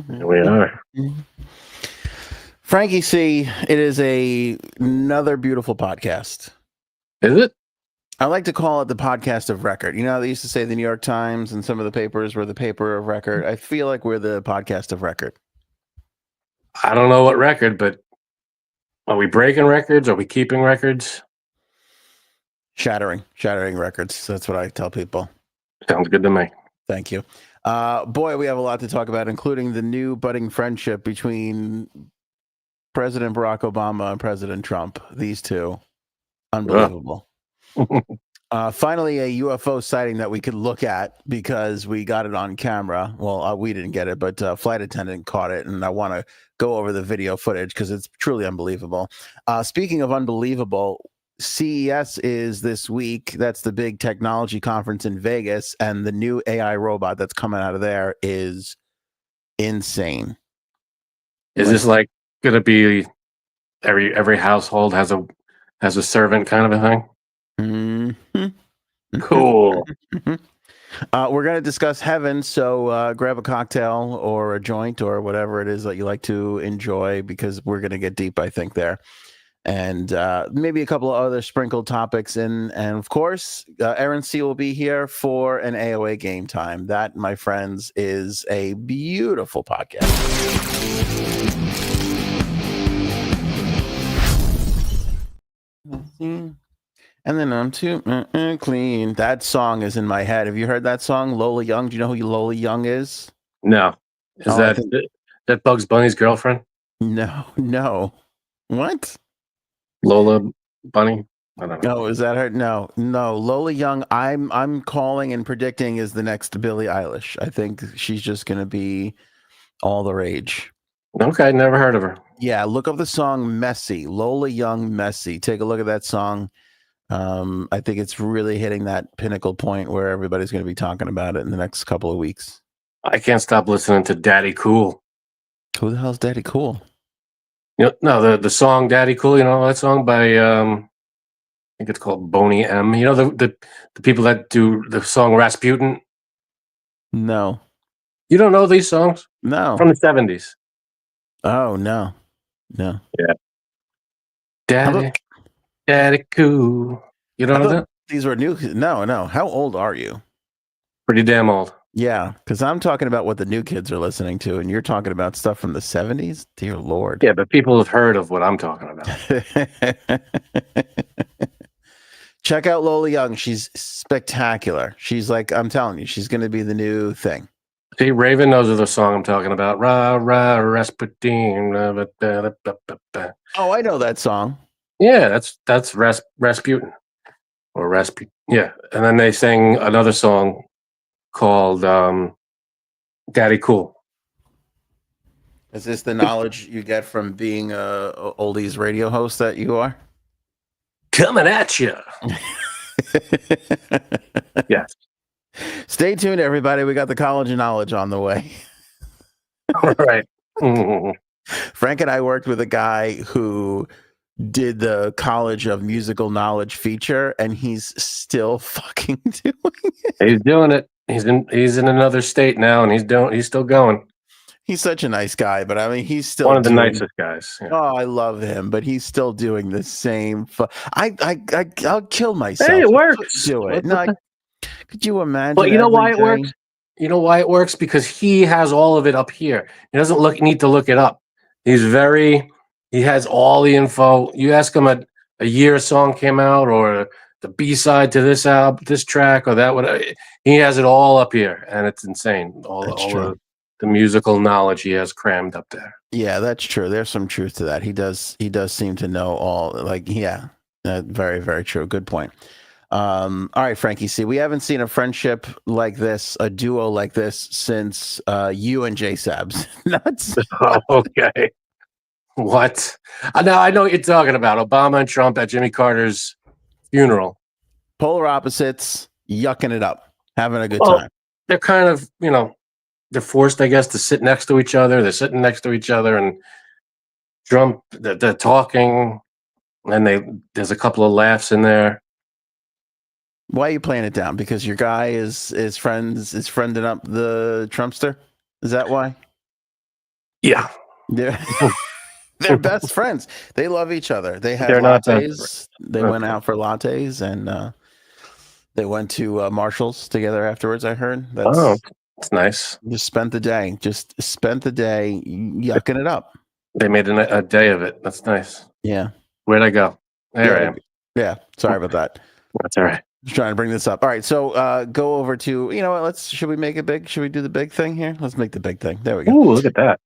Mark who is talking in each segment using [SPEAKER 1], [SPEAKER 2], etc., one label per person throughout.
[SPEAKER 1] Here we are.
[SPEAKER 2] Frankie C, it is another beautiful podcast.
[SPEAKER 1] Is it?
[SPEAKER 2] I like to call it the podcast of record. You know how they used to say the New York Times and some of the papers were the paper of record? I feel like we're the podcast of record.
[SPEAKER 1] I don't know what record, but are we breaking records? Are we keeping records?
[SPEAKER 2] Shattering records. That's what I tell people.
[SPEAKER 1] Sounds good to me.
[SPEAKER 2] Thank you. Boy, we have a lot to talk about, including the new budding friendship between President Barack Obama and President Trump. These two. Unbelievable. Finally, a UFO sighting that we could look at because we got it on camera. Well, we didn't get it, but flight attendant caught it, and I want to go over the video footage because it's truly unbelievable. Speaking of unbelievable, CES is this week. That's the big technology conference in Vegas, and the new AI robot that's coming out of there is insane.
[SPEAKER 1] Is this like going to be every household has a servant kind of a thing?
[SPEAKER 2] Mm-hmm.
[SPEAKER 1] Cool.
[SPEAKER 2] We're going to discuss heaven, so grab a cocktail or a joint or whatever it is that you like to enjoy, because we're going to get deep, I think, there. And maybe a couple of other sprinkled topics. And of course, Erin C will be here for an AOA Game Time. That, my friends, is a beautiful podcast. And then I'm too clean. That song is in my head. Have you heard that song, Lola Young? Do you know who Lola Young is?
[SPEAKER 1] No. Is that Bugs Bunny's girlfriend?
[SPEAKER 2] No. What?
[SPEAKER 1] Lola Bunny? I don't know.
[SPEAKER 2] No, is that her? No. Lola Young, I'm calling and predicting is the next Billie Eilish. I think she's just going to be all the rage.
[SPEAKER 1] Okay, never heard of her.
[SPEAKER 2] Yeah, look up the song Messy. Lola Young, Messy. Take a look at that song. I think it's really hitting that pinnacle point where everybody's going to be talking about it in the next couple of weeks.
[SPEAKER 1] I can't stop listening to Daddy Cool.
[SPEAKER 2] Who the hell's Daddy Cool?
[SPEAKER 1] The song Daddy Cool, that song by I think it's called Boney M. You know the people that do the song Rasputin?
[SPEAKER 2] No.
[SPEAKER 1] You don't know these songs?
[SPEAKER 2] No.
[SPEAKER 1] From the 70s.
[SPEAKER 2] Oh, no.
[SPEAKER 1] Yeah. Daddy Cool. You don't know that?
[SPEAKER 2] These were new. No. How old are you?
[SPEAKER 1] Pretty damn old.
[SPEAKER 2] Yeah, because I'm talking about what the new kids are listening to, and you're talking about stuff from the 70s? Dear Lord.
[SPEAKER 1] Yeah, but people have heard of what I'm talking about.
[SPEAKER 2] Check out Lola Young. She's spectacular. She's like, I'm telling you, she's going to be the new thing.
[SPEAKER 1] See, Raven knows of the song I'm talking about. Ra, ra, Rasputin.
[SPEAKER 2] Oh, I know that song.
[SPEAKER 1] Yeah, that's Rasputin. Or Rasputin. Yeah, and then they sang another song called Daddy Cool.
[SPEAKER 2] Is this the knowledge you get from being a oldies radio host that you are?
[SPEAKER 1] Coming at you. Yes.
[SPEAKER 2] Stay tuned, everybody. We got the College of Knowledge on the way.
[SPEAKER 1] All right.
[SPEAKER 2] Frank and I worked with a guy who did the College of Musical Knowledge feature, and he's still fucking doing it.
[SPEAKER 1] He's doing it. He's in another state now, and he's still going.
[SPEAKER 2] He's such a nice guy, but I mean, he's still
[SPEAKER 1] one of the nicest guys.
[SPEAKER 2] Yeah. Oh, I love him, but he's still doing the same. I'll kill myself.
[SPEAKER 1] Hey, it works.
[SPEAKER 2] Do it. Could you imagine?
[SPEAKER 1] But you know why it works? You know why it works? Because he has all of it up here. He doesn't need to look it up. He has all the info. You ask him a year a song came out, or the B-side to this album, this track, or that one. He has it all up here, and it's insane. All the musical knowledge he has crammed up there.
[SPEAKER 2] Yeah, that's true. There's some truth to that. He does seem to know all. Very, very true. Good point. All right, Frankie C, we haven't seen a friendship like this, a duo like this, since you and J Sabs. Nuts.
[SPEAKER 1] Okay. What? Now I know what you're talking about. Obama and Trump at Jimmy Carter's funeral.
[SPEAKER 2] Polar opposites, yucking it up, having a good time.
[SPEAKER 1] They're kind of, they're forced, I guess, to sit next to each other. They're sitting next to each other, and Trump, they're talking, and there's a couple of laughs in there.
[SPEAKER 2] Why are you playing it down? Because your guy is friending up the Trumpster? Is that why?
[SPEAKER 1] Yeah.
[SPEAKER 2] They're best friends. They love each other. They had
[SPEAKER 1] They're not best
[SPEAKER 2] lattes. They
[SPEAKER 1] friends.
[SPEAKER 2] went out for lattes, and they went to Marshall's together afterwards. I heard
[SPEAKER 1] Oh,
[SPEAKER 2] that's
[SPEAKER 1] it's nice.
[SPEAKER 2] just spent the day. Just spent the day yucking it up.
[SPEAKER 1] They made a day of it. That's nice.
[SPEAKER 2] Yeah.
[SPEAKER 1] Where'd I go? There I
[SPEAKER 2] Yeah.
[SPEAKER 1] am.
[SPEAKER 2] Yeah. Sorry about that.
[SPEAKER 1] That's all right.
[SPEAKER 2] Just trying to bring this up. All right. So go over to, you know what? Should we make it big? Should we do the big thing here? Let's make the big thing. There we go.
[SPEAKER 1] Ooh, look at that.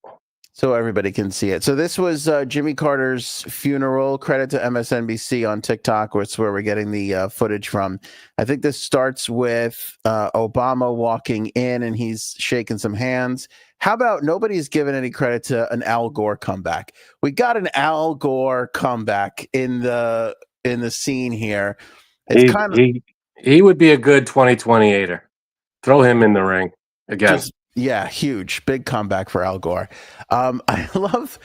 [SPEAKER 2] So everybody can see it. So this was Jimmy Carter's funeral. Credit to MSNBC on TikTok, which is where we're getting the footage from. I think this starts with Obama walking in and he's shaking some hands. How about nobody's given any credit to an Al Gore comeback? We got an Al Gore comeback in the scene here. It's kind of
[SPEAKER 1] He would be a good 2028er. Throw him in the ring again.
[SPEAKER 2] Yeah, huge, big comeback for Al Gore. I love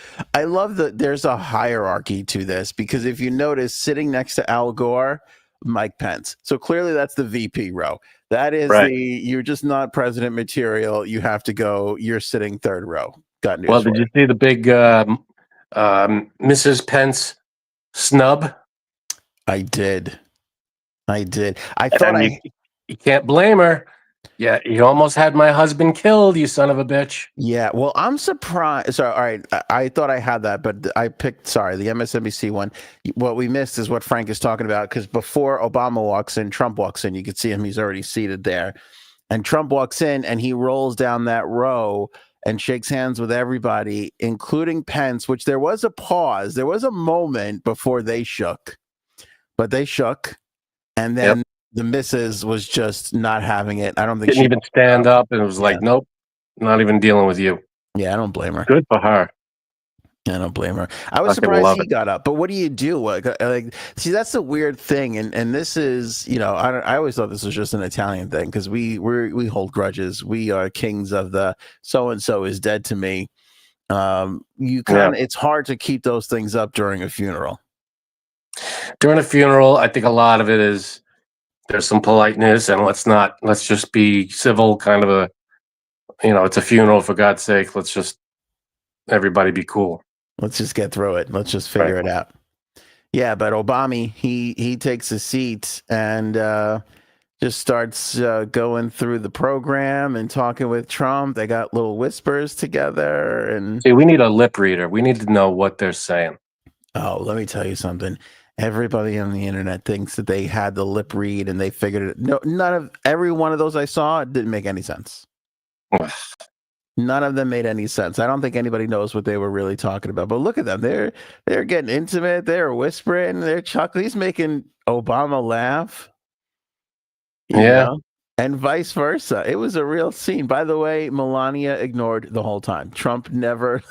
[SPEAKER 2] that there's a hierarchy to this because if you notice, sitting next to Al Gore, Mike Pence. So clearly that's the VP row. That is
[SPEAKER 1] right.
[SPEAKER 2] You're just not president material. You have to go. You're sitting third row. Got news.
[SPEAKER 1] Well, did you see the big Mrs. Pence snub?
[SPEAKER 2] I did. I thought
[SPEAKER 1] you can't blame her. Yeah, you almost had my husband killed, you son of a bitch.
[SPEAKER 2] Yeah, well, I'm surprised. Sorry, all right. I thought I had that, but I picked, the MSNBC one. What we missed is what Frank is talking about, because before Obama walks in, Trump walks in. You can see him. He's already seated there. And Trump walks in, and he rolls down that row and shakes hands with everybody, including Pence, which there was a pause. There was a moment before they shook, but they shook. And then the missus was just not having it. I don't think
[SPEAKER 1] she didn't even stand up, and it was like, nope, not even dealing with you.
[SPEAKER 2] Yeah, I don't blame her.
[SPEAKER 1] Good for her.
[SPEAKER 2] I don't blame her. I was surprised he got up, but what do you do? Like, see, that's the weird thing, and this is, I always thought this was just an Italian thing because we hold grudges. We are kings of the so and so is dead to me. It's hard to keep those things up during a funeral.
[SPEAKER 1] During a funeral, I think a lot of it is there's some politeness, and let's just be civil. Kind of it's a funeral, for God's sake. Let's just everybody be cool.
[SPEAKER 2] Let's just get through it. Let's just figure it out. Yeah, but Obama, he takes a seat and just starts going through the program and talking with Trump. They got little whispers together. And
[SPEAKER 1] see, we need a lip reader. We need to know what they're saying.
[SPEAKER 2] Oh, let me tell you something. Everybody on the internet thinks that they had the lip read and they figured it. No, every one of those I saw didn't make any sense. None of them made any sense. I don't think anybody knows what they were really talking about. But look at them. They're getting intimate. They're whispering. They're chuckling. He's making Obama laugh. You know? And vice versa. It was a real scene. By the way, Melania ignored the whole time. Trump never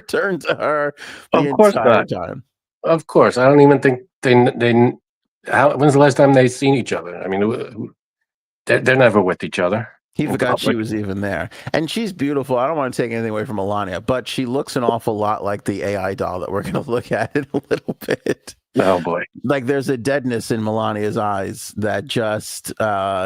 [SPEAKER 2] turned to her the entire time.
[SPEAKER 1] Of course. I don't even think when's the last time they seen each other? I mean, they're never with each other.
[SPEAKER 2] He forgot she was even there. And she's beautiful. I don't want to take anything away from Melania, but she looks an awful lot like the AI doll that we're going to look at in a little bit.
[SPEAKER 1] Oh, boy.
[SPEAKER 2] Like there's a deadness in Melania's eyes that just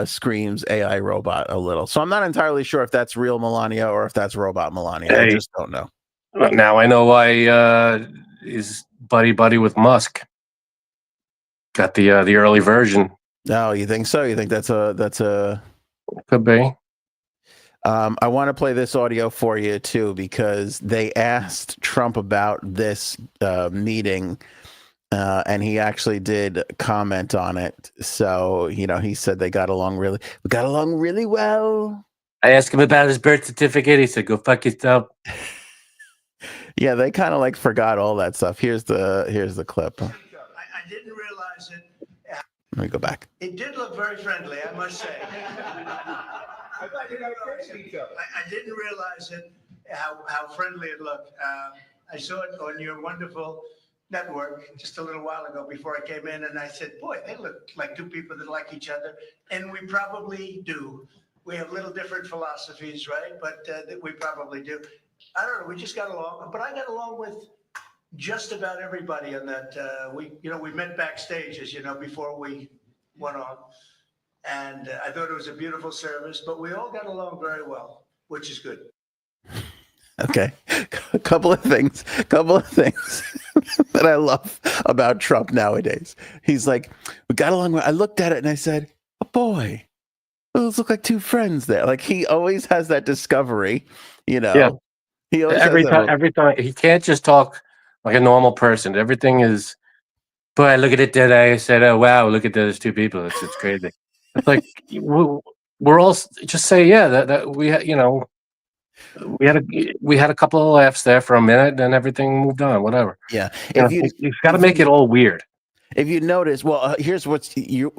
[SPEAKER 2] screams AI robot a little. So I'm not entirely sure if that's real Melania or if that's robot Melania. Hey, I just don't know.
[SPEAKER 1] Now I know why he's buddy with Musk. Got the early version.
[SPEAKER 2] Oh, you think so? You think that's a
[SPEAKER 1] could be.
[SPEAKER 2] I want to play this audio for you too because they asked Trump about this meeting, and he actually did comment on it. So he said we got along really well.
[SPEAKER 1] I asked him about his birth certificate. He said, "Go fuck yourself."
[SPEAKER 2] Yeah, they kind of like forgot all that stuff. Here's the clip.
[SPEAKER 3] I didn't realize it.
[SPEAKER 2] Let me go back.
[SPEAKER 3] It did look very friendly, I must say. I didn't realize it, how friendly it looked. I saw it on your wonderful network just a little while ago before I came in, and I said, boy, they look like two people that like each other, and we probably do. We have little different philosophies, right? But we probably do. I don't know, we just got along, but I got along with just about everybody on that. We met backstage, as you know, before we went on. And I thought it was a beautiful service, but we all got along very well, which is good.
[SPEAKER 2] Okay, a couple of things that I love about Trump nowadays. He's like, we got along. I looked at it and I said, oh boy, those look like two friends there. Like he always has that discovery, you know.
[SPEAKER 1] Yeah.
[SPEAKER 2] He always has that.
[SPEAKER 1] Every time he can't just talk like a normal person. Everything is. Boy, I look at it today. I said, "Oh wow, look at those two people. It's crazy." It's like we're all just say, "Yeah, that we had, you know, we had a couple of laughs there for a minute, and everything moved on. Whatever."
[SPEAKER 2] Yeah,
[SPEAKER 1] You know,
[SPEAKER 2] if you
[SPEAKER 1] you've got to
[SPEAKER 2] if
[SPEAKER 1] make
[SPEAKER 2] you
[SPEAKER 1] it all weird.
[SPEAKER 2] if you notice, well, here's what's you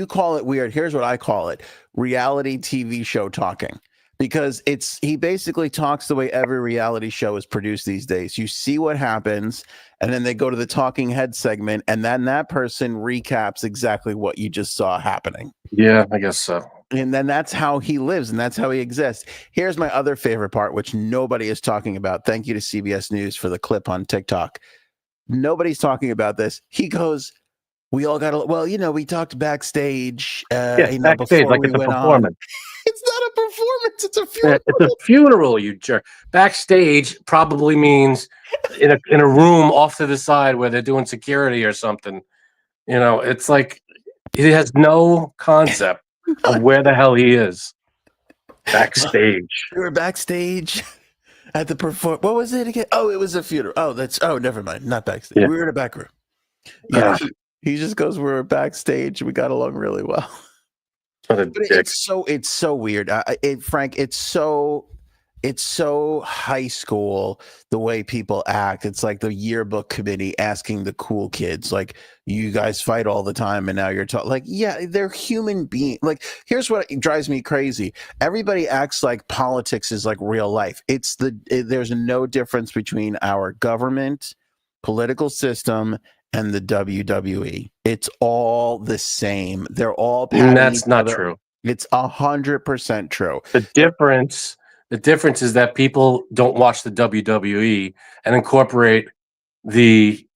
[SPEAKER 2] call it weird. Here's what I call it: reality TV show talking. Because he basically talks the way every reality show is produced these days. You see what happens, and then they go to the talking head segment, and then that person recaps exactly what you just saw happening.
[SPEAKER 1] Yeah, I guess so.
[SPEAKER 2] And then that's how he lives, and that's how he exists. Here's my other favorite part, which nobody is talking about. Thank you to CBS News for the clip on TikTok. Nobody's talking about this. He goes, we all got, well, you know, we talked backstage,
[SPEAKER 1] Yeah,
[SPEAKER 2] you know,
[SPEAKER 1] backstage,
[SPEAKER 2] before
[SPEAKER 1] like
[SPEAKER 2] we
[SPEAKER 1] it's a
[SPEAKER 2] went on.
[SPEAKER 1] performance.
[SPEAKER 2] It's not a performance. It's a
[SPEAKER 1] Yeah,
[SPEAKER 2] funeral.
[SPEAKER 1] it's a funeral, you jerk. Backstage probably means in a room off to the side where they're doing security or something. You know, it's like he has no concept of where the hell he is. Backstage.
[SPEAKER 2] We were backstage at the perform. What was it again? Oh, it was a funeral. Oh, never mind. Not backstage.
[SPEAKER 1] Yeah.
[SPEAKER 2] We were in a back room. Yeah.
[SPEAKER 1] Ugh,
[SPEAKER 2] He just goes, we were backstage. We got along really well.
[SPEAKER 1] what a
[SPEAKER 2] But
[SPEAKER 1] dick.
[SPEAKER 2] it's so weird. Frank, it's so high school the way people act. It's like the yearbook committee asking the cool kids, like, you guys fight all the time, and now you're talking. Like, yeah, they're human beings. Like, here's what drives me crazy: everybody acts like politics is like real life. There's no difference between our government, political system, and the WWE. It's all the same. They're all patting each
[SPEAKER 1] That's not
[SPEAKER 2] other.
[SPEAKER 1] true.
[SPEAKER 2] It's 100% true.
[SPEAKER 1] The difference is that people don't watch the WWE and incorporate the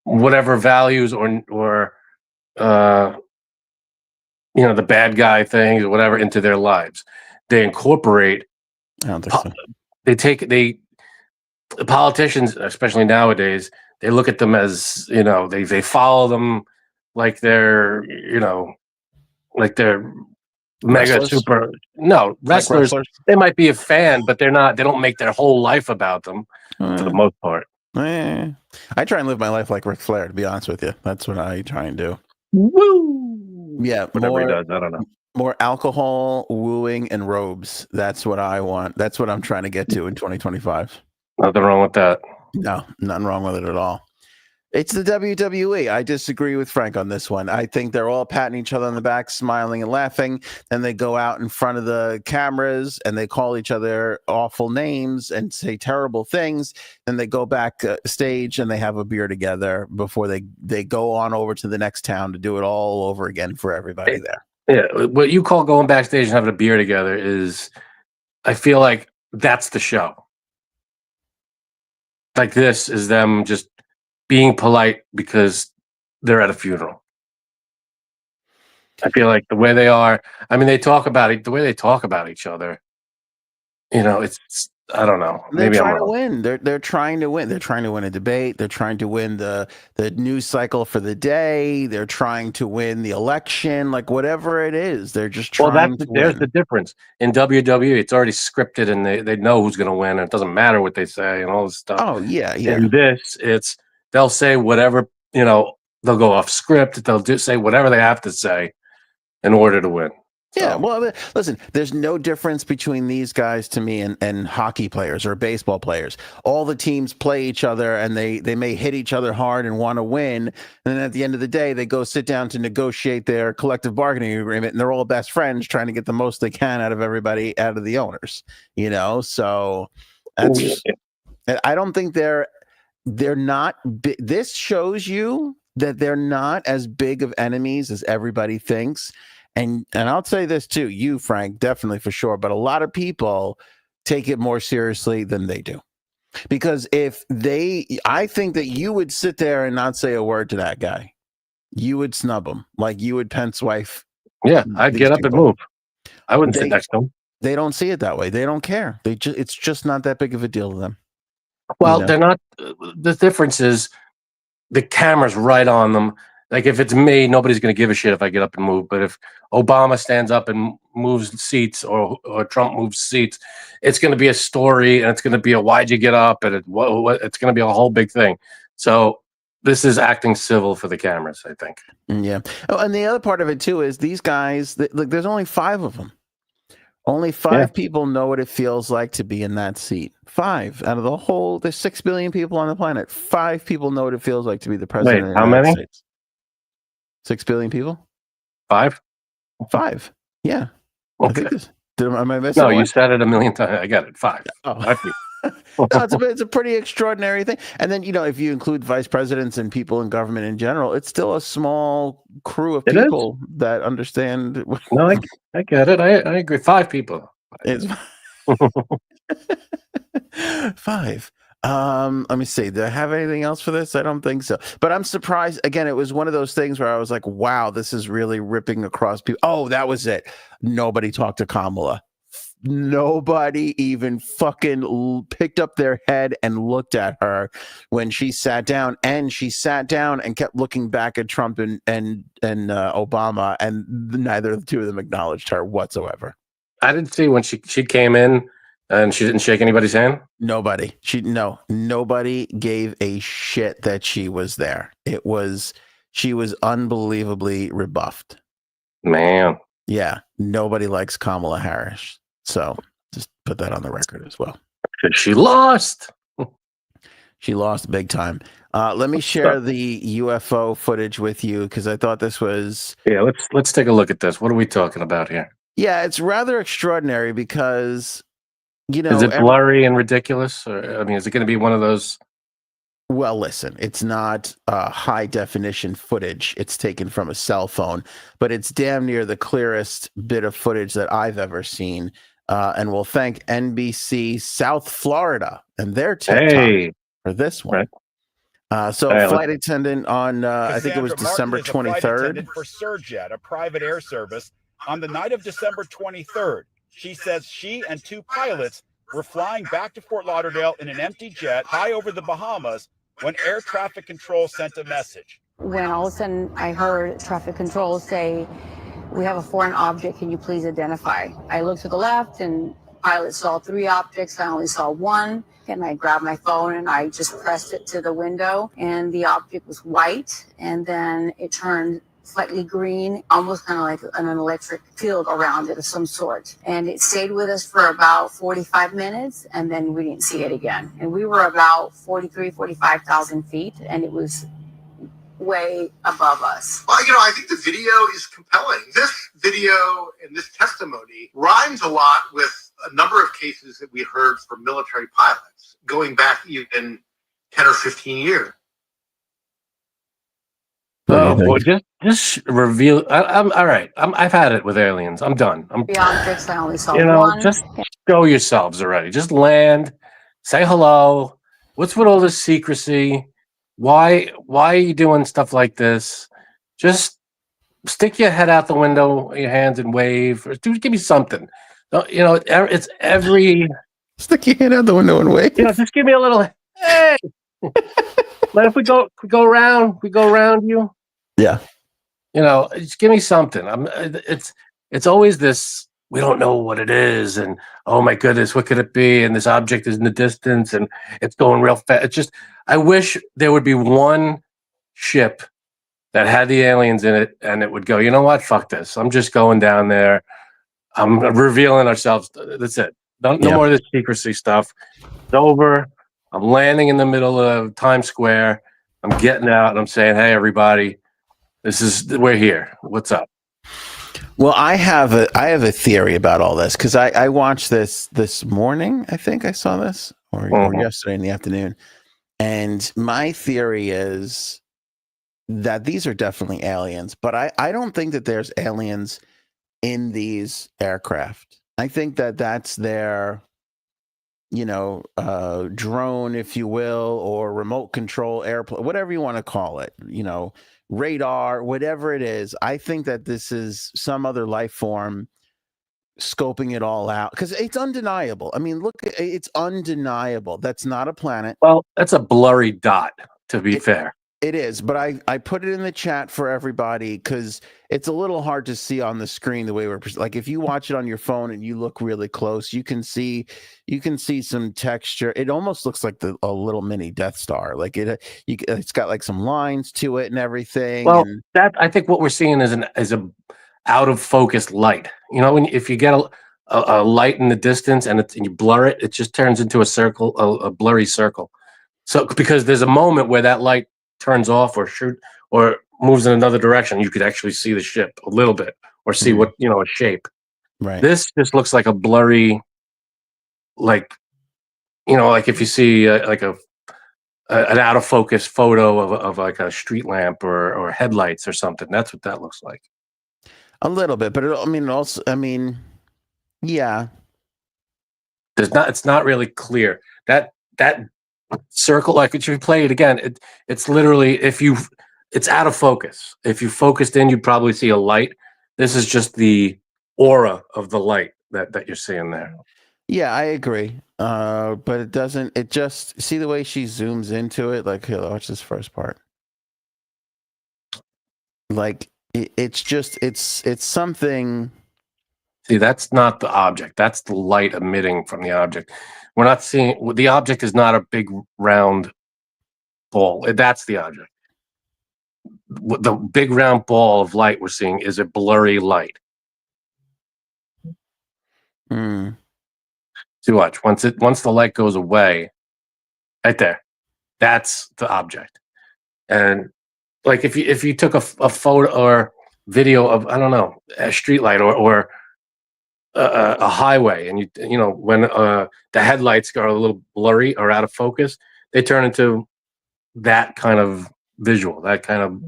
[SPEAKER 1] whatever values or uh you know, the bad guy things or whatever into their lives. They incorporate
[SPEAKER 2] I don't think so.
[SPEAKER 1] the politicians, especially nowadays, they look at them as, you know, they follow them like they're, you know, like they're mega
[SPEAKER 2] Wrestlers?
[SPEAKER 1] super. No,
[SPEAKER 2] Like
[SPEAKER 1] wrestlers, they might be a fan, but they're not. They don't make their whole life about them for the most part.
[SPEAKER 2] I try and live my life like Ric Flair, to be honest with you. That's what I try and do.
[SPEAKER 1] Woo!
[SPEAKER 2] Yeah,
[SPEAKER 1] Whatever he does, I don't know.
[SPEAKER 2] more alcohol, wooing, and robes. That's what I want. That's what I'm trying to get to in 2025.
[SPEAKER 1] Nothing wrong with that.
[SPEAKER 2] No, nothing wrong with it at all. It's the WWE. I disagree with Frank on this one. I think they're all patting each other on the back, smiling and laughing. Then they go out in front of the cameras and they call each other awful names and say terrible things. Then they go back stage and they have a beer together before they go on over to the next town to do it all over again for everybody there.
[SPEAKER 1] Yeah, what you call going backstage and having a beer together is, I feel like that's the show. Like this is them just being polite because they're at a funeral. I feel like the way they are, I mean, they talk about it, the way they talk about each other, you know, it's I don't know.
[SPEAKER 2] They're
[SPEAKER 1] Maybe I'm
[SPEAKER 2] trying to
[SPEAKER 1] wrong.
[SPEAKER 2] win. They're trying to win. They're trying to win a debate. They're trying to win the news cycle for the day. They're trying to win the election. Like whatever it is, they're just
[SPEAKER 1] Well,
[SPEAKER 2] trying to
[SPEAKER 1] there's
[SPEAKER 2] win.
[SPEAKER 1] the difference. In WWE, it's already scripted and they know who's going to win. And it doesn't matter what they say and all this stuff.
[SPEAKER 2] Oh yeah, yeah.
[SPEAKER 1] In this, they'll say whatever, you know, they'll go off script. They'll just say whatever they have to say in order to win.
[SPEAKER 2] Yeah,
[SPEAKER 1] So,
[SPEAKER 2] well, listen, there's no difference between these guys to me and hockey players or baseball players. All the teams play each other and they may hit each other hard and want to win. And then at the end of the day, they go sit down to negotiate their collective bargaining agreement and they're all best friends trying to get the most they can out of everybody, out of the owners, you know? So that's, I don't think they're not, this shows you that they're not as big of enemies as everybody thinks. And I'll say this too, you, Frank, definitely for sure. But a lot of people take it more seriously than they do. Because I think that you would sit there and not say a word to that guy. You would snub him like you would Pence wife.
[SPEAKER 1] yeah, I'd get up and move. I wouldn't sit next to him.
[SPEAKER 2] They don't see it that way. They don't care. It's just not that big of a deal to them.
[SPEAKER 1] Well,
[SPEAKER 2] You know?
[SPEAKER 1] they're not. The difference is the camera's right on them. Like if it's me, nobody's going to give a shit if I get up and move. But if Obama stands up and moves seats, or Trump moves seats, it's going to be a story, and it's going to be a why'd you get up, and it's going to be a whole big thing. So this is acting civil for the cameras, I think.
[SPEAKER 2] Yeah. Oh, and the other part of it too is these guys. Look, there's only 5 of them. Only 5 people know what it feels like to be in that seat. 5 out of the whole. There's 6 billion people on the planet. 5 people know what it feels like to be the president of the
[SPEAKER 1] how
[SPEAKER 2] United
[SPEAKER 1] many?
[SPEAKER 2] States. 6 billion people.
[SPEAKER 1] 5?
[SPEAKER 2] 5. Yeah.
[SPEAKER 1] Okay.
[SPEAKER 2] I think this. Am I missing?
[SPEAKER 1] No,
[SPEAKER 2] one?
[SPEAKER 1] you said it a million times. I got it. 5.
[SPEAKER 2] Oh.
[SPEAKER 1] 5 people.
[SPEAKER 2] No, it's a pretty extraordinary thing. And then, if you include vice presidents and people in government in general, it's still a small crew of people that understand.
[SPEAKER 1] No, I get it. I agree. 5 people.
[SPEAKER 2] It's 5. Let me see. Do I have anything else for this? I don't think so. But I'm surprised. Again, it was one of those things where I was like, wow, this is really ripping across people. Oh, that was it. Nobody talked to Kamala. Nobody even fucking picked up their head and looked at her when she sat down, and she sat down and kept looking back at Trump and Obama, and neither of the two of them acknowledged her whatsoever.
[SPEAKER 1] I didn't see when she came in and she didn't shake anybody's hand.
[SPEAKER 2] Nobody. Nobody gave a shit that she was there. She was unbelievably rebuffed.
[SPEAKER 1] Man.
[SPEAKER 2] Yeah. Nobody likes Kamala Harris. So just put that on the record as well.
[SPEAKER 1] She lost.
[SPEAKER 2] She lost big time. Let me share the UFO footage with you because I thought this was.
[SPEAKER 1] Yeah, let's take a look at this. What are we talking about here?
[SPEAKER 2] Yeah, it's rather extraordinary because,
[SPEAKER 1] is it blurry and ridiculous? Or, I mean, is it going to be one of those?
[SPEAKER 2] Well, listen, it's not high definition footage. It's taken from a cell phone, but it's damn near the clearest bit of footage that I've ever seen. And we'll thank NBC South Florida and their TikTok for this one. Right. Flight attendant on, I think it was December 23rd.
[SPEAKER 4] For Surjet, a private air service, on the night of December 23rd. She says she and 2 pilots were flying back to Fort Lauderdale in an empty jet high over the Bahamas when air traffic control sent a message.
[SPEAKER 5] When all of a sudden I heard traffic control say, "We have a foreign object, can you please identify?" I looked to the left and pilot saw 3 objects. I only saw 1. And I grabbed my phone and I just pressed it to the window, and the object was white, and then it turned slightly green, almost kind of like an electric field around it of some sort. And it stayed with us for about 45 minutes, and then we didn't see it again. And we were about 45,000 feet, and it was way above us.
[SPEAKER 6] Well, I think the video is compelling. This video and this testimony rhymes a lot with a number of cases that we heard from military pilots going back even 10 or 15 years.
[SPEAKER 1] Oh, well, just reveal. I'm all right. I've had it with aliens. I'm done.
[SPEAKER 5] The objects, I only saw 1.
[SPEAKER 1] Just show yourselves already. Just land, say hello. What's with all this secrecy? Why are you doing stuff like this? Just stick your head out the window, your hands, and wave. Or give me something. It's every.
[SPEAKER 2] Stick your head out the window and wave.
[SPEAKER 1] Just give me a little. Hey. But if we go around you.
[SPEAKER 2] Yeah.
[SPEAKER 1] Just give me something. It's always this, we don't know what it is, and oh my goodness, what could it be? And this object is in the distance and it's going real fast. It's just, I wish there would be one ship that had the aliens in it and it would go, you know what? Fuck this. I'm just going down there. I'm revealing ourselves. That's it. No more of this secrecy stuff. It's over. I'm landing in the middle of Times Square. I'm getting out and I'm saying, hey, everybody, we're here. What's up?
[SPEAKER 2] Well, I have a theory about all this because I watched this morning. I think I saw this or yesterday in the afternoon. And my theory is that these are definitely aliens, but I don't think that there's aliens in these aircraft. I think that that's their, drone, if you will, or remote control airplane, whatever you want to call it, radar, whatever it is. I think that this is some other life form scoping it all out because it's undeniable. I mean, look, it's undeniable. That's not a planet.
[SPEAKER 1] Well, that's a blurry dot, to be fair.
[SPEAKER 2] It is, but I put it in the chat for everybody because it's a little hard to see on the screen the way we're like if you watch it on your phone and you look really close, you can see some texture. It almost looks like a little mini Death Star. Like it's got like some lines to it and everything.
[SPEAKER 1] Well,
[SPEAKER 2] and
[SPEAKER 1] that I think what we're seeing is a out of focus light. You know, if you get a light in the distance and you blur it, it just turns into a circle, a blurry circle. So because there's a moment where that light turns off or moves in another direction, you could actually see the ship a little bit or see what, a shape.
[SPEAKER 2] Right.
[SPEAKER 1] This just looks like a blurry, like, like if you see like an out of focus photo of like a street lamp or headlights or something. That's what that looks like.
[SPEAKER 2] A little bit, but yeah.
[SPEAKER 1] It's not really clear. That circle, like if you play it again, it's literally it's out of focus. If you focused in, you'd probably see a light. This is just the aura of the light that you're seeing there.
[SPEAKER 2] Yeah, I agree. But it just see the way she zooms into it. Like, here, watch this first part. Like it's something.
[SPEAKER 1] See, that's not the object. That's the light emitting from the object. We're not seeing the object is not a big round ball. That's the object. The big round ball of light we're seeing is a blurry light.
[SPEAKER 2] Mm.
[SPEAKER 1] See, watch. Once the light goes away, right there, that's the object. And like if you took a photo or video of, I don't know, a street light or a highway, and when the headlights are a little blurry or out of focus, they turn into that kind of visual, that kind of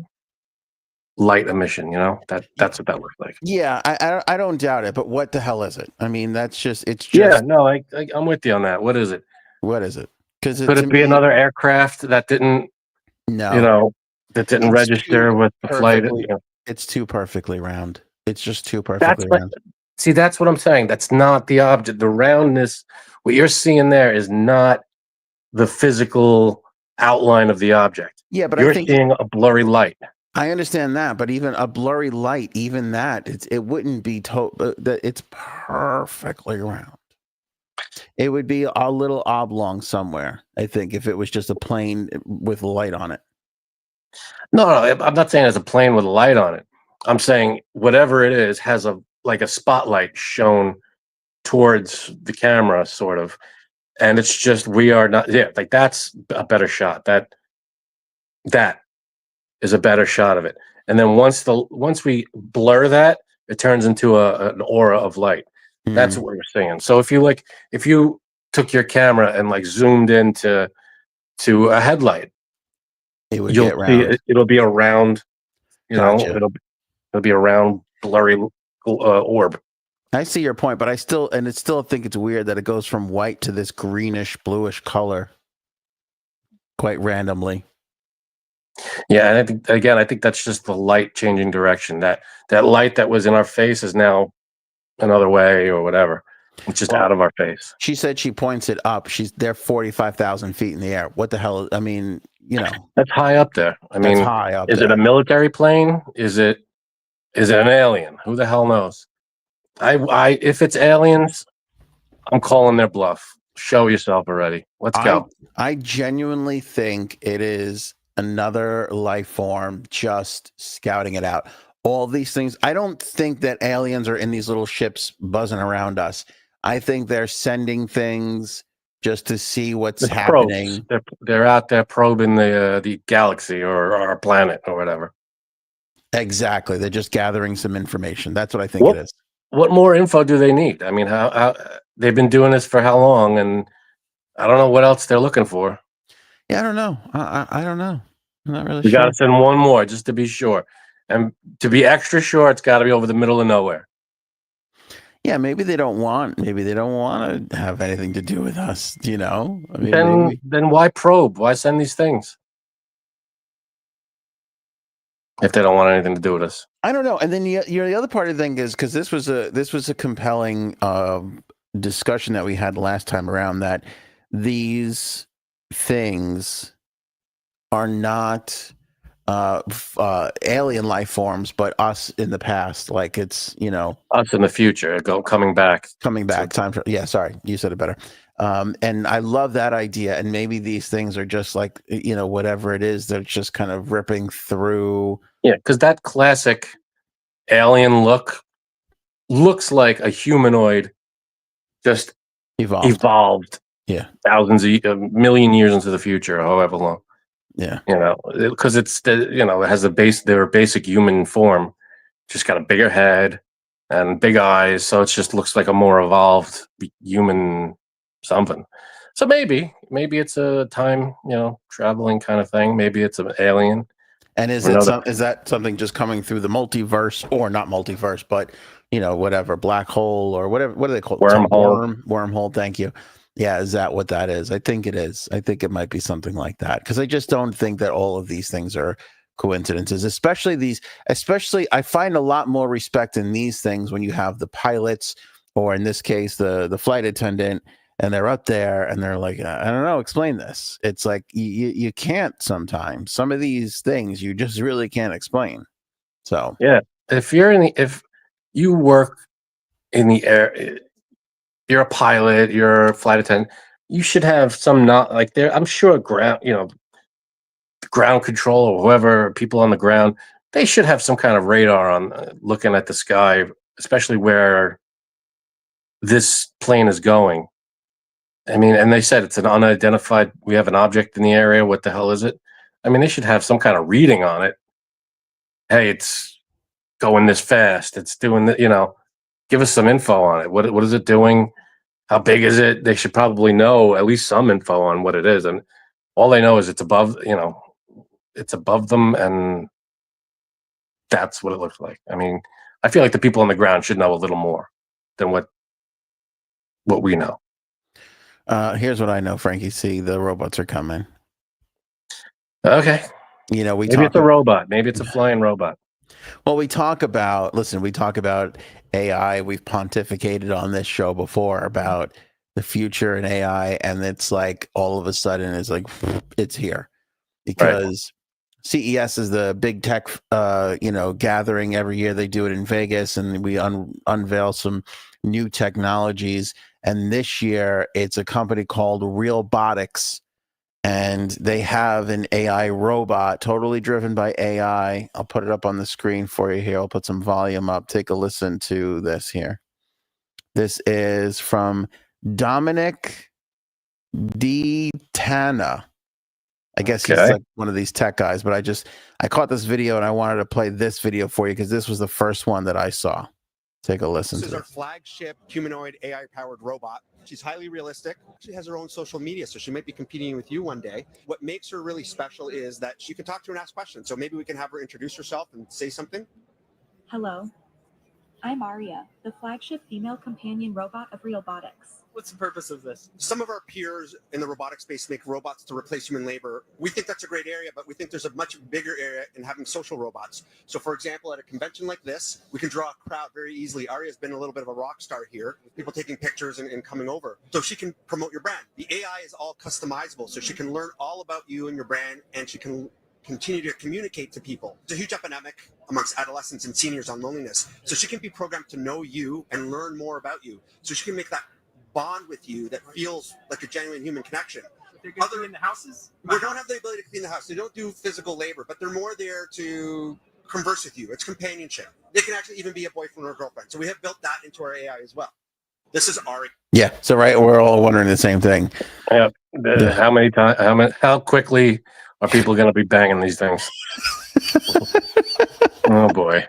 [SPEAKER 1] light emission. That's what that looks like.
[SPEAKER 2] Yeah, I don't doubt it, but what the hell is it? I mean, it's just
[SPEAKER 1] yeah. No, I'm with you on that. What is it?
[SPEAKER 2] What is it? Because
[SPEAKER 1] could it be another aircraft that didn't?
[SPEAKER 2] No,
[SPEAKER 1] that didn't register with the flight.
[SPEAKER 2] It's too perfectly round. It's just too perfectly round.
[SPEAKER 1] See, that's what I'm saying. That's not the object. The roundness, what you're seeing there is not the physical outline of the object.
[SPEAKER 2] Yeah, but
[SPEAKER 1] you're
[SPEAKER 2] I think
[SPEAKER 1] seeing a blurry light.
[SPEAKER 2] I understand that, but even a blurry light, even that, it wouldn't be it's perfectly round. It would be a little oblong somewhere, I think, if it was just a plane with light on it.
[SPEAKER 1] No, I'm not saying it's a plane with a light on it. I'm saying whatever it is has a spotlight shown towards the camera, sort of, and it's just we are not. Yeah, like that's a better shot. That is a better shot of it. And then once we blur that, it turns into an aura of light. That's what we're seeing. So if you took your camera and zoomed into a headlight, you'll see it'll be a round, it'll be a round blurry orb.
[SPEAKER 2] I see your point, but I still think it's weird that it goes from white to this greenish bluish color quite randomly.
[SPEAKER 1] Yeah, and I think that's just the light changing direction. That light that was in our face is now another way or whatever. It's just out of our face.
[SPEAKER 2] She said she points it up. They're 45,000 feet in the air. What the hell? I mean,
[SPEAKER 1] that's high up there. That's
[SPEAKER 2] high up.
[SPEAKER 1] Is it a military plane? Is it an alien? Who the hell knows? If it's aliens, I'm calling their bluff. Show yourself already. Let's go.
[SPEAKER 2] I genuinely think it is another life form just scouting it out. All these things. I don't think that aliens are in these little ships buzzing around us. I think they're sending things just to see what's happening.
[SPEAKER 1] They're out there probing the galaxy or our planet or whatever.
[SPEAKER 2] Exactly. They're just gathering some information. That's what I think it is.
[SPEAKER 1] What more info do they need? I mean, how they've been doing this for how long? And I don't know what else they're looking for.
[SPEAKER 2] Yeah, I don't know. I don't know. I'm not really
[SPEAKER 1] sure. We got to send one more just to be sure. And to be extra sure, it's got to be over the middle of nowhere.
[SPEAKER 2] Yeah, maybe they don't want to have anything to do with us, I mean,
[SPEAKER 1] then why probe? Why send these things? if they don't want anything to do with us.
[SPEAKER 2] I don't know. And then the other part of the thing is because this was a compelling discussion that we had last time around, that these things are not alien life forms, but us in the past. Like it's,
[SPEAKER 1] Us in the future, coming back.
[SPEAKER 2] Time. Yeah, sorry, you said it better. And I love that idea. And maybe these things are just like, whatever it is, they're just kind of ripping through.
[SPEAKER 1] Yeah, because that classic alien looks like a humanoid just evolved.
[SPEAKER 2] Yeah,
[SPEAKER 1] thousands of a million years into the future, however long.
[SPEAKER 2] Yeah,
[SPEAKER 1] because it's it has their basic human form, just got a bigger head and big eyes, so it just looks like a more evolved human something. So maybe it's a time traveling kind of thing. Maybe it's an alien.
[SPEAKER 2] And is that something just coming through the multiverse, or not multiverse, but whatever, black hole or whatever? What do they call it?
[SPEAKER 1] Wormhole.
[SPEAKER 2] Wormhole. Thank you. Yeah, is that what that is? I think it is. I think it might be something like that, because I just don't think that all of these things are coincidences. Especially I find a lot more respect in these things when you have the pilots, or in this case, the flight attendant, and they're up there and they're like, I don't know, explain this. It's like you can't sometimes. Some of these things you just really can't explain. So
[SPEAKER 1] yeah, if you work in the air, you're a pilot, you're a flight attendant, you should have some I'm sure ground control or whoever, people on the ground, they should have some kind of radar on looking at the sky, especially where this plane is going. I mean, and they said it's an unidentified, we have an object in the area. What the hell is it? I mean, they should have some kind of reading on it. Hey, it's going this fast. It's doing the, give us some info on it. What is it doing? How big is it? They should probably know at least some info on what it is. And all they know is it's above, it's above them, and that's what it looks like. I mean, I feel like the people on the ground should know a little more than what we know.
[SPEAKER 2] Here's what I know, Frankie C. The robots are coming.
[SPEAKER 1] Okay.
[SPEAKER 2] Maybe
[SPEAKER 1] it's a robot. Maybe it's a flying robot.
[SPEAKER 2] Well, we talk about AI. We've pontificated on this show before about the future and AI, and it's like all of a sudden it's like it's here, because CES is the big tech gathering every year. They do it in Vegas, and we unveil some new technologies. And this year it's a company called Realbotics, and they have an AI robot totally driven by AI. I'll put it up on the screen for you here. I'll put some volume up. Take a listen to this here. This is from Dominic D. Tana. I guess he's like one of these tech guys, but I caught this video and I wanted to play this video for you because this was the first one that I saw. Take a listen.
[SPEAKER 7] This is our flagship humanoid AI-powered robot. She's highly realistic. She has her own social media, so she might be competing with you one day. What makes her really special is that she can talk to her and ask questions. So maybe we can have her introduce herself and say something.
[SPEAKER 8] Hello, I'm Aria, the flagship female companion robot of Realbotics.
[SPEAKER 9] What's the purpose of this?
[SPEAKER 7] Some of our peers in the robotic space make robots to replace human labor. We think that's a great area, but we think there's a much bigger area in having social robots. So for example, at a convention like this, we can draw a crowd very easily. Aria's been a little bit of a rock star here, with people taking pictures and coming over. So she can promote your brand. The AI is all customizable, so she can learn all about you and your brand, and she can continue to communicate to people. It's a huge epidemic amongst adolescents and seniors on loneliness. So she can be programmed to know you and learn more about you. So she can make that bond with you that feels like a genuine human connection.
[SPEAKER 9] They're going to clean the houses?
[SPEAKER 7] We don't have the ability to clean the house. They don't do physical labor, but they're more there to converse with you. It's companionship. They can actually even be a boyfriend or a girlfriend. So we have built that into our AI as well. This is Ari.
[SPEAKER 2] Yeah. So we're all wondering the same thing.
[SPEAKER 1] Yeah. How many times? How quickly are people going to be banging these things? Oh boy.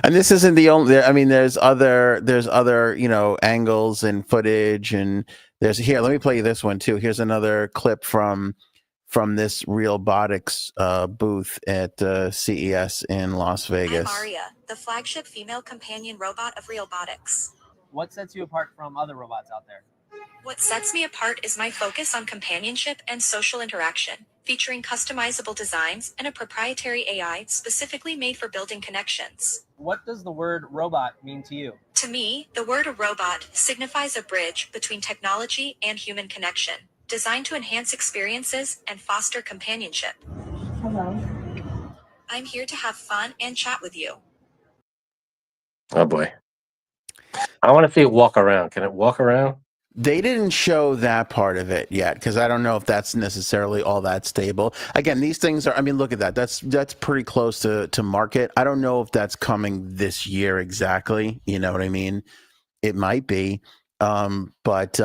[SPEAKER 2] And this isn't the only. I mean, there's other angles and footage, and there's here. Let me play you this one too. Here's another clip from this Realbotics booth at CES in Las Vegas.
[SPEAKER 10] I'm Aria, the flagship female companion robot of Realbotics.
[SPEAKER 9] What sets you apart from other robots out there?
[SPEAKER 10] What sets me apart is my focus on companionship and social interaction, featuring customizable designs and a proprietary AI specifically made for building connections.
[SPEAKER 9] What does the word robot mean to you?
[SPEAKER 10] To me, the word robot signifies a bridge between technology and human connection, designed to enhance experiences and foster companionship.
[SPEAKER 8] Hello.
[SPEAKER 10] I'm here to have fun and chat with you.
[SPEAKER 1] Oh boy. I want to see it walk around. Can it walk around?
[SPEAKER 2] They didn't show that part of it yet because I don't know if that's necessarily all that stable. Again, these things are, I mean, look at that. That's pretty close to market. I don't know if that's coming this year exactly. You know what I mean? It might be. But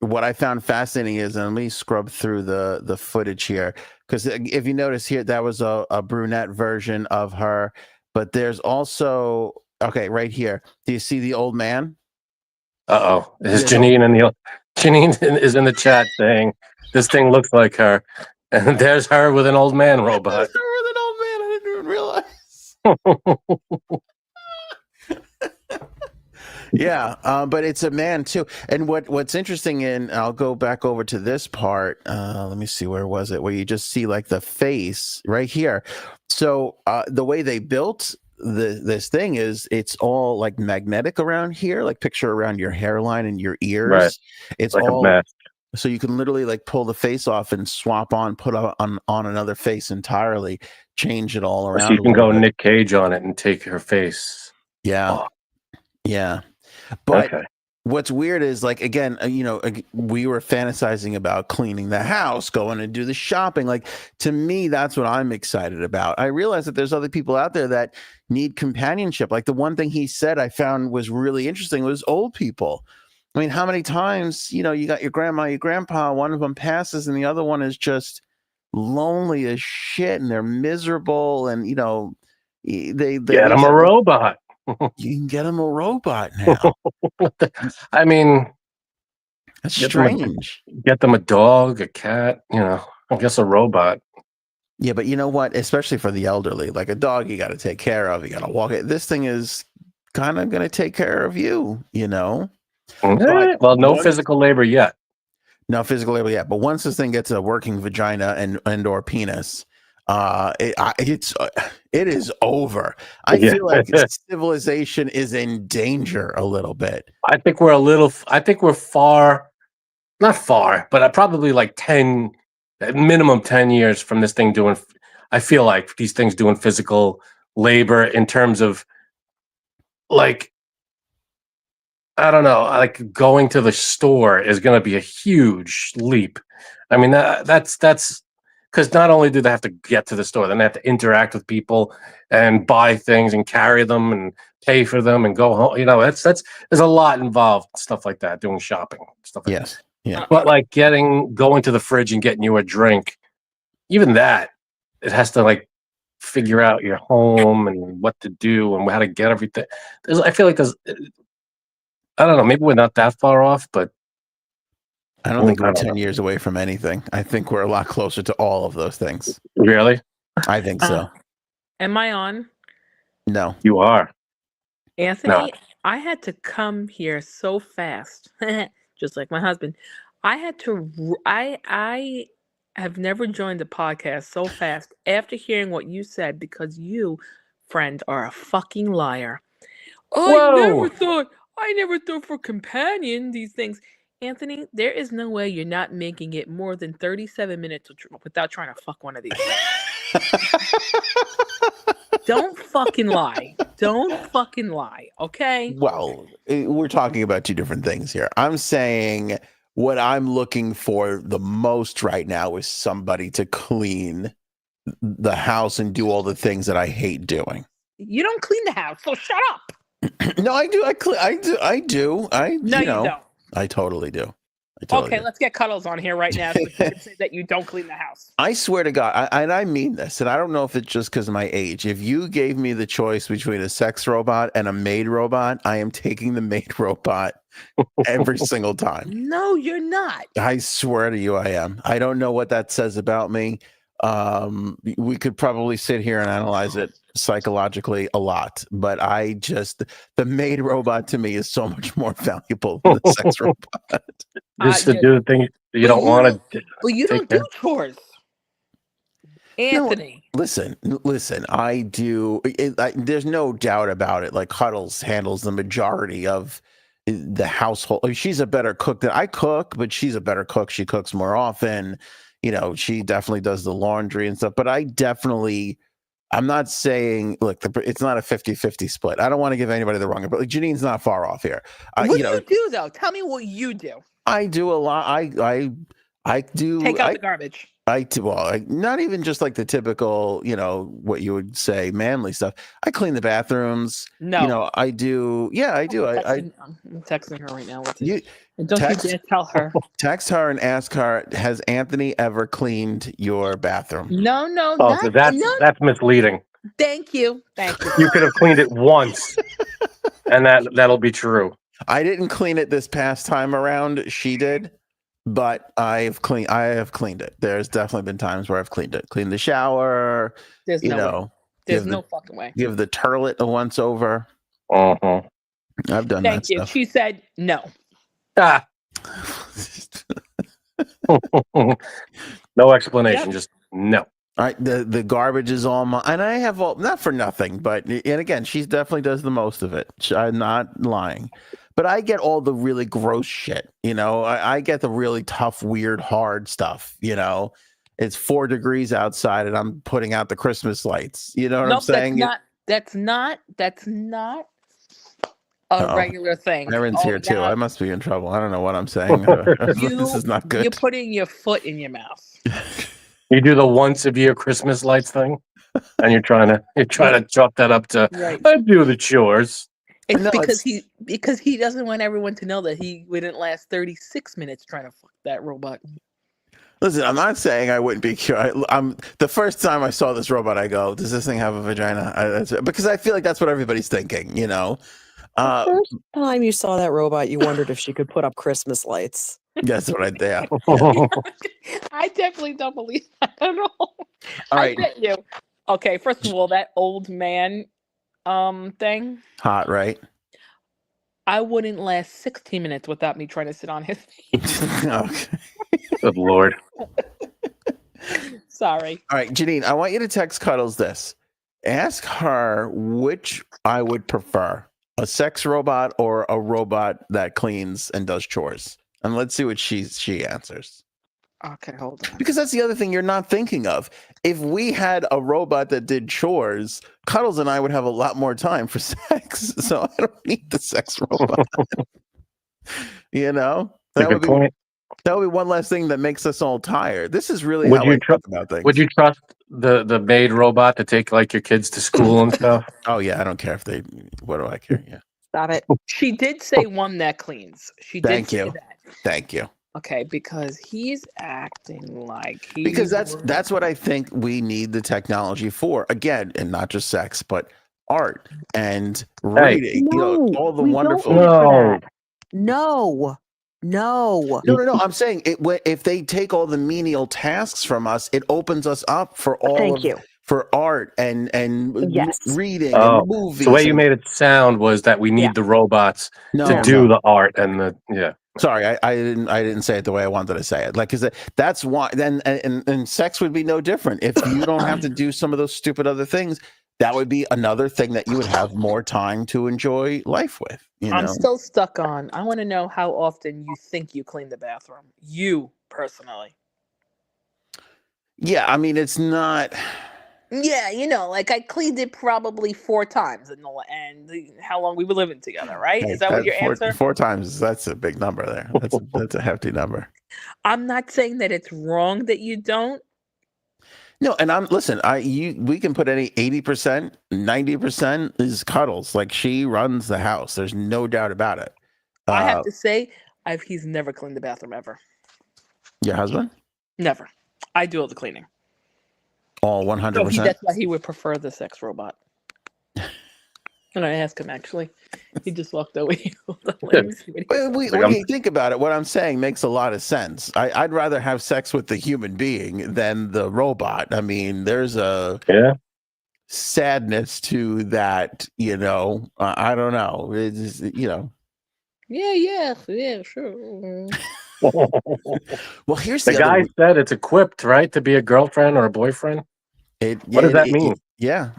[SPEAKER 2] what I found fascinating is, and let me scrub through the footage here, because if you notice here, that was a brunette version of her. But there's also, okay, right here. Do you see the old man?
[SPEAKER 1] Uh-oh. Is Janine Janine is in the chat saying this thing looks like her. And there's her with an old man robot.
[SPEAKER 2] There's her with an old man. I didn't even realize. Yeah, but it's a man too. And what's interesting and I'll go back over to this part. Let me see, where was it? Where you just see like the face right here. So the way they built this thing is it's all like magnetic around here, like picture around your hairline and your ears.
[SPEAKER 1] Right.
[SPEAKER 2] It's
[SPEAKER 1] like
[SPEAKER 2] all
[SPEAKER 1] a mask.
[SPEAKER 2] so you can literally like pull the face off and swap on, put on another face entirely, change it all around.
[SPEAKER 1] So you can go Nick Cage on it and take her face.
[SPEAKER 2] Yeah.
[SPEAKER 1] Oh.
[SPEAKER 2] Yeah. But
[SPEAKER 1] okay.
[SPEAKER 2] What's weird is, like, again, we were fantasizing about cleaning the house, going and do the shopping. Like, to me, that's what I'm excited about. I realize that there's other people out there that need companionship. Like, the one thing he said I found was really interesting was old people. I mean, how many times, you got your grandma, your grandpa, one of them passes and the other one is just lonely as shit and they're miserable and, they
[SPEAKER 1] get them a robot.
[SPEAKER 2] You can get them a robot now.
[SPEAKER 1] I mean,
[SPEAKER 2] that's strange.
[SPEAKER 1] Get them a dog, a cat, I guess a robot.
[SPEAKER 2] Yeah, but you know what? Especially for the elderly, like a dog, you got to take care of. You got to walk it. This thing is kind of going to take care of you, But
[SPEAKER 1] well, no physical labor yet.
[SPEAKER 2] No physical labor yet. But once this thing gets a working vagina and or penis, it is over. I feel like civilization is in danger a little bit.
[SPEAKER 1] I think we're not far, but probably like 10, at minimum 10 years from this thing doing, I feel like these things doing physical labor in terms of like, I don't know, like going to the store is going to be a huge leap. I mean, that's because not only do they have to get to the store, then they have to interact with people and buy things and carry them and pay for them and go home. That's there's a lot involved, stuff like that, doing shopping, stuff like that.
[SPEAKER 2] Yeah.
[SPEAKER 1] But like going to the fridge and getting you a drink, even that, it has to like figure out your home and what to do and how to get everything. I feel like I don't know, maybe we're not that far off, but
[SPEAKER 2] I don't think we're 10 years away from anything. I think we're a lot closer to all of those things.
[SPEAKER 1] Really?
[SPEAKER 2] I think so.
[SPEAKER 11] Am I on?
[SPEAKER 2] No.
[SPEAKER 1] You are.
[SPEAKER 11] Anthony,
[SPEAKER 1] No.
[SPEAKER 11] I had to come here so fast, just like my husband. I have never joined the podcast so fast after hearing what you said because you, friend, are a fucking liar. I never thought for companion these things. Anthony, there is no way you're not making it more than 37 minutes without trying to fuck one of these things. Don't fucking lie. Don't fucking lie, okay?
[SPEAKER 2] Well, we're talking about two different things here. I'm saying what I'm looking for the most right now is somebody to clean the house and do all the things that I hate doing.
[SPEAKER 11] You don't clean the house, so shut up.
[SPEAKER 2] No, I do. I do.
[SPEAKER 11] No, you don't.
[SPEAKER 2] I totally do.
[SPEAKER 11] Okay, let's get Cuddles on here right now so you can say that you don't clean the house.
[SPEAKER 2] I swear to God, I mean this, and I don't know if it's just because of my age. If you gave me the choice between a sex robot and a maid robot, I am taking the maid robot every single time.
[SPEAKER 11] No, you're not.
[SPEAKER 2] I swear to you, I am. I don't know what that says about me. We could probably sit here and analyze it psychologically a lot, but the maid robot to me is so much more valuable than the sex robot.
[SPEAKER 1] Just to do the thing you don't want to
[SPEAKER 11] But you
[SPEAKER 1] take
[SPEAKER 11] don't do
[SPEAKER 1] care.
[SPEAKER 11] chores, Anthony.
[SPEAKER 2] No, listen. I do. There's no doubt about it. Like Cuddles handles the majority of the household. I mean, she's a better cook than I cook, but she's a better cook. She cooks more often. You know, she definitely does the laundry and stuff. But I'm not saying, look, it's not a 50-50 split. I don't want to give anybody the wrong, but like, Janine's not far off here.
[SPEAKER 11] What do you do though? Tell me what you do.
[SPEAKER 2] I do a lot. I do
[SPEAKER 11] take out the garbage.
[SPEAKER 2] Not even just like the typical, what you would say manly stuff. I clean the bathrooms.
[SPEAKER 11] No,
[SPEAKER 2] I do. Yeah, I do.
[SPEAKER 11] I'm texting her right now. Don't
[SPEAKER 2] text,
[SPEAKER 11] you dare tell her.
[SPEAKER 2] Text her and ask her, has Anthony ever cleaned your bathroom?
[SPEAKER 11] No.
[SPEAKER 1] Oh, that's misleading.
[SPEAKER 11] Thank you.
[SPEAKER 1] You could have cleaned it once, and that'll be true.
[SPEAKER 2] I didn't clean it this past time around. She did. But I have cleaned it. There's definitely been times where I've cleaned it. Cleaned the shower.
[SPEAKER 11] There's no fucking way.
[SPEAKER 2] Give the turlet a once over.
[SPEAKER 1] Uh-huh.
[SPEAKER 2] I've done
[SPEAKER 11] Thank
[SPEAKER 2] that
[SPEAKER 11] you.
[SPEAKER 2] stuff.
[SPEAKER 11] She said no.
[SPEAKER 1] Ah. No explanation.
[SPEAKER 11] Yep.
[SPEAKER 1] Just no.
[SPEAKER 2] All right, the garbage is all mine, and I have all, not for nothing, but and again, she definitely does the most of it. I'm not lying, but I get all the really gross shit. I get the really tough, weird, hard stuff. It's 4 degrees outside, and I'm putting out the Christmas lights. You know what I'm saying?
[SPEAKER 11] That's not a regular thing.
[SPEAKER 2] Erin's here too. I must be in trouble. I don't know what I'm saying. This is not good.
[SPEAKER 11] You're putting your foot in your mouth.
[SPEAKER 1] You do the once a year Christmas lights thing, and you're trying to chop that up to
[SPEAKER 11] right.
[SPEAKER 1] I do the chores.
[SPEAKER 11] It's because he doesn't want everyone to know that he wouldn't last 36 minutes trying to fuck that robot.
[SPEAKER 2] Listen, I'm not saying I wouldn't be curious. The first time I saw this robot, I go, "Does this thing have a vagina?" Because I feel like that's what everybody's thinking.
[SPEAKER 12] The first time you saw that robot, you wondered if she could put up Christmas lights.
[SPEAKER 2] That's what I did.
[SPEAKER 11] I definitely don't believe that at all.
[SPEAKER 2] All right.
[SPEAKER 11] I bet you. Okay, first of all, that old man thing.
[SPEAKER 2] Hot, right?
[SPEAKER 11] I wouldn't last 16 minutes without me trying to sit on his face.
[SPEAKER 2] Okay.
[SPEAKER 1] Good Lord.
[SPEAKER 11] Sorry.
[SPEAKER 2] All right, Janine, I want you to text Cuddles this. Ask her which I would prefer, a sex robot or a robot that cleans and does chores. And let's see what she answers.
[SPEAKER 11] Okay, hold on.
[SPEAKER 2] Because that's the other thing you're not thinking of. If we had a robot that did chores, Cuddles and I would have a lot more time for sex. So I don't need the sex robot. That would be one less thing that makes us all tired. This is really how I think about things.
[SPEAKER 1] Would you trust the maid robot to take like your kids to school and stuff?
[SPEAKER 2] Oh yeah, I don't care if they. What do I care? Yeah.
[SPEAKER 12] Stop it.
[SPEAKER 11] She did say one that cleans.
[SPEAKER 2] Thank
[SPEAKER 11] say
[SPEAKER 2] you.
[SPEAKER 11] that.
[SPEAKER 2] Thank you.
[SPEAKER 11] Okay, because he's acting like he.
[SPEAKER 2] Because that's what I think we need the technology for. Again, and not just sex, but art and reading. All the wonderful.
[SPEAKER 12] No.
[SPEAKER 2] No. I'm saying if they take all the menial tasks from us, it opens us up for for art and reading and movies.
[SPEAKER 1] The way you made it sound was that we need the robots to do the art and the
[SPEAKER 2] Sorry, I didn't say it the way I wanted to say it. Like, cause that's why. Then and sex would be no different if you don't have to do some of those stupid other things. That would be another thing that you would have more time to enjoy life with.
[SPEAKER 11] I'm still stuck on. I want to know how often you think you clean the bathroom. You personally.
[SPEAKER 2] Yeah, I mean it's not.
[SPEAKER 11] Yeah, like I cleaned it probably 4 times and how long we were living together, right? Is that what your answer?
[SPEAKER 2] 4 times. That's a big number there. That's a hefty number.
[SPEAKER 11] I'm not saying that it's wrong that you don't.
[SPEAKER 2] No, and we can put any 80%, 90% is Cuddles. Like she runs the house. There's no doubt about it.
[SPEAKER 11] I have to say, he's never cleaned the bathroom ever.
[SPEAKER 2] Your husband?
[SPEAKER 11] Never. I do all the cleaning.
[SPEAKER 2] All 100%.
[SPEAKER 11] So that's why he would prefer the sex robot. And I asked him actually. He just walked over here.
[SPEAKER 2] When you think about it, what I'm saying makes a lot of sense. I'd rather have sex with the human being than the robot. I mean, there's a sadness to that. I don't know. It's,
[SPEAKER 11] Yeah, sure.
[SPEAKER 2] Well, here's
[SPEAKER 1] The
[SPEAKER 2] the
[SPEAKER 1] guy
[SPEAKER 2] other.
[SPEAKER 1] said it's equipped, right, to be a girlfriend or a boyfriend. What does that mean?
[SPEAKER 2] Yeah.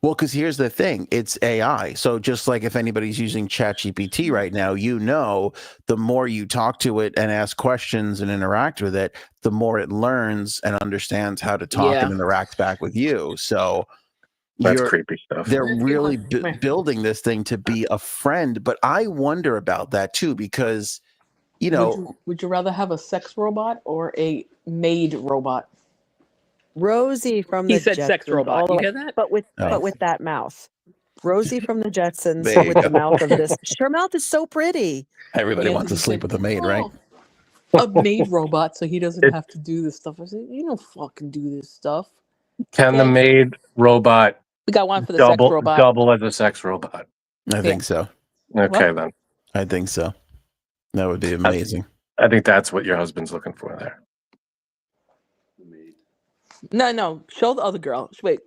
[SPEAKER 2] Well, because here's the thing: it's AI. So just like if anybody's using ChatGPT right now, the more you talk to it and ask questions and interact with it, the more it learns and understands how to talk and interact back with you. So
[SPEAKER 1] that's creepy stuff.
[SPEAKER 2] They're really building this thing to be a friend, but I wonder about that too because,
[SPEAKER 11] would you rather have a sex robot or a maid robot?
[SPEAKER 12] Rosie from
[SPEAKER 11] He
[SPEAKER 12] the
[SPEAKER 11] said
[SPEAKER 12] Jetsons,
[SPEAKER 11] sex robot.
[SPEAKER 12] all the
[SPEAKER 11] You
[SPEAKER 12] way,
[SPEAKER 11] hear that?
[SPEAKER 12] but with that mouth. Rosie from the Jetsons,
[SPEAKER 2] There
[SPEAKER 12] but
[SPEAKER 2] you
[SPEAKER 12] with the
[SPEAKER 2] go.
[SPEAKER 12] mouth of this. Her mouth is so pretty.
[SPEAKER 2] Everybody wants to sleep with a maid, right?
[SPEAKER 11] A maid robot, so he doesn't have to do this stuff. I said, you don't fucking do this stuff.
[SPEAKER 1] Can the maid robot
[SPEAKER 11] We got one for the sex robot.
[SPEAKER 1] double as a sex robot?
[SPEAKER 2] I think so.
[SPEAKER 1] Okay, then.
[SPEAKER 2] I think so. That would be amazing.
[SPEAKER 1] I think that's what your husband's looking for there.
[SPEAKER 11] No. Show the other girl. Wait,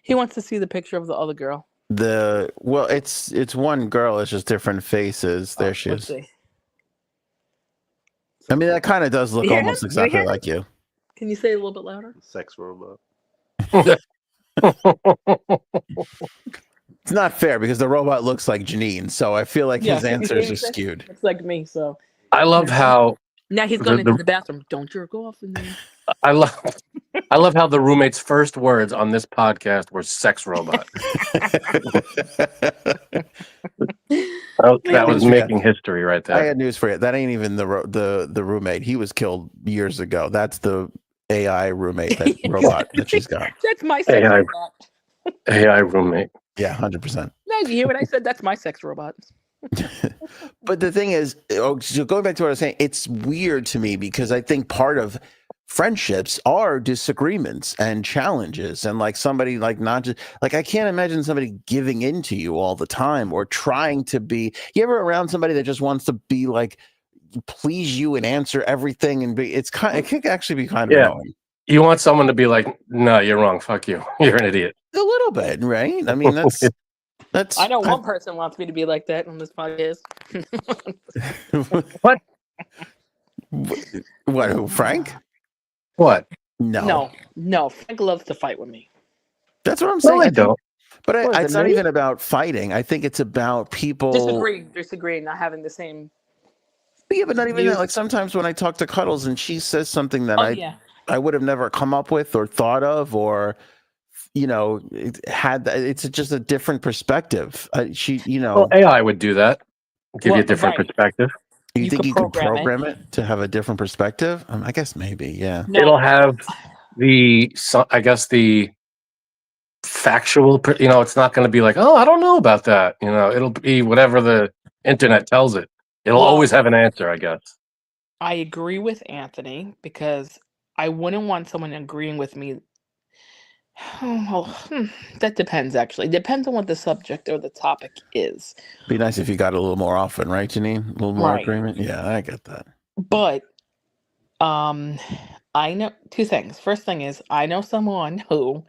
[SPEAKER 11] he wants to see the picture of the other girl.
[SPEAKER 2] It's one girl. It's just different faces. There she is.
[SPEAKER 11] See.
[SPEAKER 2] I mean, that kind of does look almost exactly like you.
[SPEAKER 11] Can you say it a little bit louder?
[SPEAKER 13] Sex robot.
[SPEAKER 2] It's not fair because the robot looks like Janine, so I feel like his answers are skewed.
[SPEAKER 11] It's like me, so.
[SPEAKER 1] I love how.
[SPEAKER 11] Now he's going into the bathroom. Don't jerk off in there.
[SPEAKER 1] I love how the roommate's first words on this podcast were "sex robot." That was making history right there.
[SPEAKER 2] I had news for you. That ain't even the roommate. He was killed years ago. That's the AI roommate, that robot that she's got.
[SPEAKER 11] That's my sex robot.
[SPEAKER 1] AI roommate.
[SPEAKER 2] Yeah, 100%.
[SPEAKER 11] No, you hear what I said? That's my sex robot.
[SPEAKER 2] But the thing is, so going back to what I was saying, it's weird to me because I think part of friendships are disagreements and challenges, and like somebody like not just like I can't imagine somebody giving in to you all the time or trying to be. You ever around somebody that just wants to be like please you and answer everything and be? It can actually be kind of annoying.
[SPEAKER 1] You want someone to be like, no, you're wrong. Fuck you. You're an idiot.
[SPEAKER 2] A little bit, right? I mean, that's.
[SPEAKER 11] I know one person wants me to be like that on this podcast.
[SPEAKER 1] What?
[SPEAKER 2] What? Who? Frank?
[SPEAKER 1] What?
[SPEAKER 2] No.
[SPEAKER 11] Frank loves to fight with me.
[SPEAKER 2] That's what I'm saying.
[SPEAKER 1] No, I don't.
[SPEAKER 2] But it's not even about fighting. I think it's about people
[SPEAKER 11] disagreeing, not having the same.
[SPEAKER 2] Yeah, but not even that. Like sometimes when I talk to Cuddles and she says something that I would have never come up with or thought of, or it's just a different perspective.
[SPEAKER 1] Well, AI would do that. Give you a different perspective.
[SPEAKER 2] You think you could program it to have a different perspective? I guess maybe, yeah.
[SPEAKER 1] No. It'll have the factual, it's not going to be like, oh, I don't know about that. It'll be whatever the internet tells it. It'll always have an answer, I guess.
[SPEAKER 11] I agree with Anthony because I wouldn't want someone agreeing with me. That depends, actually. Depends on what the subject or the topic is.
[SPEAKER 2] Be nice if you got a little more often, right, Janine? A little more agreement? Yeah, I get that.
[SPEAKER 11] But I know two things. First thing is, I know someone who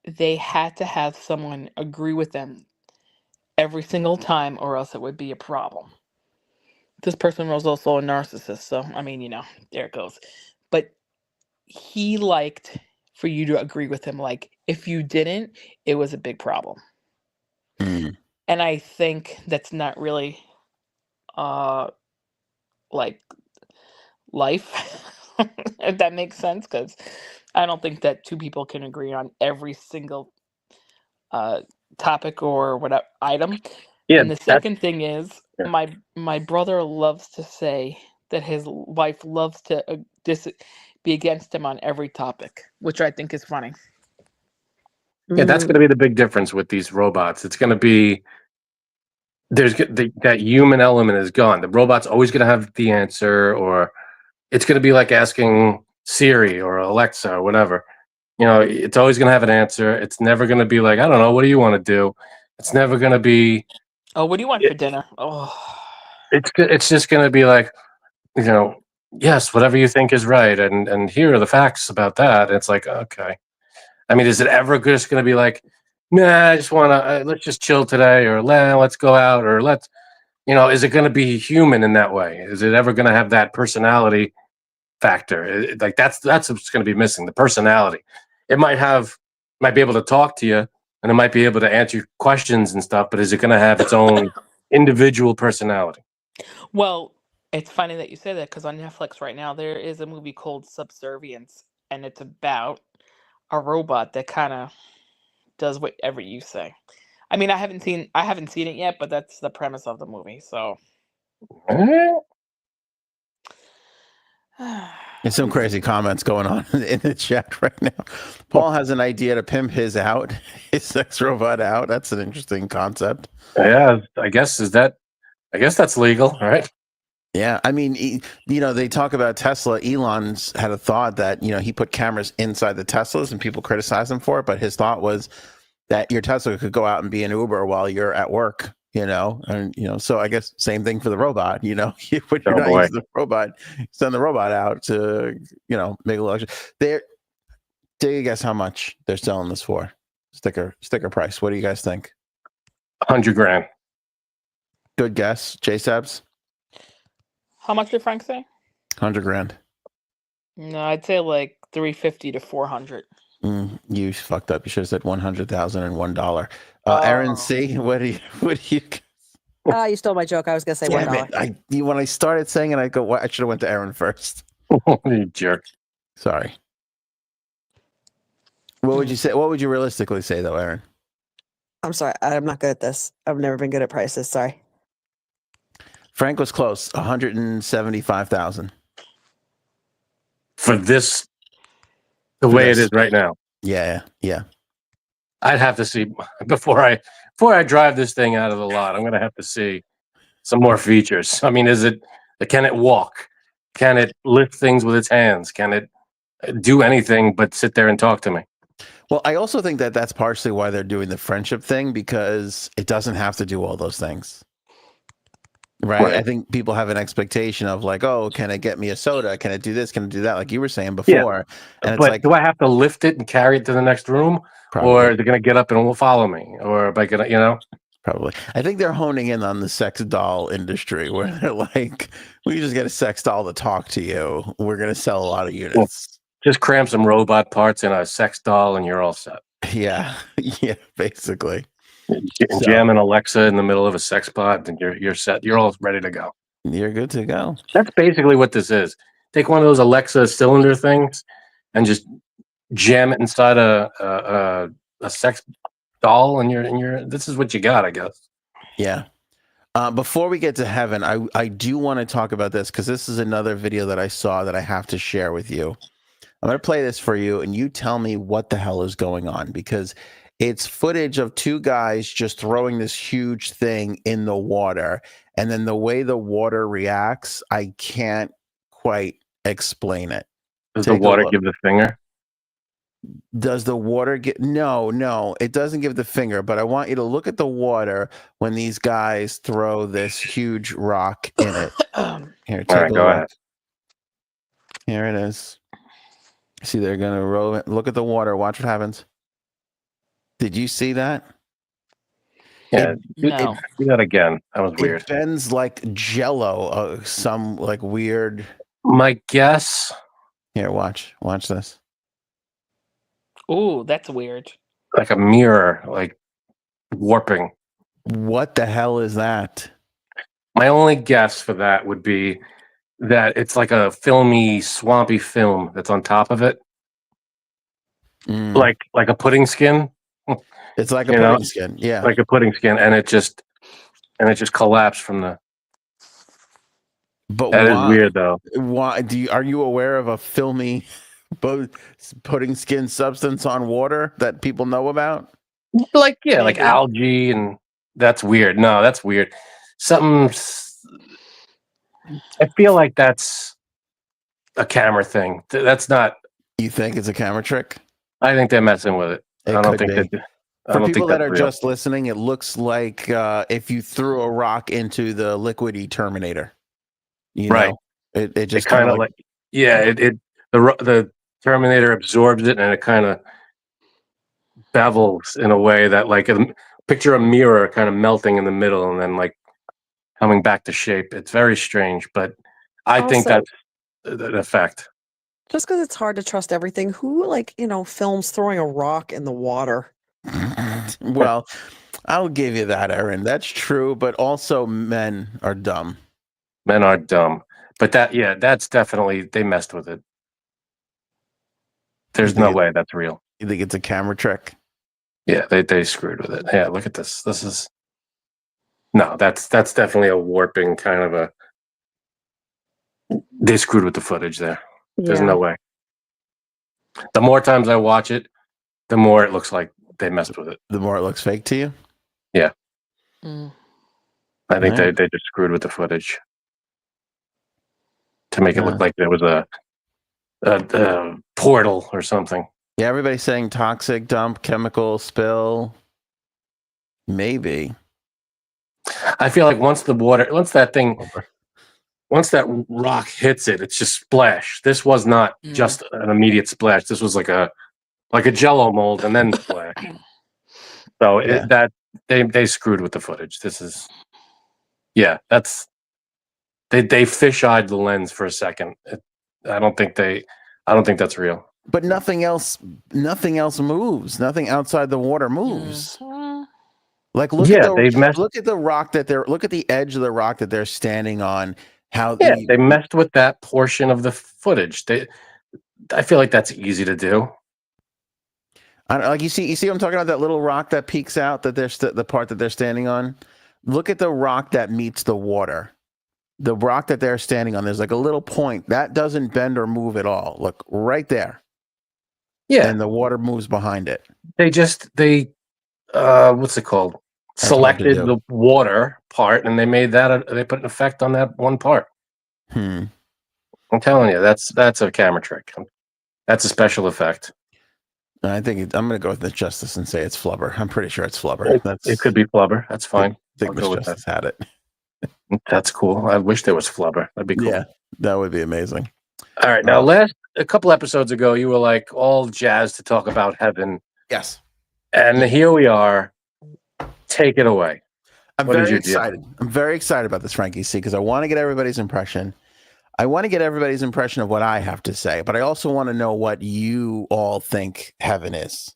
[SPEAKER 11] they had to have someone agree with them every single time or else it would be a problem. This person was also a narcissist, so I mean, there it goes. But he liked for you to agree with him. Like, if you didn't, it was a big problem.
[SPEAKER 2] Mm.
[SPEAKER 11] And I think that's not really like life, if that makes sense, because I don't think that two people can agree on every single topic or whatever item. Yeah, and the second thing is, my brother loves to say that his wife loves to be against him on every topic, which I think is funny.
[SPEAKER 1] Yeah, that's going to be the big difference with these robots. It's going to be that human element is gone. The robot's always going to have the answer, or it's going to be like asking Siri or Alexa or whatever. It's always going to have an answer. It's never going to be like, I don't know, what do you want to do? It's never going to be,
[SPEAKER 11] oh, what do you want for dinner? Oh,
[SPEAKER 1] it's just going to be like, yes, whatever you think is right, and here are the facts about that. And it's like, okay, I mean, is it ever just going to be like, nah, I just want to let's just chill today, or let's go out, or let's, is it going to be human in that way? Is it ever going to have that personality factor? Like that's what's going to be missing, the personality. It might be able to talk to you, and it might be able to answer your questions and stuff, but is it going to have its own individual personality?
[SPEAKER 11] Well, it's funny that you say that because on Netflix right now there is a movie called Subservience, and it's about a robot that kind of does whatever you say. I mean, I haven't seen it yet, but that's the premise of the movie. So
[SPEAKER 2] There's some crazy comments going on in the chat right now. Paul has an idea to pimp his sex robot out. That's an interesting concept.
[SPEAKER 1] Yeah, I guess that's legal, right?
[SPEAKER 2] Yeah, I mean, they talk about Tesla. Elon's had a thought that, he put cameras inside the Teslas and people criticize him for it. But his thought was that your Tesla could go out and be an Uber while you're at work, and, so I guess same thing for the robot, when you're not using the robot, send the robot out to, make a little extra. Do you guess how much they're selling this for? Sticker price. What do you guys think?
[SPEAKER 1] $100,000.
[SPEAKER 2] Good guess. J-Sabs?
[SPEAKER 11] how much did Frank say?
[SPEAKER 2] $100,000.
[SPEAKER 11] No, I'd say like 350 to 400.
[SPEAKER 2] You fucked up. You should have said $100,001. Erin C, what do you?
[SPEAKER 12] You stole my joke. I was gonna say $1.
[SPEAKER 2] When I started saying it, I should have went to Erin first.
[SPEAKER 1] You jerk.
[SPEAKER 2] Sorry. What would you say? What would you realistically say, though, Erin?
[SPEAKER 12] I'm sorry. I'm not good at this. I've never been good at prices. Sorry.
[SPEAKER 2] Frank was close. $175,000
[SPEAKER 1] for this, the way it is right now.
[SPEAKER 2] Yeah.
[SPEAKER 1] I'd have to see before I drive this thing out of the lot. I'm going to have to see some more features. I mean, can it walk? Can it lift things with its hands? Can it do anything but sit there and talk to me?
[SPEAKER 2] Well, I also think that that's partially why they're doing the friendship thing, because it doesn't have to do all those things. Right? I think people have an expectation of like, oh, can it get me a soda? Can it do this? Can it do that? Like you were saying before.
[SPEAKER 1] Yeah.
[SPEAKER 2] And it's
[SPEAKER 1] but
[SPEAKER 2] like,
[SPEAKER 1] do I have to lift it and carry it to the next room?
[SPEAKER 2] Probably.
[SPEAKER 1] Or are they going to get up and will follow me? Or am I going to,
[SPEAKER 2] Probably. I think they're honing in on the sex doll industry where they're like, we just get a sex doll to talk to you. We're going to sell a lot of units.
[SPEAKER 1] Well, just cram some robot parts in a sex doll and you're all set.
[SPEAKER 2] Yeah. Yeah, basically.
[SPEAKER 1] Jam an Alexa in the middle of a sex pod and you're set. You're all ready to go.
[SPEAKER 2] You're good to go.
[SPEAKER 1] That's basically what this is. Take one of those Alexa cylinder things and just jam it inside a sex doll, and you're this is what you got, I guess.
[SPEAKER 2] Yeah. Before we get to heaven, I do want to talk about this because this is another video that I saw that I have to share with you. I'm going to play this for you, and you tell me what the hell is going on, because it's footage of two guys just throwing this huge thing in the water, and then the way the water reacts, I can't quite explain it.
[SPEAKER 1] Does the water give the finger?
[SPEAKER 2] Does the water get... No, it doesn't give the finger, but I want you to look at the water when these guys throw this huge rock in it. Here, take a
[SPEAKER 1] go
[SPEAKER 2] look.
[SPEAKER 1] ahead.
[SPEAKER 2] Here it is. See, they're going to roll it. Look at the water. Watch what happens. Did you see that?
[SPEAKER 1] Yeah, do that again. That was weird.
[SPEAKER 2] It bends like Jello, some like weird...
[SPEAKER 1] My guess...
[SPEAKER 2] Here, watch this.
[SPEAKER 11] Ooh, that's weird.
[SPEAKER 1] Like a mirror, like warping.
[SPEAKER 2] What the hell is that?
[SPEAKER 1] My only guess for that would be that it's like a filmy, swampy film that's on top of it. Like a pudding skin.
[SPEAKER 2] It's like a pudding skin, yeah.
[SPEAKER 1] Like a pudding skin, and it just collapsed from the...
[SPEAKER 2] But
[SPEAKER 1] that is weird, though.
[SPEAKER 2] Why are you aware of a filmy pudding skin substance on water that people know about?
[SPEAKER 1] Like like algae, and that's weird. No, that's weird. Something... I feel like that's a camera thing. That's not...
[SPEAKER 2] You think it's a camera trick?
[SPEAKER 1] I think they're messing with it. I don't think that...
[SPEAKER 2] For people that are just listening, it looks like if you threw a rock into the liquidy Terminator. You know? It just
[SPEAKER 1] kind of like... Yeah, the Terminator absorbs it, and it kind of bevels in a way that like picture a mirror kind of melting in the middle and then like coming back to shape. It's very strange, but I think
[SPEAKER 12] Also,
[SPEAKER 1] that's an effect.
[SPEAKER 12] just because it's hard to trust everything, who films throwing a rock in the water?
[SPEAKER 2] Well, I'll give you that, Erin. That's true, but also men are dumb.
[SPEAKER 1] Men are dumb, but that's definitely they messed with it. There's no way that's real.
[SPEAKER 2] You think it's a camera trick?
[SPEAKER 1] Yeah, they screwed with it. Yeah, look at this. This is no, that's definitely a warping kind of a. They screwed with the footage there. There's
[SPEAKER 12] Yeah.
[SPEAKER 1] no way. The more times I watch it, the more it looks like they messed with it.
[SPEAKER 2] The more it looks fake to you?
[SPEAKER 1] Yeah.
[SPEAKER 11] Mm.
[SPEAKER 1] I think
[SPEAKER 2] Right.
[SPEAKER 1] they just screwed with the footage to make it
[SPEAKER 2] Yeah.
[SPEAKER 1] look like there was a portal or something.
[SPEAKER 2] Yeah, everybody's saying toxic dump, chemical spill. Maybe.
[SPEAKER 1] I feel like once that rock hits it, it's just splash. This was not just an immediate splash. This was like a Jello mold and then splash. So
[SPEAKER 2] Yeah.
[SPEAKER 1] they screwed with the footage. This is, that's they fisheyed the lens for a second. I don't think that's real.
[SPEAKER 2] But nothing else moves. Nothing outside the water moves. Like look at the rock look at the edge of the rock that they're standing on.
[SPEAKER 1] They messed with that portion of the footage. I feel like that's easy to do.
[SPEAKER 2] You see what I'm talking about, that little rock that peeks out, that the part that they're standing on. Look at the rock that meets the water. The rock that they're standing on, there's like a little point that doesn't bend or move at all. Look right there.
[SPEAKER 1] Yeah.
[SPEAKER 2] And the water moves behind it.
[SPEAKER 1] They what's it called?
[SPEAKER 2] That's hard to
[SPEAKER 1] Selected
[SPEAKER 2] do.
[SPEAKER 1] the water part and they made that they put an effect on that one part. I'm telling you, that's a camera trick. That's a special effect.
[SPEAKER 2] I think I'm going to go with Miss Justice and say it's flubber. I'm pretty sure it's flubber.
[SPEAKER 1] It could be flubber. That's fine.
[SPEAKER 2] I think Miss Justice had it.
[SPEAKER 1] That's cool. I wish there was flubber. That'd be cool.
[SPEAKER 2] Yeah, that would be amazing.
[SPEAKER 1] All right. Now, a couple episodes ago, you were like all jazzed to talk about heaven.
[SPEAKER 2] Yes.
[SPEAKER 1] And here we are. Take it away.
[SPEAKER 2] I'm very excited. I'm very excited about this, Frankie C, because I want to get everybody's impression. I want to get everybody's impression of what I have to say, but I also want to know what you all think heaven is.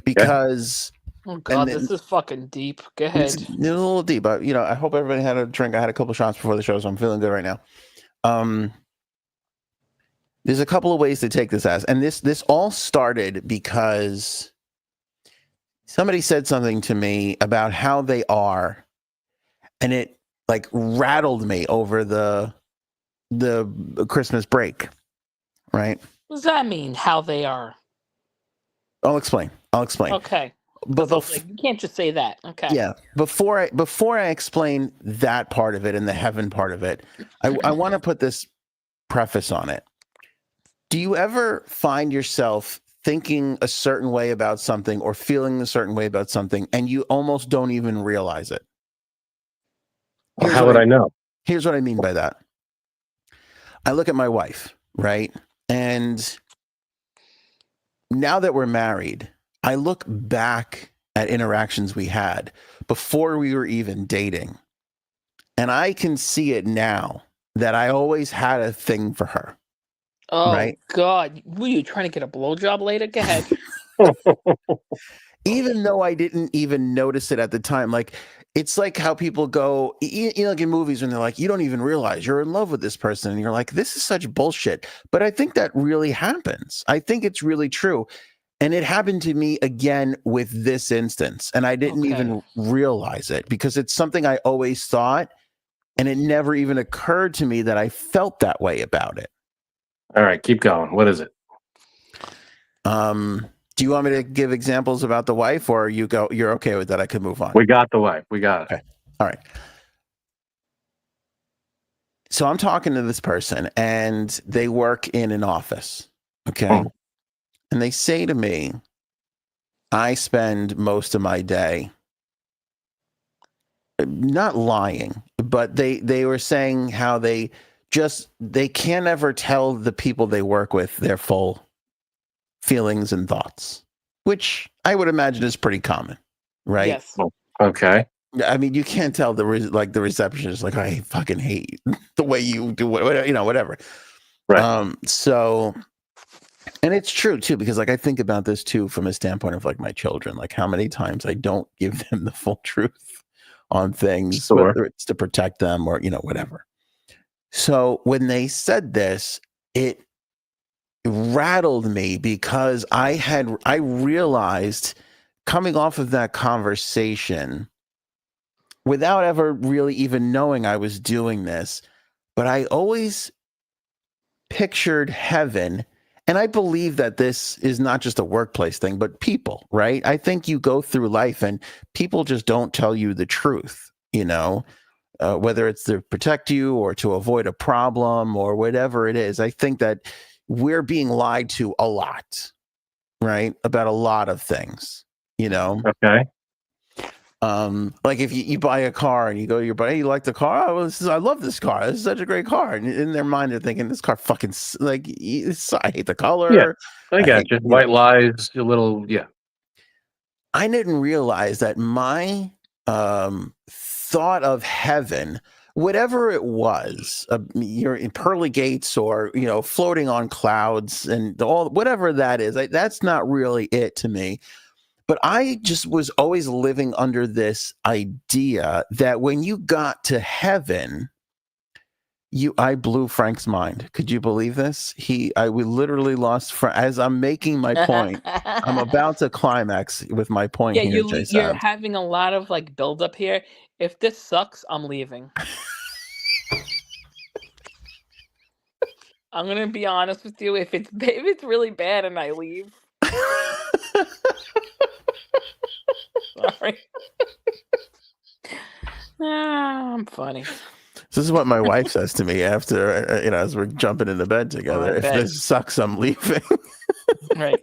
[SPEAKER 2] Because
[SPEAKER 11] oh god, this is fucking deep. Go ahead.
[SPEAKER 2] It's a little deep, but I hope everybody had a drink. I had a couple shots before the show, so I'm feeling good right now. There's a couple of ways to take this as, and this all started because somebody said something to me about how they are, and it like rattled me over the Christmas break, right?
[SPEAKER 11] What does that mean? How they are?
[SPEAKER 2] I'll explain.
[SPEAKER 11] Okay.
[SPEAKER 2] But
[SPEAKER 11] you can't just say that. Okay.
[SPEAKER 2] Yeah. Before I explain that part of it and the heaven part of it, I want to put this preface on it. Do you ever find yourself thinking a certain way about something or feeling a certain way about something and you almost don't even realize it?
[SPEAKER 1] Well, how would I know?
[SPEAKER 2] Here's what I mean by that. I look at my wife, right? And now that we're married, I look back at interactions we had before we were even dating. And I can see it now that I always had a thing for her.
[SPEAKER 11] Oh,
[SPEAKER 2] right?
[SPEAKER 11] God. Were you trying to get a blowjob later? Go ahead.
[SPEAKER 2] Even though I didn't even notice it at the time. Like, it's like how people go, like in movies when they're like, you don't even realize you're in love with this person. And you're like, this is such bullshit. But I think that really happens. I think it's really true. And it happened to me again with this instance. And I didn't even realize it because it's something I always thought. And it never even occurred to me that I felt that way about it.
[SPEAKER 1] All right, keep going. What is it?
[SPEAKER 2] Do you want me to give examples about the wife, or you're okay with that? I could move on.
[SPEAKER 1] We got the wife. We got it.
[SPEAKER 2] Okay. All right. So I'm talking to this person, and they work in an office. Okay. And they say to me, I spend most of my day, not lying, but they were saying how they can't ever tell the people they work with their full feelings and thoughts. which I would imagine is pretty common, right?
[SPEAKER 11] Yes.
[SPEAKER 1] Okay.
[SPEAKER 2] I mean, you can't tell the receptionist like, I fucking hate the way you do whatever, whatever.
[SPEAKER 1] Right.
[SPEAKER 2] So, and it's true too, because like I think about this too from a standpoint of like my children, like how many times I don't give them the full truth on things,
[SPEAKER 1] Sure.
[SPEAKER 2] whether it's to protect them or whatever. So when they said this, it rattled me because I realized coming off of that conversation without ever really even knowing I was doing this, but I always pictured heaven. And I believe that this is not just a workplace thing, but people, right? I think you go through life and people just don't tell you the truth, whether it's to protect you or to avoid a problem or whatever it is. I think that we're being lied to a lot, right? About a lot of things,
[SPEAKER 1] Okay.
[SPEAKER 2] Like if you buy a car and you go to your buddy, hey, you like the car? Oh, well, I love this car. This is such a great car. And in their mind, they're thinking this car fucking I hate the color.
[SPEAKER 1] Yeah, I got
[SPEAKER 2] hate,
[SPEAKER 1] you. White lies, a little, yeah.
[SPEAKER 2] I didn't realize that my thought of heaven, whatever it was, you're in pearly gates or floating on clouds and whatever that is, that's not really it to me. But I just was always living under this idea that when you got to heaven, I blew Frank's mind. Could you believe this? We literally lost Frank. As I'm making my point, I'm about to climax with my point
[SPEAKER 11] Yeah,
[SPEAKER 2] here,
[SPEAKER 11] you're
[SPEAKER 2] Jason.
[SPEAKER 11] having a lot of like build up here. If this sucks, I'm leaving. I'm gonna be honest with you. If it's really bad and I leave. Sorry. I'm funny.
[SPEAKER 2] This is what my wife says to me after, as we're jumping into bed together. If this sucks, I'm leaving.
[SPEAKER 11] Right.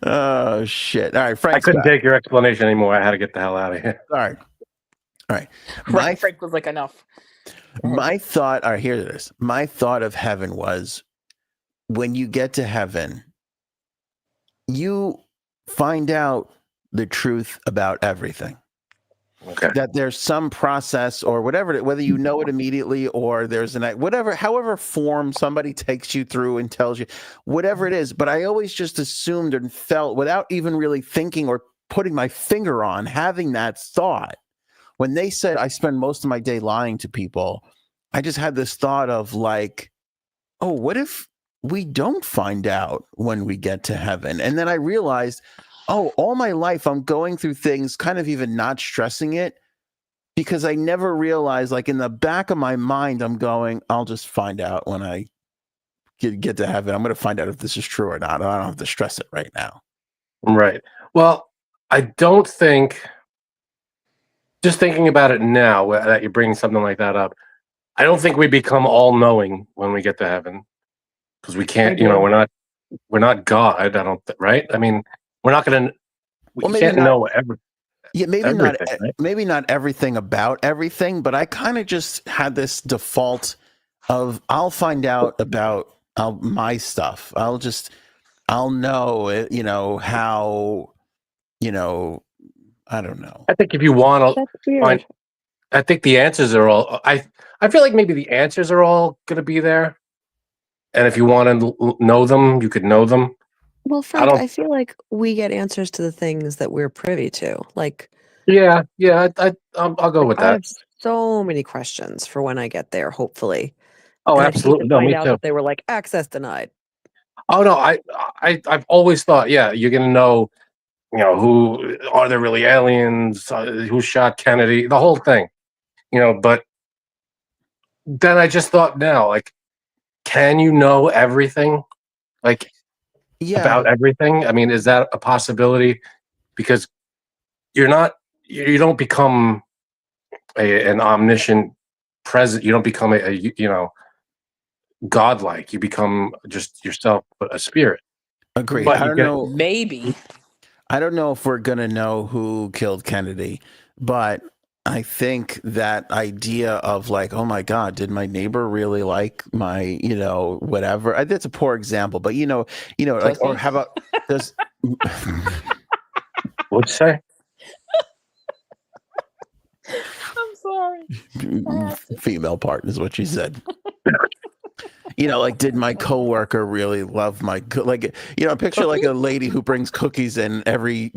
[SPEAKER 2] Oh, shit. All right, Frank.
[SPEAKER 1] I couldn't take your explanation anymore. I had to get the hell out of here.
[SPEAKER 2] All right.
[SPEAKER 11] Frank was like, enough.
[SPEAKER 2] My thought, all right, here it is. My thought of heaven was when you get to heaven, you find out the truth about everything.
[SPEAKER 1] Okay.
[SPEAKER 2] That there's some process or whatever, whether you know it immediately or there's however form somebody takes you through and tells you, whatever it is. But I always just assumed and felt without even really thinking or putting my finger on having that thought. When they said I spend most of my day lying to people, I just had this thought of like, oh, what if we don't find out when we get to heaven? And then I realized, oh, all my life I'm going through things kind of even not stressing it because I never realized, like in the back of my mind, I'm going, I'll just find out when I get to heaven. I'm going to find out if this is true or not. I don't have to stress it right now.
[SPEAKER 1] Right. Well, I don't think, just thinking about it now that you're bringing something like that up, I don't think we become all-knowing when we get to heaven because we can't, we're not God. I don't, right? I mean, we're not going to, we can't know everything.
[SPEAKER 2] Yeah, maybe not everything about everything, but I kind of just had this default of I'll find out about my stuff. I'll know, how, I don't know.
[SPEAKER 1] I think if you want to find, I think the answers are all, I feel like maybe the answers are all going to be there. And if you want to know them, you could know them.
[SPEAKER 12] Well, Frank, I feel like we get answers to the things that we're privy to. Like,
[SPEAKER 1] yeah, I'll go with that.
[SPEAKER 12] I have so many questions for when I get there. Hopefully.
[SPEAKER 1] Oh,
[SPEAKER 12] and
[SPEAKER 1] absolutely.
[SPEAKER 12] I'd hate to find
[SPEAKER 1] me
[SPEAKER 12] out
[SPEAKER 1] too.
[SPEAKER 12] that they were like access denied.
[SPEAKER 1] Oh no, I've always thought, yeah, you're gonna know, who are there really aliens? Who shot Kennedy? The whole thing, But then I just thought, now, like, can you know everything? Like.
[SPEAKER 2] Yeah.
[SPEAKER 1] About everything? I mean, is that a possibility? Because you don't become an omniscient present. You don't become a godlike. You become just yourself, but a spirit.
[SPEAKER 2] Agreed.
[SPEAKER 1] But
[SPEAKER 2] I don't know.
[SPEAKER 11] Maybe.
[SPEAKER 2] I don't know if we're going to know who killed Kennedy, but I think that idea of like, oh my God, did my neighbor really like my, whatever? That's a poor example, but like, or
[SPEAKER 11] Pussy.
[SPEAKER 2] how about does
[SPEAKER 1] What'd you say?
[SPEAKER 11] I'm sorry.
[SPEAKER 2] female part is what she said. Like, did my coworker really love my picture like a lady who brings cookies in every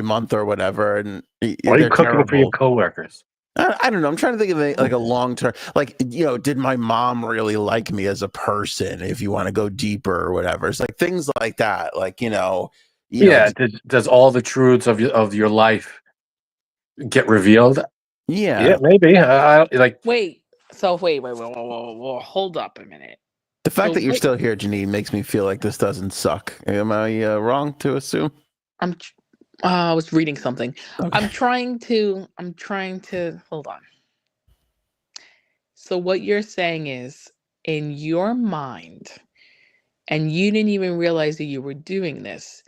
[SPEAKER 2] month or whatever, and
[SPEAKER 1] Why are you
[SPEAKER 2] they're
[SPEAKER 1] cooking for your
[SPEAKER 2] terrible.
[SPEAKER 1] coworkers?
[SPEAKER 2] I don't know. I'm trying to think of like a long term, like, did my mom really like me as a person? If you want to go deeper or whatever, it's like things like that. Like,
[SPEAKER 1] Yeah. Does all the truths of your life get revealed? Yeah, maybe. Like,
[SPEAKER 11] Wait. So wait. Hold up a minute.
[SPEAKER 2] the fact
[SPEAKER 11] So
[SPEAKER 2] that you're
[SPEAKER 11] what-
[SPEAKER 2] still here, Janine, makes me feel like this doesn't suck. Am I wrong to assume?
[SPEAKER 11] I was reading something.
[SPEAKER 2] Okay.
[SPEAKER 11] I'm trying to hold on. So what you're saying is, in your mind, and you didn't even realize that you were doing this,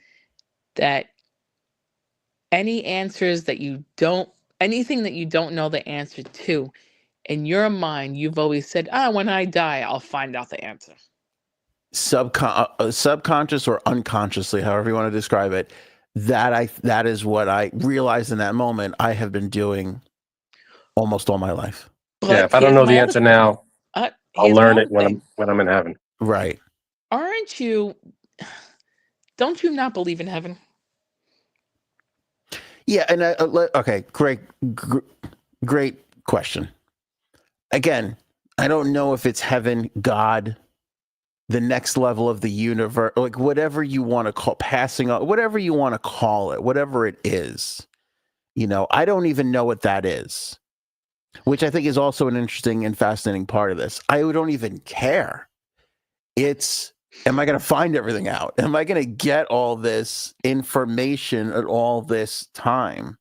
[SPEAKER 11] that anything that you don't know the answer to, in your mind, you've always said, when I die, I'll find out the answer.
[SPEAKER 2] Subconscious or unconsciously, however you want to describe it, that is what I realized in that moment I have been doing almost all my life.
[SPEAKER 11] But
[SPEAKER 1] yeah, if I don't know the answer now, I'll learn it when I'm in heaven.
[SPEAKER 2] Right.
[SPEAKER 11] Don't you not believe in heaven?
[SPEAKER 2] Yeah, and okay, great question. Again, I don't know if it's heaven, God, the next level of the universe, like whatever you want to call, passing on, whatever you want to call it, whatever it is. I don't even know what that is, which I think is also an interesting and fascinating part of this. I don't even care. Am I going to find everything out? Am I going to get all this information at all this time?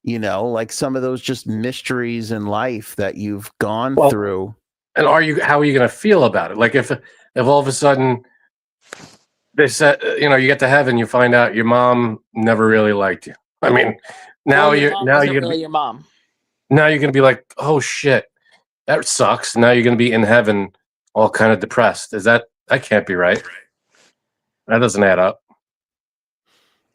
[SPEAKER 2] Like some of those just mysteries in life that you've gone through.
[SPEAKER 1] And how are you going to feel about it? Like if all of a sudden they said, you get to heaven, you find out your mom never really liked you. I mean, now you're
[SPEAKER 11] really your mom.
[SPEAKER 1] Now you're going to be like, oh shit, that sucks. Now you're going to be in heaven, all kind of depressed. That can't be right. That doesn't add up.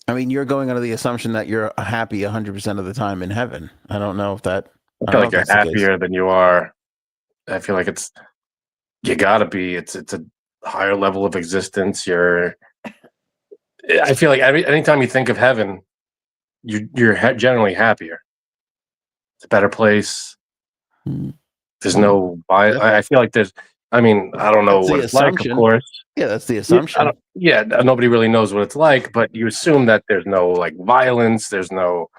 [SPEAKER 2] I mean, you're going under the assumption that you're happy 100% of the time in heaven. I don't know if that.
[SPEAKER 1] I feel like you're happier than you are. I feel like you gotta be. It's a higher level of existence. I feel like anytime you think of heaven, you're generally happier. It's a better place. There's no. I feel like there's. I mean, I don't know what it's like, of course.
[SPEAKER 2] Yeah, that's the assumption.
[SPEAKER 1] Nobody really knows what it's like, but you assume that there's no like violence, there's no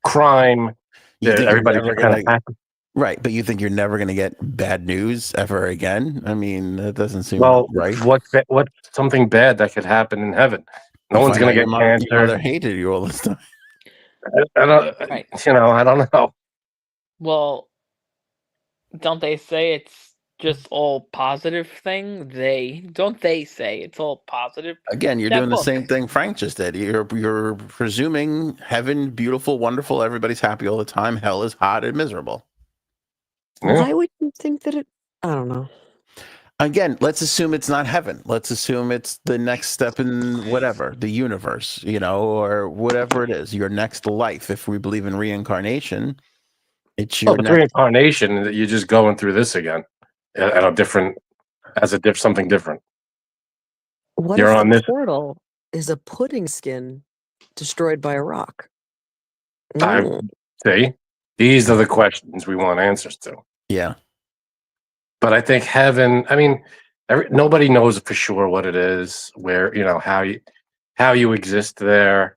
[SPEAKER 1] crime. Everybody's kind of happy.
[SPEAKER 2] Right, but you think you're never going to get bad news ever again? I mean, that doesn't seem right.
[SPEAKER 1] What's something bad that could happen in heaven? No one's going to get cancer.
[SPEAKER 2] Your mother hated you all this time.
[SPEAKER 1] I don't know.
[SPEAKER 11] Well, don't they say it's just all positive thing? Don't they say it's all positive?
[SPEAKER 2] Again, you're doing the same thing Frank just did. You're presuming heaven, beautiful, wonderful, everybody's happy all the time. Hell is hot and miserable.
[SPEAKER 12] Why would you think that I don't know.
[SPEAKER 2] Again, let's assume it's not heaven. Let's assume it's the next step in whatever, the universe, or whatever it is, your next life. If we believe in reincarnation, it's your
[SPEAKER 1] reincarnation. You're just going through this again at something different.
[SPEAKER 12] What
[SPEAKER 1] you're
[SPEAKER 12] if
[SPEAKER 1] on
[SPEAKER 12] the
[SPEAKER 1] this
[SPEAKER 12] portal is a pudding skin destroyed by a rock?
[SPEAKER 1] See, these are the questions we want answers to.
[SPEAKER 2] Yeah.
[SPEAKER 1] But I think heaven, I mean, nobody knows for sure what it is, where, how you exist there.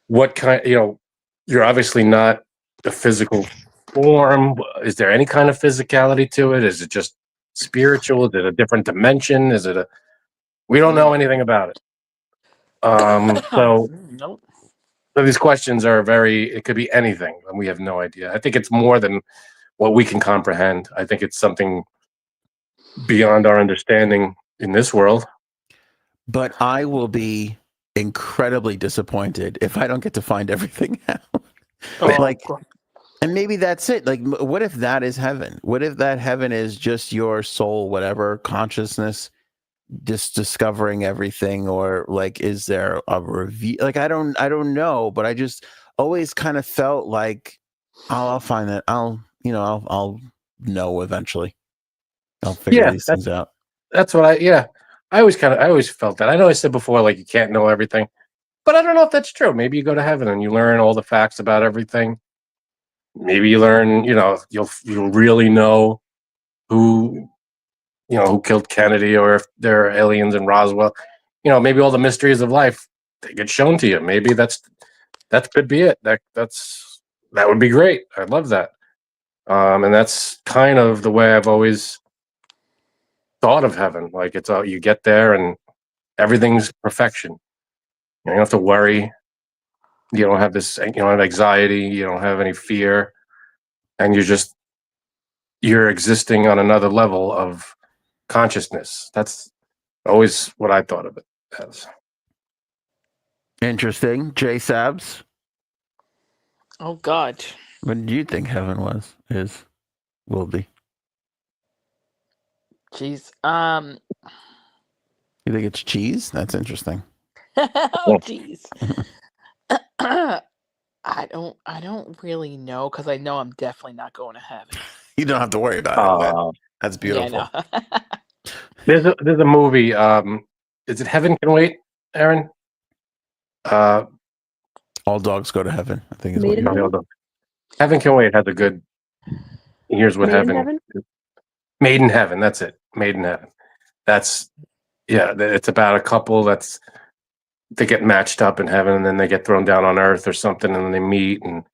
[SPEAKER 1] What kind, you're obviously not a physical form. Is there any kind of physicality to it? Is it just spiritual? Is it a different dimension? We don't know anything about it. So these questions are it could be anything, and we have no idea. I think it's more than what we can comprehend. I think it's something beyond our understanding in this world.
[SPEAKER 2] But I will be incredibly disappointed if I don't get to find everything out. And maybe that's it. Like, what if that is heaven? What if that heaven is just your soul, whatever consciousness, just discovering everything? Or like, is there a review? Like, I don't know, but I just always kind of felt like I'll find that. I'll know eventually. I'll figure
[SPEAKER 1] Yeah,
[SPEAKER 2] these things out.
[SPEAKER 1] that's what I always felt that. I know I said before, like, you can't know everything, but I don't know if that's true. Maybe you go to heaven and you learn all the facts about everything. Maybe you learn, you'll really know who who killed Kennedy, or if there are aliens in Roswell. Maybe all the mysteries of life, they get shown to you. Maybe that could be it. That would be great. I'd love that. And that's kind of the way I've always thought of heaven. Like, it's all, you get there and everything's perfection. You don't have to worry. You don't have anxiety. You don't have any fear, and you're existing on another level of consciousness. That's always what I thought of it as.
[SPEAKER 2] Interesting. J Sabs,
[SPEAKER 11] Oh God.
[SPEAKER 2] what do you think heaven will be?
[SPEAKER 11] Jeez.
[SPEAKER 2] You think it's cheese? That's interesting.
[SPEAKER 11] Oh jeez. I don't really know, because I know I'm definitely not going to heaven.
[SPEAKER 2] You don't have to worry about it. That's beautiful.
[SPEAKER 11] Yeah, I know.
[SPEAKER 1] There's a movie. Is it Heaven Can Wait, Erin?
[SPEAKER 2] All dogs go to heaven, I think is what
[SPEAKER 12] Made in
[SPEAKER 2] you
[SPEAKER 12] Heaven?
[SPEAKER 1] Heaven Can Wait has a good. Here's what
[SPEAKER 12] Made in
[SPEAKER 1] heaven.
[SPEAKER 12] Heaven?
[SPEAKER 1] Made in Heaven. That's it. Made in Heaven. That's It's about a couple they get matched up in heaven, and then they get thrown down on earth or something, and then they meet, and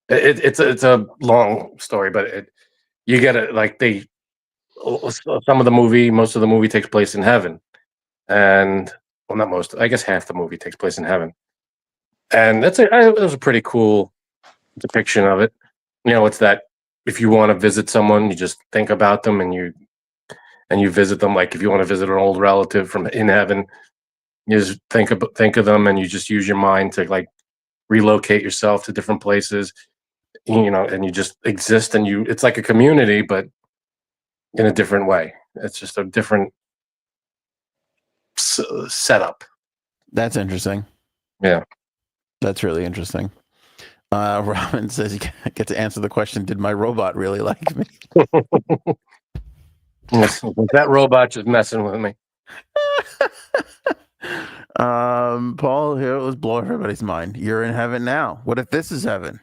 [SPEAKER 1] it's a long story, but you get it. Like, most of the movie takes place in heaven, and well, not most. I guess half the movie takes place in heaven, and it was a pretty cool depiction of it. It's that if you want to visit someone, you just think about them and you visit them. Like, if you want to visit an old relative from in heaven, you just think of them, and you just use your mind to, like, relocate yourself to different places, and you just exist, and it's like a community, but in a different way. It's just a different setup.
[SPEAKER 2] That's interesting.
[SPEAKER 1] Yeah.
[SPEAKER 2] That's really interesting. Robin says you get to answer the question, did my robot really like me?
[SPEAKER 1] That robot just messing with me.
[SPEAKER 2] Paul, here, let's blow everybody's mind. You're in heaven now. What if this is heaven?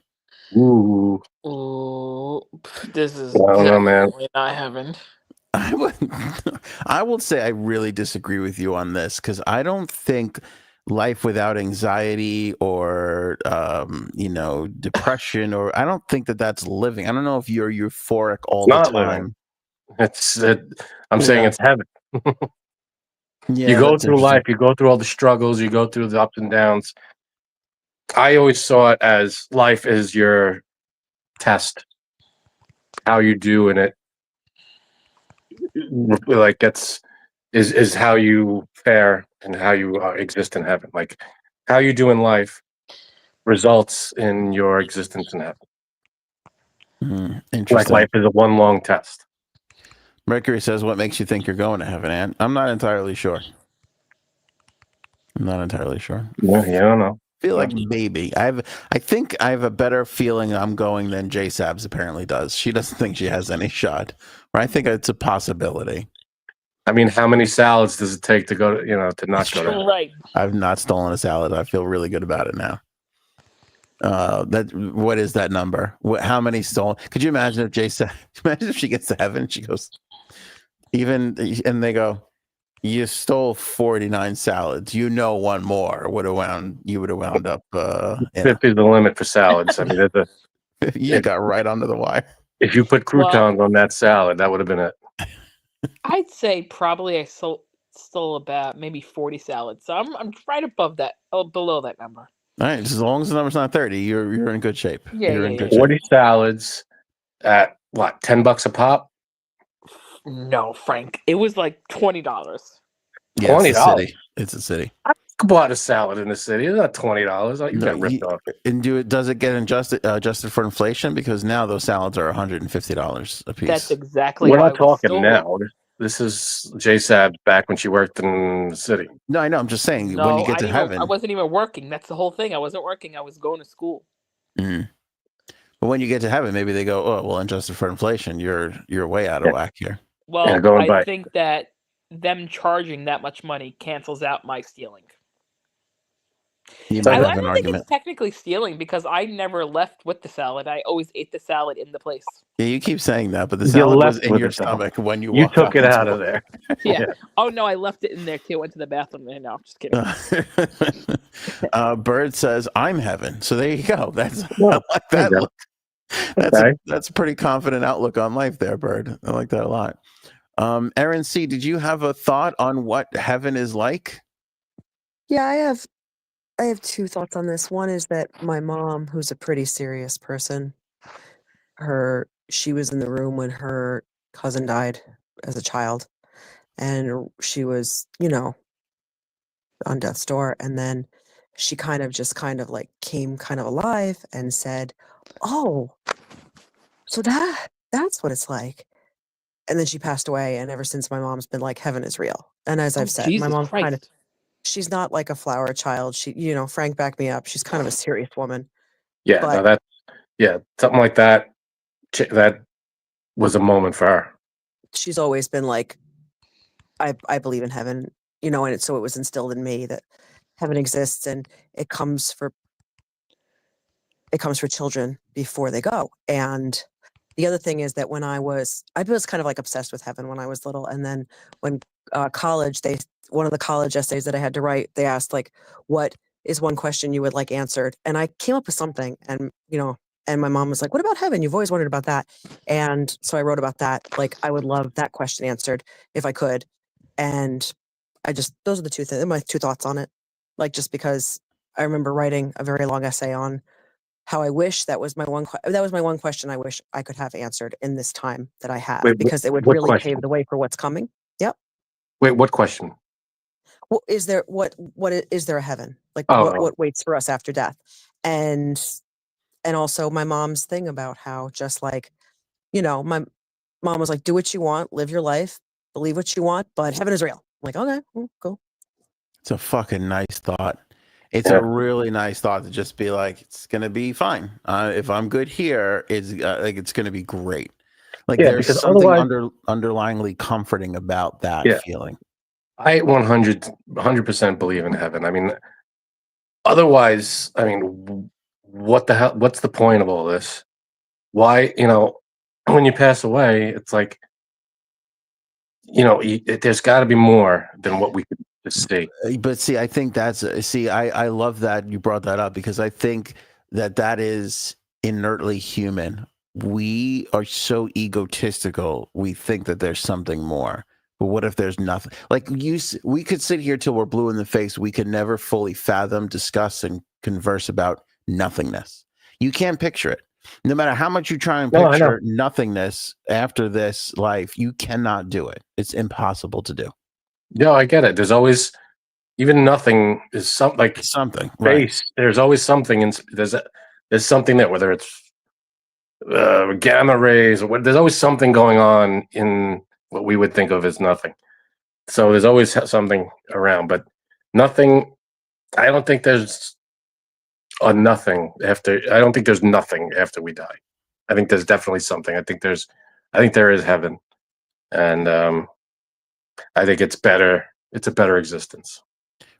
[SPEAKER 1] Ooh.
[SPEAKER 11] Ooh, this is
[SPEAKER 1] I don't know, man.
[SPEAKER 11] definitely not heaven.
[SPEAKER 2] I will say I really disagree with you on this, because I don't think life without anxiety or depression, or I don't think that's living. I don't know if you're euphoric all the time.
[SPEAKER 1] I'm saying it's heaven.
[SPEAKER 2] Yeah,
[SPEAKER 1] you go through life, you go through all the struggles, you go through the ups and downs. I always saw it as life is your test. How you do in it, like, is how you fare and how you exist in heaven. Like, how you do in life results in your existence in heaven.
[SPEAKER 2] Interesting.
[SPEAKER 1] Like, life is a one long test.
[SPEAKER 2] Mercury says, what makes you think you're going to heaven, Ann? I'm not entirely sure.
[SPEAKER 1] Yeah, I don't know.
[SPEAKER 2] Feel like maybe. I think I have a better feeling I'm going than J Sabs apparently does. She doesn't think she has any shot. Or I think it's a possibility.
[SPEAKER 1] I mean, how many salads does it take to go to, to not go to heaven?
[SPEAKER 11] Right.
[SPEAKER 2] I've not stolen a salad. I feel really good about it now. What is that number? How many stolen? Could you imagine if imagine if she gets to heaven, she goes, and they go, you stole 49 salads. One more you would have wound up.
[SPEAKER 1] 50 is the limit for salads. I mean,
[SPEAKER 2] you got right under the wire.
[SPEAKER 1] If you put croutons on that salad, that would have been it.
[SPEAKER 11] I'd say probably I stole about maybe 40 salads. So I'm right above that, below that number.
[SPEAKER 2] All right, as long as the number's not 30, you're in good shape.
[SPEAKER 11] Yeah,
[SPEAKER 2] you're in good
[SPEAKER 1] 40
[SPEAKER 2] shape.
[SPEAKER 1] salads at what, $10 a pop?
[SPEAKER 11] No, Frank. It was like $20.
[SPEAKER 2] Yeah,
[SPEAKER 1] $20.
[SPEAKER 2] It's a city.
[SPEAKER 1] bought a salad in the city. It's not $20. You
[SPEAKER 2] No,
[SPEAKER 1] got ripped off.
[SPEAKER 2] and does it get adjusted for inflation? Because now those salads are $150 a piece.
[SPEAKER 11] That's exactly
[SPEAKER 1] We're
[SPEAKER 11] why
[SPEAKER 1] not
[SPEAKER 11] we
[SPEAKER 1] talking
[SPEAKER 11] stole
[SPEAKER 1] now. This is JSAB back when she worked in the city.
[SPEAKER 2] No, I know. I'm just saying
[SPEAKER 11] No,
[SPEAKER 2] when you get to
[SPEAKER 11] I
[SPEAKER 2] heaven.
[SPEAKER 11] wasn't even working. That's the whole thing. I wasn't working. I was going to school.
[SPEAKER 2] Mhm. But when you get to heaven, maybe they go, "Oh, well, adjusted for inflation, you're way out of
[SPEAKER 1] Yeah.
[SPEAKER 2] whack here."
[SPEAKER 11] Well,
[SPEAKER 1] going
[SPEAKER 11] I
[SPEAKER 1] by.
[SPEAKER 11] think that them charging that much money cancels out my stealing.
[SPEAKER 2] You
[SPEAKER 1] So
[SPEAKER 2] might
[SPEAKER 11] I
[SPEAKER 2] have an
[SPEAKER 11] don't think
[SPEAKER 2] argument.
[SPEAKER 11] it's technically stealing because I never left with the salad. I always ate the salad in the place.
[SPEAKER 2] Yeah, you keep saying that, but the
[SPEAKER 1] You
[SPEAKER 2] salad was
[SPEAKER 1] left
[SPEAKER 2] in
[SPEAKER 1] with
[SPEAKER 2] your
[SPEAKER 1] it, though.
[SPEAKER 2] stomach when you
[SPEAKER 1] You
[SPEAKER 2] walked
[SPEAKER 1] took it out
[SPEAKER 2] into
[SPEAKER 1] of there.
[SPEAKER 11] Yeah. Oh no, I left it in there too. Went to the bathroom. No, I'm just kidding.
[SPEAKER 2] Bird says, "I'm heaven." So there you go. That's
[SPEAKER 1] Yeah,
[SPEAKER 2] I like that
[SPEAKER 1] there you
[SPEAKER 2] look.
[SPEAKER 1] Okay.
[SPEAKER 2] That's a pretty confident outlook on life there, Bird. I like that a lot. Erin C, did you have a thought on what heaven is like?
[SPEAKER 12] Yeah, I have two thoughts on this. One is that my mom, who's a pretty serious person, she was in the room when her cousin died as a child, and she was, on death's door, and then she kind of like came kind of alive and said, "Oh, so that's what it's like." And then she passed away, and ever since my mom's been like, heaven is real. And as
[SPEAKER 11] Oh,
[SPEAKER 12] I've said, my
[SPEAKER 11] Jesus
[SPEAKER 12] mom's
[SPEAKER 11] Christ.
[SPEAKER 12] she's not like a flower child. She, Frank backed me up. She's kind of a serious woman.
[SPEAKER 1] Yeah,
[SPEAKER 12] But
[SPEAKER 1] no, something like that. That was a moment for her.
[SPEAKER 12] she's always been like, I believe in heaven, and so it was instilled in me that heaven exists, and it comes for children before they go. And the other thing is that when I was kind of like obsessed with heaven when I was little. And then when college, one of the college essays that I had to write, they asked like, what is one question you would like answered? And I came up with something, and and my mom was like, what about heaven? You've always wondered about that. And so I wrote about that. Like, I would love that question answered if I could. And those are the two things, my two thoughts on it. Like, just because I remember writing a very long essay on how I wish that was my one question I wish I could have answered in this time that I have,
[SPEAKER 1] Wait,
[SPEAKER 12] because it would
[SPEAKER 1] what
[SPEAKER 12] really
[SPEAKER 1] question?
[SPEAKER 12] pave the way for what's coming. Yep.
[SPEAKER 1] Wait, what question?
[SPEAKER 12] Well, is there a heaven? Like,
[SPEAKER 1] Oh,
[SPEAKER 12] what waits for us after death? And also my mom's thing about how, just like, my mom was like, do what you want, live your life, believe what you want, but heaven is real. I'm like, okay, cool.
[SPEAKER 2] It's a fucking nice thought. It's
[SPEAKER 1] Yeah.
[SPEAKER 2] a really nice thought to just be like, it's gonna be fine. If I'm good here, it's gonna be great. Like,
[SPEAKER 1] Yeah,
[SPEAKER 2] there's
[SPEAKER 1] because
[SPEAKER 2] something
[SPEAKER 1] otherwise,
[SPEAKER 2] underlyingly comforting about that
[SPEAKER 1] Yeah.
[SPEAKER 2] feeling.
[SPEAKER 1] I 100% believe in heaven. I mean, otherwise, what the hell? What's the point of all this? Why, when you pass away, it's like, there's got to be more than what we could just see.
[SPEAKER 2] But see, I think I love that you brought that up, because I think that is inertly human. We are so egotistical. We think that there's something more. But what if there's nothing? Like, we could sit here till we're blue in the face. We could never fully fathom, discuss, and converse about nothingness. You can't picture it. No matter how much you try and
[SPEAKER 1] No, I know.
[SPEAKER 2] picture nothingness after this life, you cannot do it. It's impossible to do.
[SPEAKER 1] No, I get it. There's always, even nothing is something,
[SPEAKER 2] Right.
[SPEAKER 1] space. There's always something, there's something there, whether it's gamma rays or what. There's always something going on in what we would think of as nothing. So there's always something around, but nothing. I don't think there's a nothing after. I don't think there's nothing after we die. I think there's definitely something. I think there is heaven, and I think it's better. It's a better existence.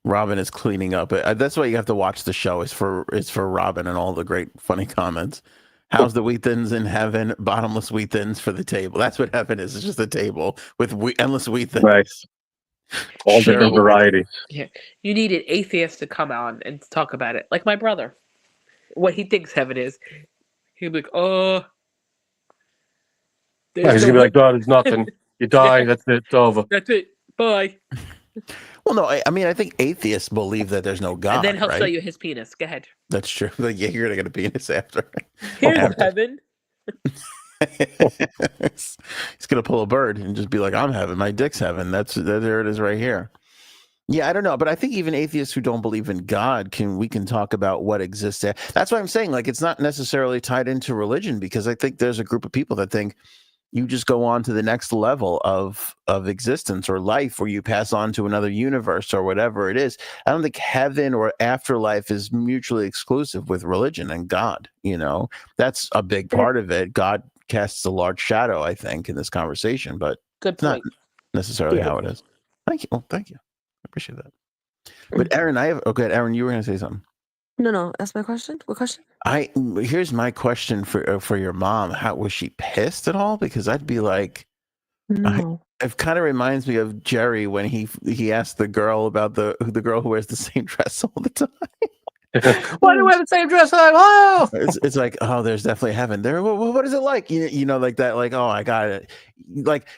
[SPEAKER 2] Robin is cleaning up. That's why you have to watch the show. It's for Robin and all the great funny comments. How's the wheat thins in heaven? Bottomless wheat thins for the table. That's what heaven is. It's just a table with endless wheat thins.
[SPEAKER 1] Nice. All different varieties.
[SPEAKER 11] Yeah, you need an atheist to come on and talk about it, like my brother. What he thinks heaven is, he'll be like, "Oh,
[SPEAKER 1] Yeah, he's gonna be like, "God, it's nothing. You die. That's it. It's over.
[SPEAKER 11] That's it. Bye."
[SPEAKER 2] Well, no, I think atheists believe that there's no God.
[SPEAKER 11] And then he'll
[SPEAKER 2] right?
[SPEAKER 11] show you his penis. Go ahead.
[SPEAKER 2] That's true. Like, yeah, you're gonna get a penis after.
[SPEAKER 11] Here's heaven.
[SPEAKER 2] He's gonna pull a bird and just be like, "I'm heaven. My dick's heaven." There it is, right here. Yeah, I don't know, but I think even atheists who don't believe in God we can talk about what exists there. That's why I'm saying, like, it's not necessarily tied into religion, because I think there's a group of people that think you just go on to the next level of existence or life, or you pass on to another universe or whatever it is. I don't think heaven or afterlife is mutually exclusive with religion and God. You know, that's a big part of it. God casts a large shadow, I think, in this conversation, but
[SPEAKER 11] Good
[SPEAKER 2] it's not
[SPEAKER 11] point.
[SPEAKER 2] necessarily how it is. Thank you. Well, thank you. I appreciate that. But Erin, Erin, you were going to say something.
[SPEAKER 12] No, that's my question. What question?
[SPEAKER 2] Here's my question for your mom. How was she pissed at all? Because I'd be like,
[SPEAKER 12] No.
[SPEAKER 2] it kind of reminds me of Jerry when he asked the girl about the girl who wears the same dress all the time.
[SPEAKER 1] Why do we have the same dress? Oh,
[SPEAKER 2] It's like, oh, there's definitely heaven there. What is it like? You know, like that. Like, oh, I got it. Like,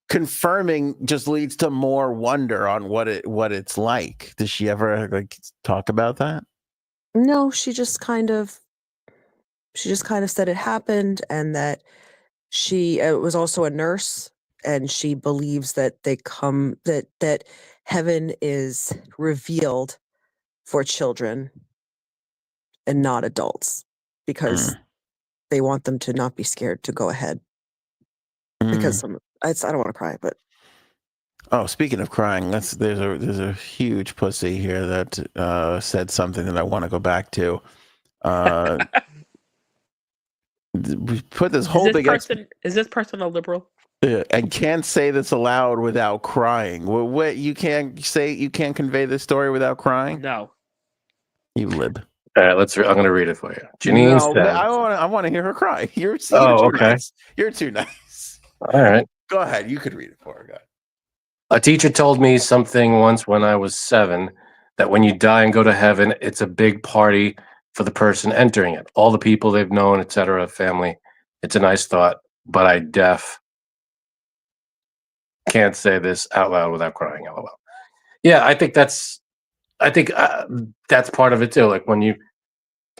[SPEAKER 2] confirming just leads to more wonder on what it's like. Does she ever like talk about that?
[SPEAKER 12] No, she just kind of said it happened, and that she was also a nurse, and she believes that that heaven is revealed for children and not adults, because they want them to not be scared to go ahead. Because I don't want to cry, but
[SPEAKER 2] oh, speaking of crying, there's a huge pussy here that said something that I want to go back to. We put this whole
[SPEAKER 11] Is this person a liberal?
[SPEAKER 2] And can't say this aloud without crying. What you can't convey this story without crying?
[SPEAKER 11] No.
[SPEAKER 2] You lib.
[SPEAKER 1] All right, I'm going to read it for you. Janine says,
[SPEAKER 2] I want to hear her cry. You're too
[SPEAKER 1] okay.
[SPEAKER 2] nice. You're too nice.
[SPEAKER 1] All right.
[SPEAKER 2] Go ahead. You could read it for her. Go ahead.
[SPEAKER 1] A teacher told me something once when I was 7, that when you die and go to heaven, it's a big party for the person entering it. All the people they've known, etc., family. It's a nice thought, but I can't say this out loud without crying. LOL. Yeah, I think that's part of it too. Like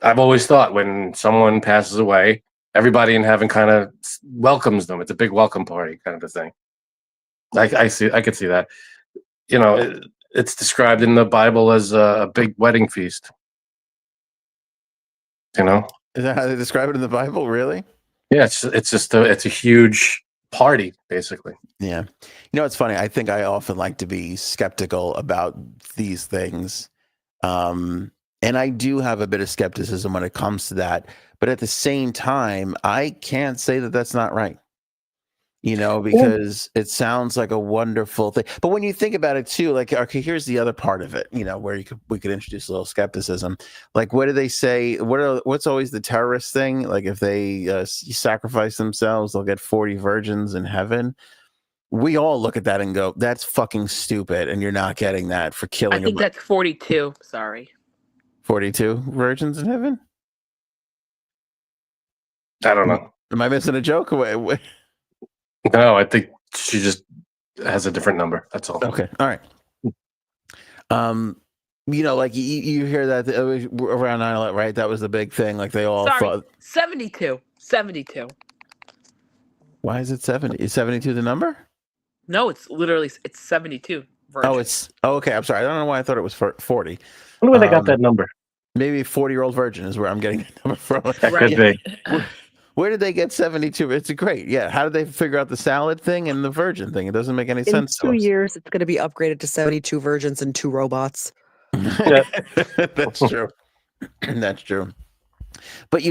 [SPEAKER 1] I've always thought when someone passes away, everybody in heaven kind of welcomes them. It's a big welcome party kind of a thing. I could see that. You know, it's described in the Bible as a big wedding feast. You know,
[SPEAKER 2] is that how they describe it in the Bible? Really?
[SPEAKER 1] Yeah, it's a huge party, basically.
[SPEAKER 2] Yeah. You know, it's funny. I think I often like to be skeptical about these things. And I do have a bit of skepticism when it comes to that. But at the same time, I can't say that that's not right. You know, because it sounds like a wonderful thing. But when you think about it too, like, okay, here's the other part of it, you know, where we could introduce a little skepticism. Like, what do they say? What's always the terrorist thing? Like, if they sacrifice themselves, they'll get 40 virgins in heaven. We all look at that and go, that's fucking stupid. And you're not getting that for killing.
[SPEAKER 11] I think that's 42. Sorry.
[SPEAKER 2] 42 virgins in heaven?
[SPEAKER 1] I don't know.
[SPEAKER 2] Am I missing a joke?
[SPEAKER 1] No, I think she just has a different number. That's all.
[SPEAKER 2] Okay. All right. You know, like you hear that around 9/11, right? That was the big thing. Like they all thought
[SPEAKER 11] 72. 72.
[SPEAKER 2] Why is it 70? Is 72 the number?
[SPEAKER 11] No, it's 72. Virgins.
[SPEAKER 2] Okay. I'm sorry. I don't know why I thought it was 40.
[SPEAKER 1] I wonder where they got that number.
[SPEAKER 2] Maybe 40-year-old virgin is where I'm getting that number from.
[SPEAKER 1] That could be.
[SPEAKER 2] Where did they get 72? It's great. Yeah. How did they figure out the salad thing and the virgin thing? It doesn't make any sense.
[SPEAKER 12] In 2 years, it's going to be upgraded to 72 virgins and 2 robots.
[SPEAKER 2] That's true. That's true. But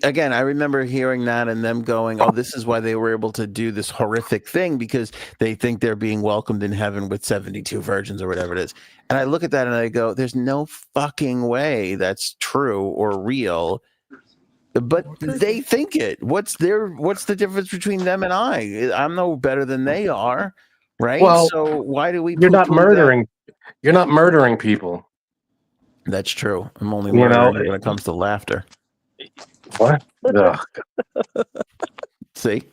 [SPEAKER 2] again, I remember hearing that and them going, oh, this is why they were able to do this horrific thing, because they think they're being welcomed in heaven with 72 virgins or whatever it is. And I look at that and I go, there's no fucking way that's true or real. But they think it. What's the difference between them and I? I'm no better than they are, right?
[SPEAKER 1] Well,
[SPEAKER 2] so why do we?
[SPEAKER 1] You're not murdering. You're not murdering people.
[SPEAKER 2] That's true. I'm only murdering when it comes to laughter.
[SPEAKER 1] What?
[SPEAKER 2] See.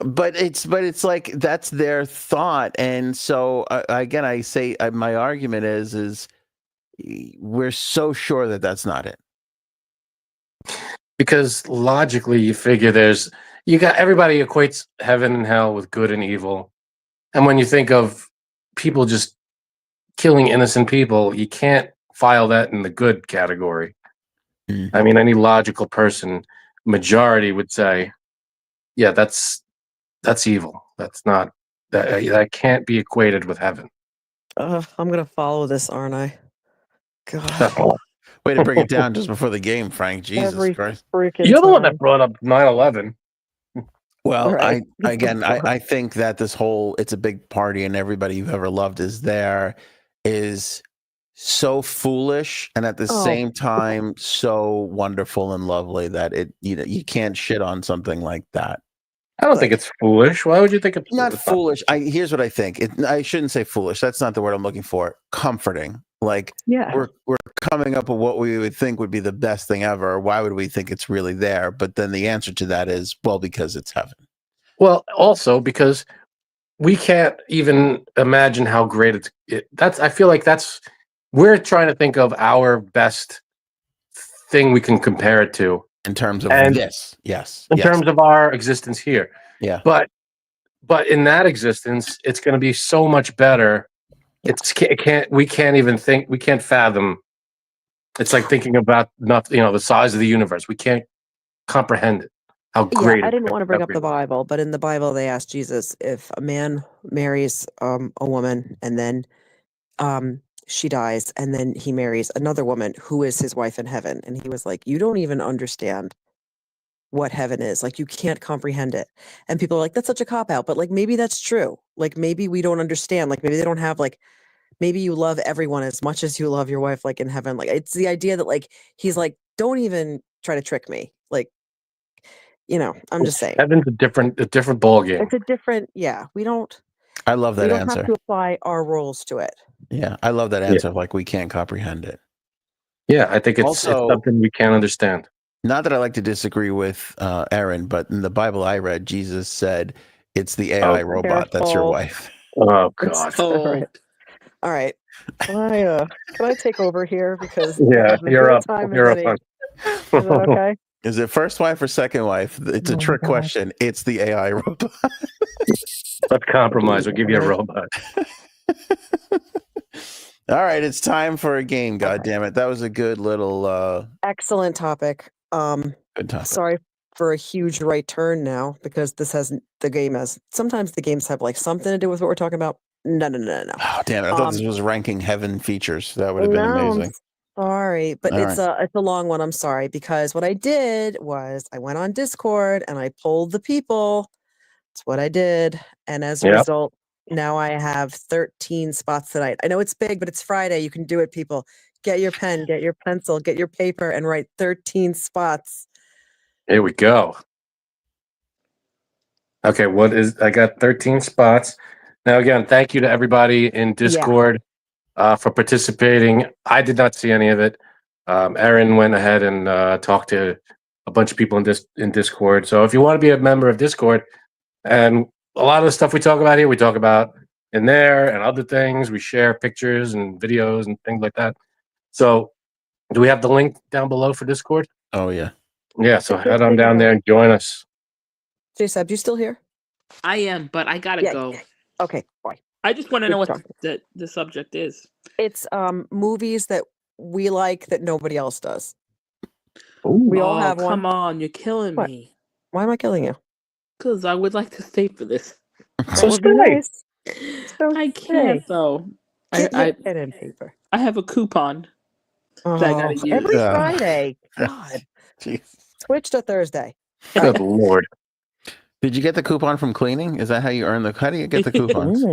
[SPEAKER 2] but it's like that's their thought, and so again, I say my argument is we're so sure that that's not it.
[SPEAKER 1] Because logically, you figure everybody equates heaven and hell with good and evil. And when you think of people just killing innocent people, you can't file that in the good category. I mean, any logical person, majority would say, yeah, that's evil. That's not that can't be equated with heaven.
[SPEAKER 12] I'm gonna follow this, aren't I? God,
[SPEAKER 2] Way to bring it down just before the game, Frank. Jesus
[SPEAKER 12] every
[SPEAKER 2] Christ.
[SPEAKER 12] freaking
[SPEAKER 1] You're the one that
[SPEAKER 12] time.
[SPEAKER 1] brought up 9/11.
[SPEAKER 2] Well,
[SPEAKER 12] Right.
[SPEAKER 2] I think that this whole it's a big party and everybody you've ever loved is there is so foolish and at the
[SPEAKER 12] Oh.
[SPEAKER 2] same time so wonderful and lovely that you can't shit on something like that.
[SPEAKER 1] I don't think it's foolish. Why would you think it's
[SPEAKER 2] Not
[SPEAKER 1] it's
[SPEAKER 2] foolish. Here's what I think. I shouldn't say foolish. That's not the word I'm looking for. Comforting. Like
[SPEAKER 12] Yeah.
[SPEAKER 2] we're coming up with what we would think would be the best thing ever. Why would we think it's really there? But then the answer to that is, well, because it's heaven.
[SPEAKER 1] Well, also because we can't even imagine how great I feel like we're trying to think of our best thing we can compare it to
[SPEAKER 2] In terms of this. Yes.
[SPEAKER 1] in terms of our existence here.
[SPEAKER 2] Yeah.
[SPEAKER 1] But in that existence, it's going to be so much better. We can't even think, we can't fathom. It's like thinking about nothing, the size of the universe. We can't comprehend it. How great.
[SPEAKER 12] I didn't want to bring up the Bible, but in the Bible they asked Jesus if a man marries a woman and then she dies and then he marries another woman who is his wife in heaven, and he was like, you don't even understand what heaven is. Like, you can't comprehend it. And people are like, that's such a cop out, but like maybe that's true. Like maybe we don't understand. Like maybe they don't have like, maybe you love everyone as much as you love your wife, like in heaven. Like it's the idea that like he's like, don't even try to trick me. Like, I'm just saying.
[SPEAKER 1] Heaven's a different ball game.
[SPEAKER 12] It's a different, we don't.
[SPEAKER 2] I love that
[SPEAKER 12] we don't
[SPEAKER 2] answer.
[SPEAKER 12] have to apply our rules to it.
[SPEAKER 2] Yeah, I love that answer. Like we can't comprehend it.
[SPEAKER 1] Yeah, I think it's
[SPEAKER 2] Also,
[SPEAKER 1] something we can't understand.
[SPEAKER 2] Not that I like to disagree with Erin, but in the Bible I read, Jesus said, "It's the AI robot that's your wife."
[SPEAKER 1] Oh God!
[SPEAKER 12] All right. Can I take over here because
[SPEAKER 1] Yeah, you're up. You're up.
[SPEAKER 12] Is that okay?
[SPEAKER 2] Is it first wife or second wife? It's a trick question. It's the AI robot.
[SPEAKER 1] Let's compromise. We'll give you a robot.
[SPEAKER 2] All right, it's time for a game. God damn it, that was a good little.
[SPEAKER 12] Excellent topic.
[SPEAKER 2] Good topic.
[SPEAKER 12] Sorry for a huge right turn now because sometimes the games have like something to do with what we're talking about. No.
[SPEAKER 2] Oh damn it! I thought this was ranking heaven features. That would have been amazing.
[SPEAKER 12] Sorry, but it's a long one. I'm sorry, because what I did was I went on Discord and I polled the people. That's what I did, and as a result, now I have 13 spots tonight. I know it's big, but it's Friday. You can do it, people. Get your pen, get your pencil, get your paper, and write 13 spots.
[SPEAKER 1] Here we go. Okay, I got 13 spots. Now, again, thank you to everybody in Discord for participating. I did not see any of it. Erin went ahead and talked to a bunch of people in Discord. So if you want to be a member of Discord, and a lot of the stuff we talk about here, we talk about in there and other things. We share pictures and videos and things like that. So do we have the link down below for Discord?
[SPEAKER 2] Oh, yeah.
[SPEAKER 1] Yeah, so head on down there and join us.
[SPEAKER 12] J-Sab, you still here?
[SPEAKER 11] I am, but I gotta go.
[SPEAKER 12] Okay, bye.
[SPEAKER 11] I just want to know what the subject is.
[SPEAKER 12] It's movies that we like that nobody else does.
[SPEAKER 1] Ooh.
[SPEAKER 12] We all have one.
[SPEAKER 11] Come on, you're killing me.
[SPEAKER 12] Why am I killing you?
[SPEAKER 11] Because I would like to stay for this.
[SPEAKER 12] That would be nice.
[SPEAKER 11] I can't though.
[SPEAKER 12] Get pen and paper.
[SPEAKER 11] I have a coupon that I gotta use.
[SPEAKER 12] Every Friday. God.
[SPEAKER 2] Jeez.
[SPEAKER 12] Switch to Thursday.
[SPEAKER 1] Good Lord.
[SPEAKER 2] Did you get the coupon from cleaning? Is that how you earn how do you get the coupons?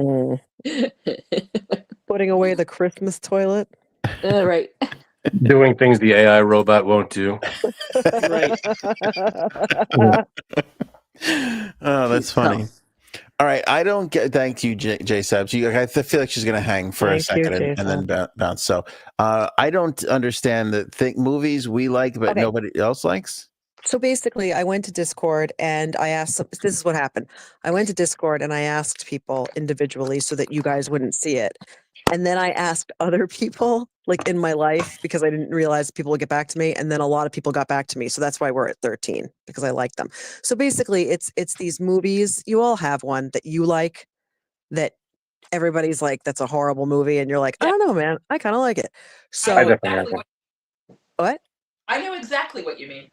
[SPEAKER 12] Putting away the Christmas toilet.
[SPEAKER 11] Right.
[SPEAKER 1] Doing things the AI robot won't do.
[SPEAKER 11] Right.
[SPEAKER 2] Oh, that's funny. All right, I don't get. Thank you, J Sabs. I feel like she's going to hang for a second and then bounce. So, I don't understand the movies we like, but nobody else likes.
[SPEAKER 12] So basically, I went to Discord and I asked. This is what happened. I went to Discord and I asked people individually so that you guys wouldn't see it, and then I asked other people like in my life because I didn't realize people would get back to me, and then a lot of people got back to me. So that's why we're at 13 because I like them. So basically, it's these movies. You all have one that you like that everybody's like, "That's a horrible movie," and you're like, "I
[SPEAKER 11] Yeah.
[SPEAKER 12] don't know, man. I kind of like it."
[SPEAKER 1] I
[SPEAKER 12] So
[SPEAKER 1] definitely
[SPEAKER 11] Exactly
[SPEAKER 1] like
[SPEAKER 12] what?
[SPEAKER 11] I know exactly what you mean.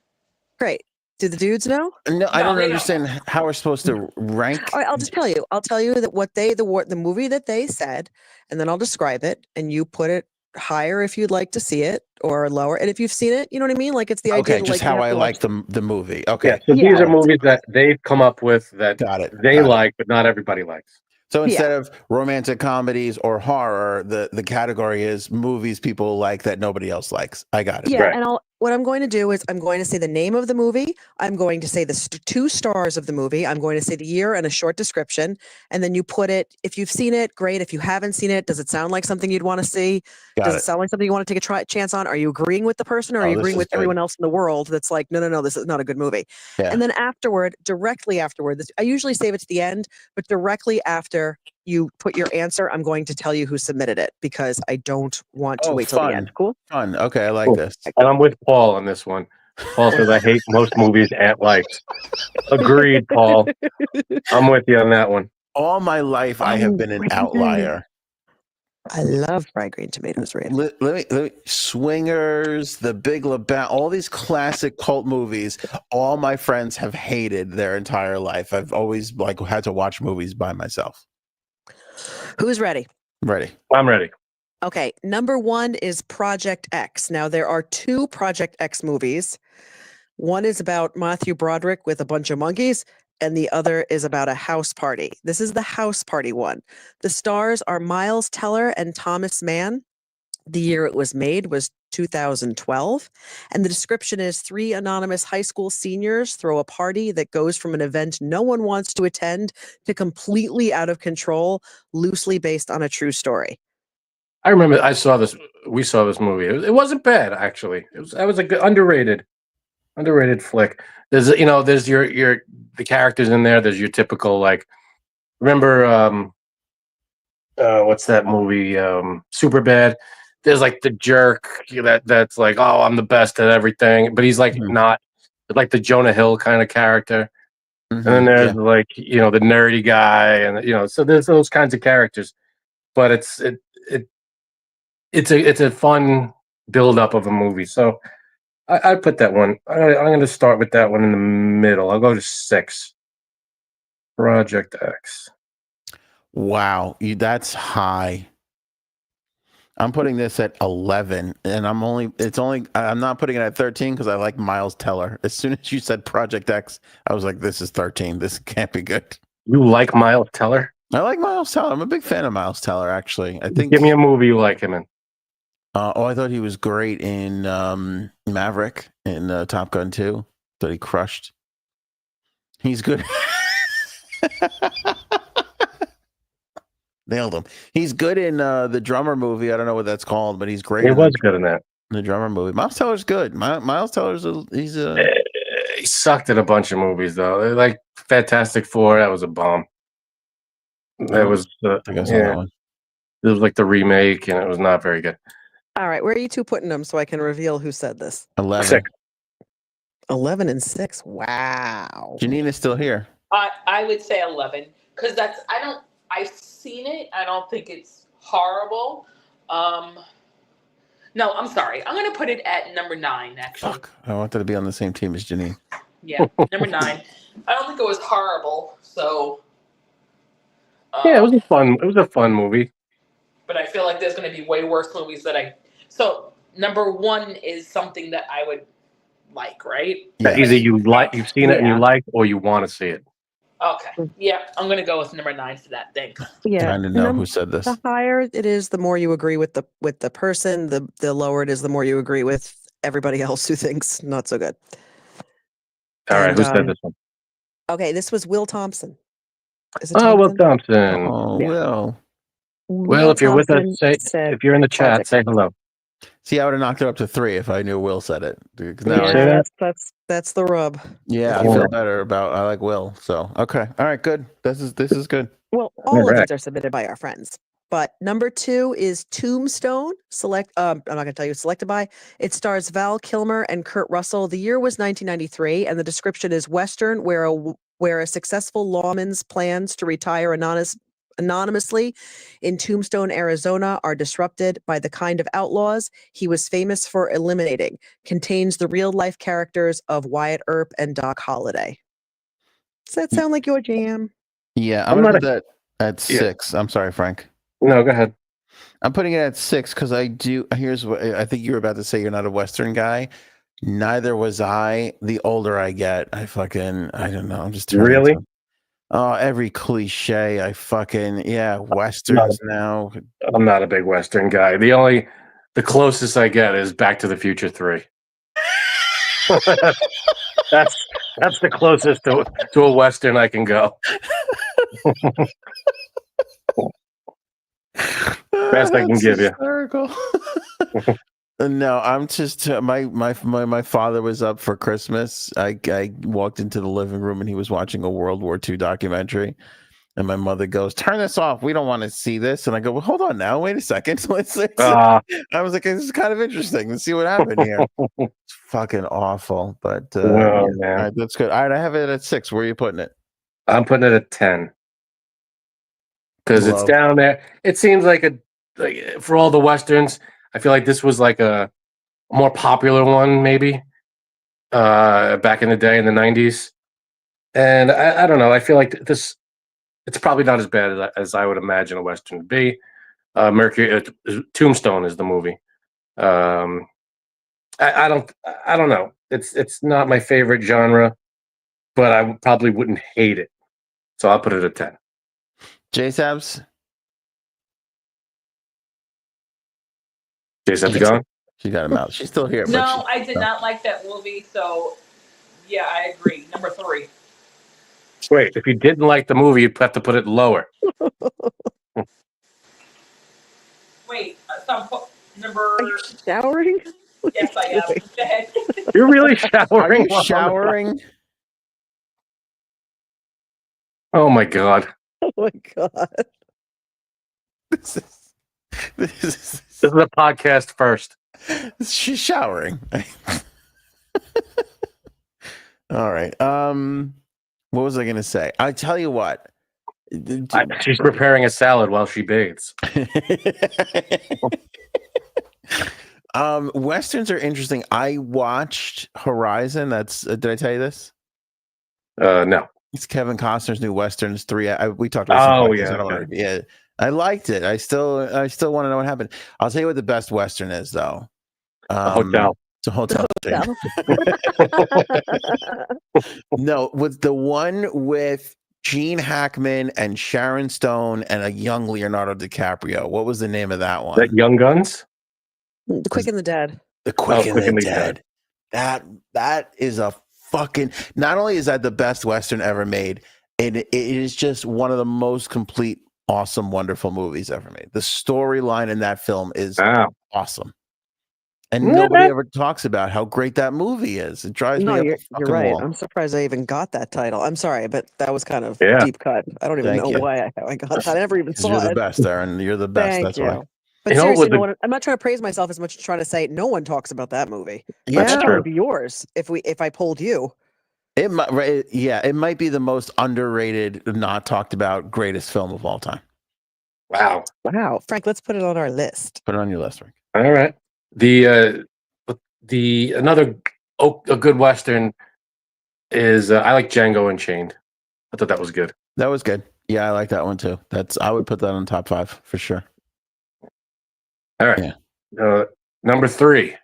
[SPEAKER 12] Great. Do the dudes know?
[SPEAKER 2] No, I
[SPEAKER 11] No,
[SPEAKER 2] don't
[SPEAKER 11] they don't.
[SPEAKER 2] understand how we're supposed to rank.
[SPEAKER 12] All right, I'll just tell you. I'll tell you that the movie that they said, and then I'll describe it, and you put it higher if you'd like to see it, or lower. And if you've seen it, you know what I mean. Like it's the idea
[SPEAKER 2] Okay,
[SPEAKER 12] that
[SPEAKER 2] just
[SPEAKER 12] like you
[SPEAKER 2] how
[SPEAKER 12] have
[SPEAKER 2] I
[SPEAKER 12] to watch.
[SPEAKER 2] like the movie.
[SPEAKER 1] Yeah,
[SPEAKER 2] Okay,
[SPEAKER 1] so these
[SPEAKER 12] Yeah,
[SPEAKER 1] are movies that they've come up with that
[SPEAKER 2] got it.
[SPEAKER 1] they
[SPEAKER 2] got it.
[SPEAKER 1] like, but not everybody likes.
[SPEAKER 2] So
[SPEAKER 12] Yeah.
[SPEAKER 2] instead of romantic comedies or horror, the category is movies people like that nobody else likes. I got it.
[SPEAKER 12] Yeah,
[SPEAKER 1] Right.
[SPEAKER 12] and what I'm going to do is I'm going to say the name of the movie. I'm going to say the 2 stars of the movie. I'm going to say the year and a short description, and then you put it. If you've seen it, great. If you haven't seen it, does it sound like something you'd want to see?
[SPEAKER 2] Got
[SPEAKER 12] Does
[SPEAKER 2] it.
[SPEAKER 12] it sound like something you want to take a chance on? Are you agreeing with the person, or are
[SPEAKER 2] Oh,
[SPEAKER 12] you
[SPEAKER 2] this
[SPEAKER 12] agreeing
[SPEAKER 2] is
[SPEAKER 12] with
[SPEAKER 2] good.
[SPEAKER 12] everyone else in the world that's like, no, this is not a good movie?
[SPEAKER 2] Yeah.
[SPEAKER 12] And then directly afterward, I usually save it to the end, but directly after you put your answer, I'm going to tell you who submitted it because I don't want to wait till the end. Cool?
[SPEAKER 2] Fun. Okay, I like
[SPEAKER 1] Cool.
[SPEAKER 2] this.
[SPEAKER 1] And I'm with Paul on this one. Paul says I hate most movies Ant likes. Agreed, Paul. I'm with you on that one.
[SPEAKER 2] All my life, I have been an outlier.
[SPEAKER 12] I love fried green tomatoes, Red.
[SPEAKER 2] Let me Swingers, The Big Lebowski, all these classic cult movies. All my friends have hated their entire life. I've always like had to watch movies by myself.
[SPEAKER 12] Who's ready?
[SPEAKER 2] Ready?
[SPEAKER 1] I'm ready.
[SPEAKER 12] Okay, number 1 is Project X. Now, there are 2 Project X movies. One is about Matthew Broderick with a bunch of monkeys, and the other is about a house party. This is the house party one. The stars are Miles Teller and Thomas Mann. The year it was made was 2012. And the description is 3 anonymous high school seniors throw a party that goes from an event no one wants to attend to completely out of control, loosely based on a true story.
[SPEAKER 1] I remember we saw this movie. It wasn't bad, actually. That was a good underrated flick. There's there's your the characters in there. There's your typical like remember what's that movie? Superbad. There's like the jerk that's like, oh, I'm the best at everything, but he's like not like the Jonah Hill kind of character. And then there's like the nerdy guy, and so there's those kinds of characters. But it's a fun build up of a movie. So I put that one. I'm going to start with that one in the middle. I'll go to 6. Project X.
[SPEAKER 2] Wow, that's high. I'm putting this at 11, and I'm not putting it at 13 because I like Miles Teller. As soon as you said Project X, I was like, this is 13. This can't be good.
[SPEAKER 1] You like Miles Teller?
[SPEAKER 2] I like Miles Teller. I'm a big fan of Miles Teller, actually. I think.
[SPEAKER 1] Give me a movie you like him in.
[SPEAKER 2] I thought he was great in Maverick in Top Gun 2. That he crushed. He's good. Nailed him. He's good in the drummer movie. I don't know what that's called, but he's great.
[SPEAKER 1] He was good in that.
[SPEAKER 2] The drummer movie. Miles Teller's good. Miles Teller's
[SPEAKER 1] he sucked at a bunch of movies though. Like Fantastic Four, that was a bomb. That was
[SPEAKER 2] I guess that one.
[SPEAKER 1] It was like the remake, and it was not very good.
[SPEAKER 12] All right, where are you 2 putting them so I can reveal who said this?
[SPEAKER 2] 11.
[SPEAKER 1] 6.
[SPEAKER 12] 11 and 6. Wow.
[SPEAKER 2] Janina's still here.
[SPEAKER 11] I would say 11 because I've seen it. I don't think it's horrible. No, I'm sorry. I'm going to put it at number 9, actually.
[SPEAKER 2] Fuck. I wanted to be on the same team as Janine.
[SPEAKER 11] Yeah, number 9. I don't think it was horrible. So.
[SPEAKER 1] Yeah, it was a fun movie.
[SPEAKER 11] But I feel like there's going to be way worse movies So number 1 is something that I would like, right?
[SPEAKER 2] Yes.
[SPEAKER 1] Either you've seen it and you like, or you want to see it.
[SPEAKER 11] Okay. Yeah, I'm going to go with number 9 for that. Thanks.
[SPEAKER 12] Yeah.
[SPEAKER 2] Trying to know who said this.
[SPEAKER 12] The higher it is, the more you agree with the person. The lower it is, the more you agree with everybody else who thinks not so good.
[SPEAKER 1] All right, who said this one?
[SPEAKER 12] Okay, this was Will Thompson. Is it
[SPEAKER 1] Oh, Will Thompson.
[SPEAKER 2] Oh,
[SPEAKER 12] Yeah.
[SPEAKER 2] Will.
[SPEAKER 1] Will, if you're with us, if you're in the chat, say hello.
[SPEAKER 2] See, I would have knocked it up to 3 if I knew Will said it.
[SPEAKER 12] Yeah, that's the rub.
[SPEAKER 2] Yeah, I feel better about. I like Will. So okay, all right, good. This is good.
[SPEAKER 12] Well, all of these are submitted by our friends. But number 2 is Tombstone. I'm not going to tell you selected by. It stars Val Kilmer and Kurt Russell. The year was 1993, and the description is Western, where a successful lawman's plans to retire anonymously in Tombstone, Arizona, are disrupted by the kind of outlaws he was famous for eliminating. Contains the real-life characters of Wyatt Earp and Doc Holliday. Does that sound like your jam?
[SPEAKER 2] Yeah, I'm
[SPEAKER 1] I'm
[SPEAKER 2] going to
[SPEAKER 1] not
[SPEAKER 2] put that at
[SPEAKER 1] Yeah.
[SPEAKER 2] 6. I'm sorry, Frank.
[SPEAKER 1] No, go ahead.
[SPEAKER 2] I'm putting it at 6 because I do. Here's what I think you were about to say. You're not a Western guy. Neither was I. The older I get, I don't know. I'm just turning
[SPEAKER 1] Really?
[SPEAKER 2] into, every cliche.
[SPEAKER 1] Not
[SPEAKER 2] Westerns now.
[SPEAKER 1] I'm not a big Western guy. The closest I get is Back to the Future 3. that's the closest to a Western I can go. Best I can give you.
[SPEAKER 2] Hysterical. No, I'm just my father was up for Christmas. I walked into the living room and he was watching a World War II documentary. And my mother goes, "Turn this off. We don't want to see this." And I go, "Well, hold on now. Wait a second." I was like, "This is kind of interesting. Let's see what happened here." It's fucking awful, but
[SPEAKER 1] man.
[SPEAKER 2] all right, that's good. All right, I have it at 6. Where are you putting it?
[SPEAKER 1] I'm putting it at 10 because it's
[SPEAKER 2] Low.
[SPEAKER 1] down there. It seems like for all the Westerns, I feel like this was like a more popular one, maybe back in the day in the 90s. And I don't know. I feel like it's probably not as bad as I would imagine a Western would be. Tombstone is the movie. I don't know. It's not my favorite genre, but I probably wouldn't hate it. So I'll put it at 10.
[SPEAKER 2] J-Sabs?
[SPEAKER 1] J-Sabs gone?
[SPEAKER 2] She got him out. She's still here.
[SPEAKER 11] No, I did not like that movie. So, yeah, I agree. Number 3.
[SPEAKER 1] Wait, if you didn't like the movie, you'd have to put it lower.
[SPEAKER 11] Wait, number.
[SPEAKER 12] Are you showering?
[SPEAKER 11] Yes, I am. Go ahead.
[SPEAKER 1] You're really showering?
[SPEAKER 2] Are you showering?
[SPEAKER 1] Oh my god.
[SPEAKER 12] Oh my god.
[SPEAKER 2] This is
[SPEAKER 1] a podcast first.
[SPEAKER 2] She's showering. All right. What was I going to say? I tell you what.
[SPEAKER 1] She's preparing a salad while she bathes.
[SPEAKER 2] Westerns are interesting. I watched Horizon. Did I tell you this?
[SPEAKER 1] No.
[SPEAKER 2] It's Kevin Costner's new Westerns 3. We talked about
[SPEAKER 1] Oh,
[SPEAKER 2] yeah. I don't want to, yeah. I liked it. I still want to know what happened. I'll tell you what the best Western is, though.
[SPEAKER 1] A hotel.
[SPEAKER 2] It's a hotel. No, with the one with Gene Hackman and Sharon Stone and a young Leonardo DiCaprio. What was the name of that one?
[SPEAKER 1] That Young Guns?
[SPEAKER 12] The Quick and the Dead.
[SPEAKER 2] The Quick and the Dead. That is a fucking. Not only is that the best Western ever made, it is just one of the most complete, awesome, wonderful movies ever made. The storyline in that film is awesome. And nobody ever talks about how great that movie is. It drives me up the fucking
[SPEAKER 12] you're right.
[SPEAKER 2] wall.
[SPEAKER 12] I'm surprised I even got that title. I'm sorry, but that was kind of
[SPEAKER 1] Yeah.
[SPEAKER 12] deep cut. I don't even know why I got that. I never even saw
[SPEAKER 2] You're the
[SPEAKER 12] it.
[SPEAKER 2] best, Aaron. You're the best.
[SPEAKER 12] Thank
[SPEAKER 2] That's
[SPEAKER 12] you.
[SPEAKER 2] why.
[SPEAKER 12] But seriously, I'm not trying to praise myself as much as trying to say no one talks about that movie.
[SPEAKER 2] Yeah.
[SPEAKER 12] That would be yours if I pulled you.
[SPEAKER 2] It might, right, yeah, it might be the most underrated, not talked about, greatest film of all time.
[SPEAKER 1] Wow.
[SPEAKER 12] Frank, let's put it on our list.
[SPEAKER 2] Put it on your list, Frank.
[SPEAKER 1] All right. A good Western is I like Django Unchained. I thought that was good.
[SPEAKER 2] That was good. Yeah, I like that one too. I would put that on top 5 for sure.
[SPEAKER 1] All right. Yeah. Number 3.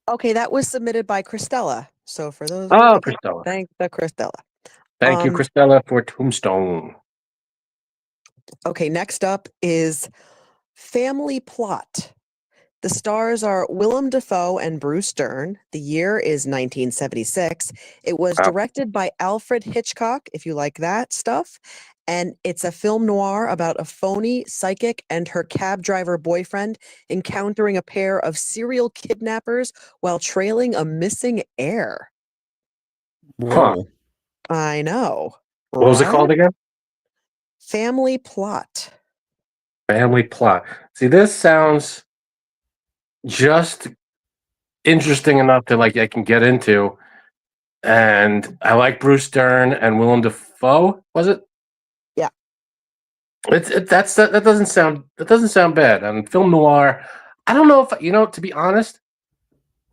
[SPEAKER 12] Okay, that was submitted by Christella. So for those,
[SPEAKER 1] Christella.
[SPEAKER 12] Thank the Christella.
[SPEAKER 1] Thank you, Christella, for Tombstone.
[SPEAKER 12] Okay, next up is Family Plot. The stars are Willem Dafoe and Bruce Dern. The year is 1976. It was directed by Alfred Hitchcock, if you like that stuff. And it's a film noir about a phony psychic and her cab driver boyfriend encountering a pair of serial kidnappers while trailing a missing heir.
[SPEAKER 2] Whoa.
[SPEAKER 12] I know.
[SPEAKER 1] What was it called again?
[SPEAKER 12] Family Plot.
[SPEAKER 1] Family Plot. See, this sounds just interesting enough to I can get into. And I like Bruce Dern and Willem Dafoe, was it?
[SPEAKER 12] Yeah.
[SPEAKER 1] That doesn't sound bad. And film noir, I don't know if to be honest,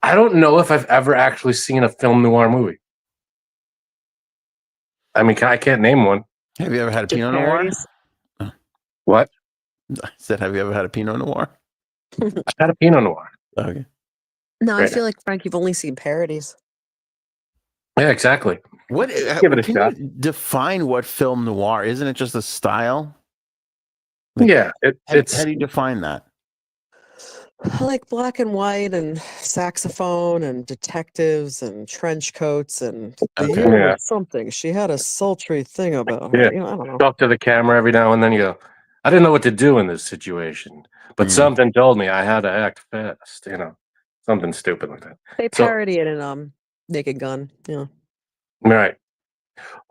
[SPEAKER 1] I don't know if I've ever actually seen a film noir movie. I mean, I can't name one.
[SPEAKER 2] Have you ever had a
[SPEAKER 12] Just
[SPEAKER 2] Pinot Noir?
[SPEAKER 12] parodies.
[SPEAKER 1] What?
[SPEAKER 2] I said, have you ever had a Pinot Noir?
[SPEAKER 1] I've had a Pinot Noir.
[SPEAKER 2] Okay.
[SPEAKER 12] No, I
[SPEAKER 1] Right.
[SPEAKER 12] feel like, Frank, you've only seen parodies.
[SPEAKER 1] Yeah, exactly.
[SPEAKER 2] What?
[SPEAKER 1] Give it a
[SPEAKER 2] Can
[SPEAKER 1] shot.
[SPEAKER 2] you define what film noir? Isn't it just a style?
[SPEAKER 1] Yeah, it's
[SPEAKER 2] How do you define that?
[SPEAKER 12] I like black and white and saxophone and detectives and trench coats and the
[SPEAKER 2] Okay.
[SPEAKER 12] year
[SPEAKER 1] Yeah.
[SPEAKER 12] was something. She had a sultry thing about her.
[SPEAKER 1] Yeah.
[SPEAKER 12] I don't know.
[SPEAKER 1] talk to the camera every now and then. You go, I didn't know what to do in this situation, but
[SPEAKER 2] Mm.
[SPEAKER 1] something told me I had to act fast. Something stupid like that.
[SPEAKER 12] They
[SPEAKER 1] So-
[SPEAKER 12] parody it in Naked Gun. Yeah.
[SPEAKER 1] Right.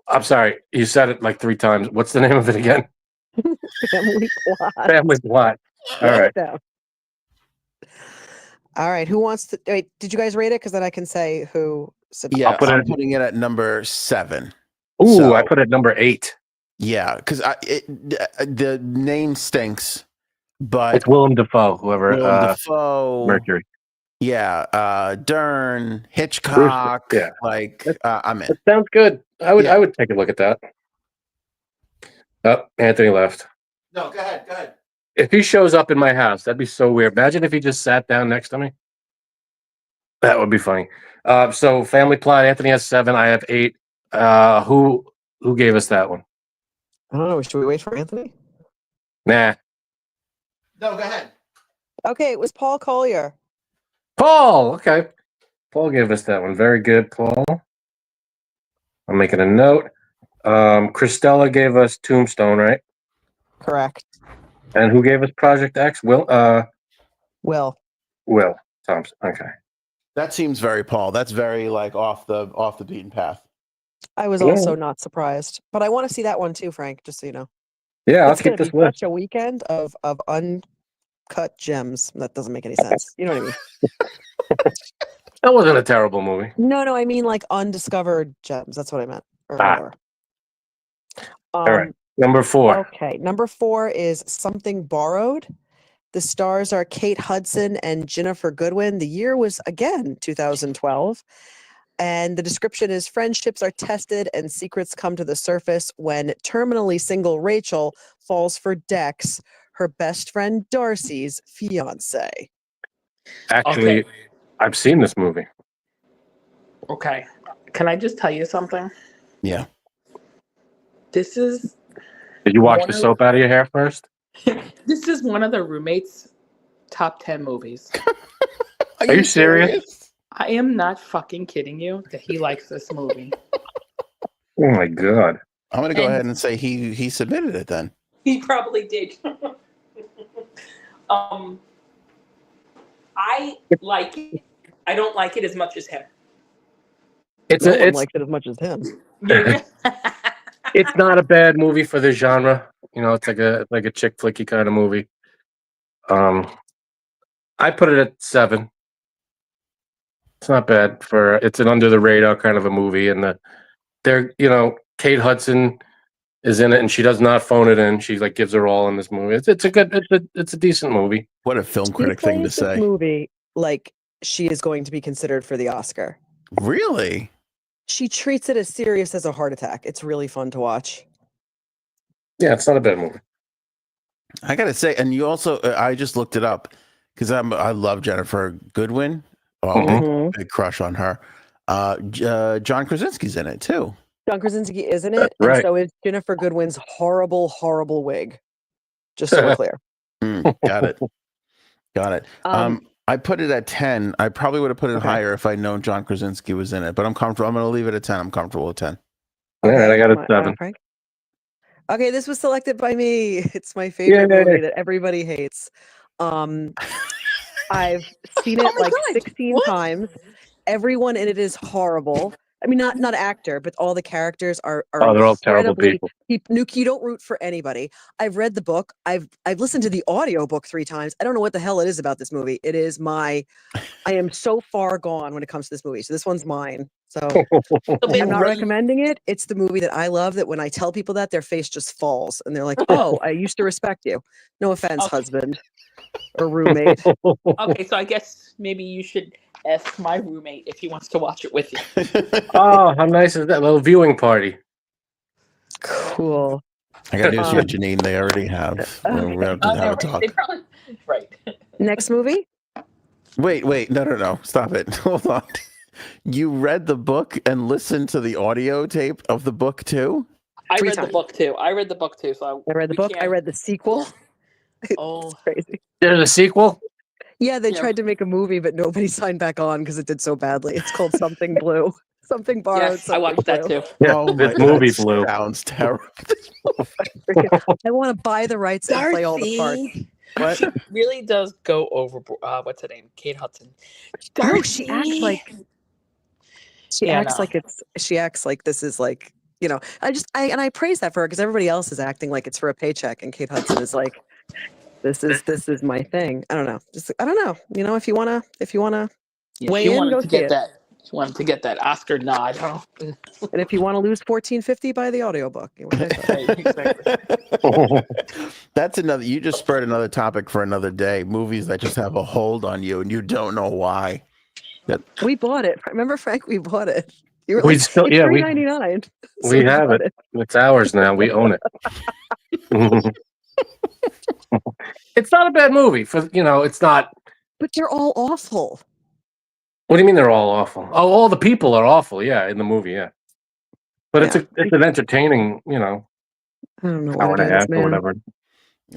[SPEAKER 1] I'm sorry. You said it like 3 times. What's the name of it again?
[SPEAKER 12] Family plot.
[SPEAKER 1] Family Plot. All right.
[SPEAKER 12] Yeah. All right. Who wants to wait? Did you guys rate it? Because then I can say who submitted.
[SPEAKER 2] Yeah,
[SPEAKER 1] put
[SPEAKER 2] I'm
[SPEAKER 1] it-
[SPEAKER 2] putting it at number 7.
[SPEAKER 1] Ooh,
[SPEAKER 2] So-
[SPEAKER 1] I put it number 8.
[SPEAKER 2] Yeah, because the name stinks, but
[SPEAKER 1] It's Willem Dafoe, whoever.
[SPEAKER 2] Willem Dafoe,
[SPEAKER 1] Mercury.
[SPEAKER 2] yeah, Dern, Hitchcock,
[SPEAKER 1] yeah.
[SPEAKER 2] like I'm in.
[SPEAKER 1] It sounds good. I would.
[SPEAKER 2] Yeah.
[SPEAKER 1] I would take a look at that. Oh, Anthony left.
[SPEAKER 2] No, go ahead.
[SPEAKER 1] If he shows up in my house, that'd be so weird. Imagine if he just sat down next to me. That would be funny. So Family Plot. Anthony has 7. I have 8. Who gave us that one?
[SPEAKER 12] I don't know. Should we wait for Anthony?
[SPEAKER 1] Nah.
[SPEAKER 2] No, go ahead.
[SPEAKER 12] Okay, it was Paul Collier.
[SPEAKER 1] Paul. Okay. Paul gave us that one. Very good, Paul. I'm making a note. Christella gave us Tombstone, right?
[SPEAKER 12] Correct.
[SPEAKER 1] And who gave us Project X? Will Thompson. Okay.
[SPEAKER 2] That seems very Paul. That's very like off the beaten path.
[SPEAKER 12] I was
[SPEAKER 1] Yeah.
[SPEAKER 12] also not surprised, but I want to see that one too, Frank. Just so you know,
[SPEAKER 1] Yeah, I'll
[SPEAKER 12] it's going
[SPEAKER 1] keep
[SPEAKER 12] to
[SPEAKER 1] this
[SPEAKER 12] be
[SPEAKER 1] list.
[SPEAKER 12] such a weekend of uncut gems. That doesn't make any sense. You know what I mean?
[SPEAKER 1] That wasn't a terrible movie.
[SPEAKER 12] No, I mean like undiscovered gems. That's what I meant. Or
[SPEAKER 1] Ah.
[SPEAKER 12] whatever.
[SPEAKER 1] All right. Number 4.
[SPEAKER 12] Okay, number 4 is Something Borrowed. The stars are Kate Hudson and Jennifer Goodwin. The year was, again, 2012. And the description is friendships are tested and secrets come to the surface when terminally single Rachel falls for Dex, her best friend Darcy's fiance.
[SPEAKER 1] Actually,
[SPEAKER 11] Okay.
[SPEAKER 1] I've seen this movie.
[SPEAKER 11] Okay. Can I just tell you something?
[SPEAKER 2] Yeah.
[SPEAKER 11] This is
[SPEAKER 1] Did you wash
[SPEAKER 11] One
[SPEAKER 1] the
[SPEAKER 11] of-
[SPEAKER 1] soap out of your hair first?
[SPEAKER 11] this is one of the roommates' top 10 movies.
[SPEAKER 1] Are you serious?
[SPEAKER 11] I am not fucking kidding you that he likes this movie.
[SPEAKER 1] Oh my god.
[SPEAKER 2] I'm gonna go
[SPEAKER 11] And-
[SPEAKER 2] ahead and say he submitted it then.
[SPEAKER 11] He probably did. I like it. I don't like it as much as him.
[SPEAKER 1] It's
[SPEAKER 12] No one
[SPEAKER 1] it's
[SPEAKER 12] likes it as much as him.
[SPEAKER 1] it's not a bad movie for the genre. It's like a chick flicky kind of movie. I put it at 7. It's not bad it's an under the radar kind of a movie, and Kate Hudson is in it, and she does not phone it in. She gives her all in this movie. It's a decent movie.
[SPEAKER 2] What a film
[SPEAKER 12] She
[SPEAKER 2] critic thing to
[SPEAKER 12] plays this
[SPEAKER 2] say.
[SPEAKER 12] movie like she is going to be considered for the Oscar.
[SPEAKER 2] Really?
[SPEAKER 12] She treats it as serious as a heart attack. It's really fun to watch.
[SPEAKER 1] Yeah, it's not a bad movie.
[SPEAKER 2] I gotta say, and you also, I just looked it up because I love Jennifer Goodwin. Oh,
[SPEAKER 12] Mhm.
[SPEAKER 2] big crush on her. John Krasinski's in it too.
[SPEAKER 12] John Krasinski is in it,
[SPEAKER 1] That's
[SPEAKER 12] and
[SPEAKER 1] right.
[SPEAKER 12] so is Jennifer Goodwin's horrible, horrible wig. Just so we're clear.
[SPEAKER 2] Got it. Got it. I put it at 10. I probably would have put it
[SPEAKER 12] Okay.
[SPEAKER 2] higher if I'd known John Krasinski was in it, but I'm comfortable. I'm going to leave it at 10. I'm comfortable with 10.
[SPEAKER 1] All right, I got a
[SPEAKER 12] Come on,
[SPEAKER 1] 7.
[SPEAKER 12] Frank. Okay, this was selected by me. It's my favorite movie
[SPEAKER 1] Yay.
[SPEAKER 12] that everybody hates. I've seen it
[SPEAKER 11] Oh my
[SPEAKER 12] like
[SPEAKER 11] God,
[SPEAKER 12] 16
[SPEAKER 11] what?
[SPEAKER 12] times. Everyone in it is horrible. I mean, not actor, but all the characters are
[SPEAKER 1] Oh, they're all terrible
[SPEAKER 12] incredibly.
[SPEAKER 1] people.
[SPEAKER 12] Nuke, you don't root for anybody. I've read the book. I've listened to the audio book 3 times. I don't know what the hell it is about this movie. It is I am so far gone when it comes to this movie. So this one's mine. So I'm not recommending it. It's the movie that I love, that when I tell people that, their face just falls and they're like, "Oh, I used to respect you." No offense, husband or roommate.
[SPEAKER 11] Okay, so I guess maybe you should ask my roommate if he wants to watch it with you.
[SPEAKER 1] Oh, how nice is that little viewing party?
[SPEAKER 12] Cool.
[SPEAKER 2] I got news for you, Janine. They already have. We're going to have a talk.
[SPEAKER 11] Right.
[SPEAKER 12] Next movie?
[SPEAKER 2] Wait. No. Stop it. Hold on. You read the book and listened to the audio tape of the book too?
[SPEAKER 11] I read the book too. So
[SPEAKER 12] I read the book. I read the sequel.
[SPEAKER 11] Oh,
[SPEAKER 12] crazy.
[SPEAKER 1] There's a sequel?
[SPEAKER 12] Yeah, they tried to make a movie, but nobody signed back on because it did so badly. It's called Something Blue. Something Borrowed.
[SPEAKER 11] Yes, I watched that too.
[SPEAKER 1] Yeah,
[SPEAKER 2] Oh my
[SPEAKER 1] this movie
[SPEAKER 2] God,
[SPEAKER 1] blew.
[SPEAKER 2] Sounds terrible.
[SPEAKER 12] I want to buy the rights and play all the parts. What?
[SPEAKER 11] She really does go over. What's her name? Kate Hudson.
[SPEAKER 12] No, she acts like she acts like this is like, I praise that for her because everybody else is acting like it's for a paycheck, and Kate Hudson is like, this is my thing. I don't know. I don't know. If you wanna weigh in, go see it.
[SPEAKER 11] She wanted to get that Oscar nod. Huh?
[SPEAKER 12] And if you want to lose $14.50, buy the audiobook.
[SPEAKER 2] That's another. You just spurred another topic for another day. Movies that just have a hold on you and you don't know why.
[SPEAKER 12] We bought it. Remember, Frank? We bought it. You were
[SPEAKER 1] We
[SPEAKER 12] like,
[SPEAKER 1] still-
[SPEAKER 12] it's
[SPEAKER 1] yeah, we-
[SPEAKER 12] $3.99. So
[SPEAKER 1] We have
[SPEAKER 12] bought
[SPEAKER 1] it. It's ours now. We own it. It's not a bad movie. It's not.
[SPEAKER 12] But they're all awful.
[SPEAKER 1] What do you mean they're all awful? Oh, all the people are awful. Yeah, in the movie. Yeah, but it's an entertaining.
[SPEAKER 12] I don't know
[SPEAKER 1] hour
[SPEAKER 12] what
[SPEAKER 1] and
[SPEAKER 12] it
[SPEAKER 1] a
[SPEAKER 12] is,
[SPEAKER 1] half or
[SPEAKER 12] man.
[SPEAKER 1] whatever.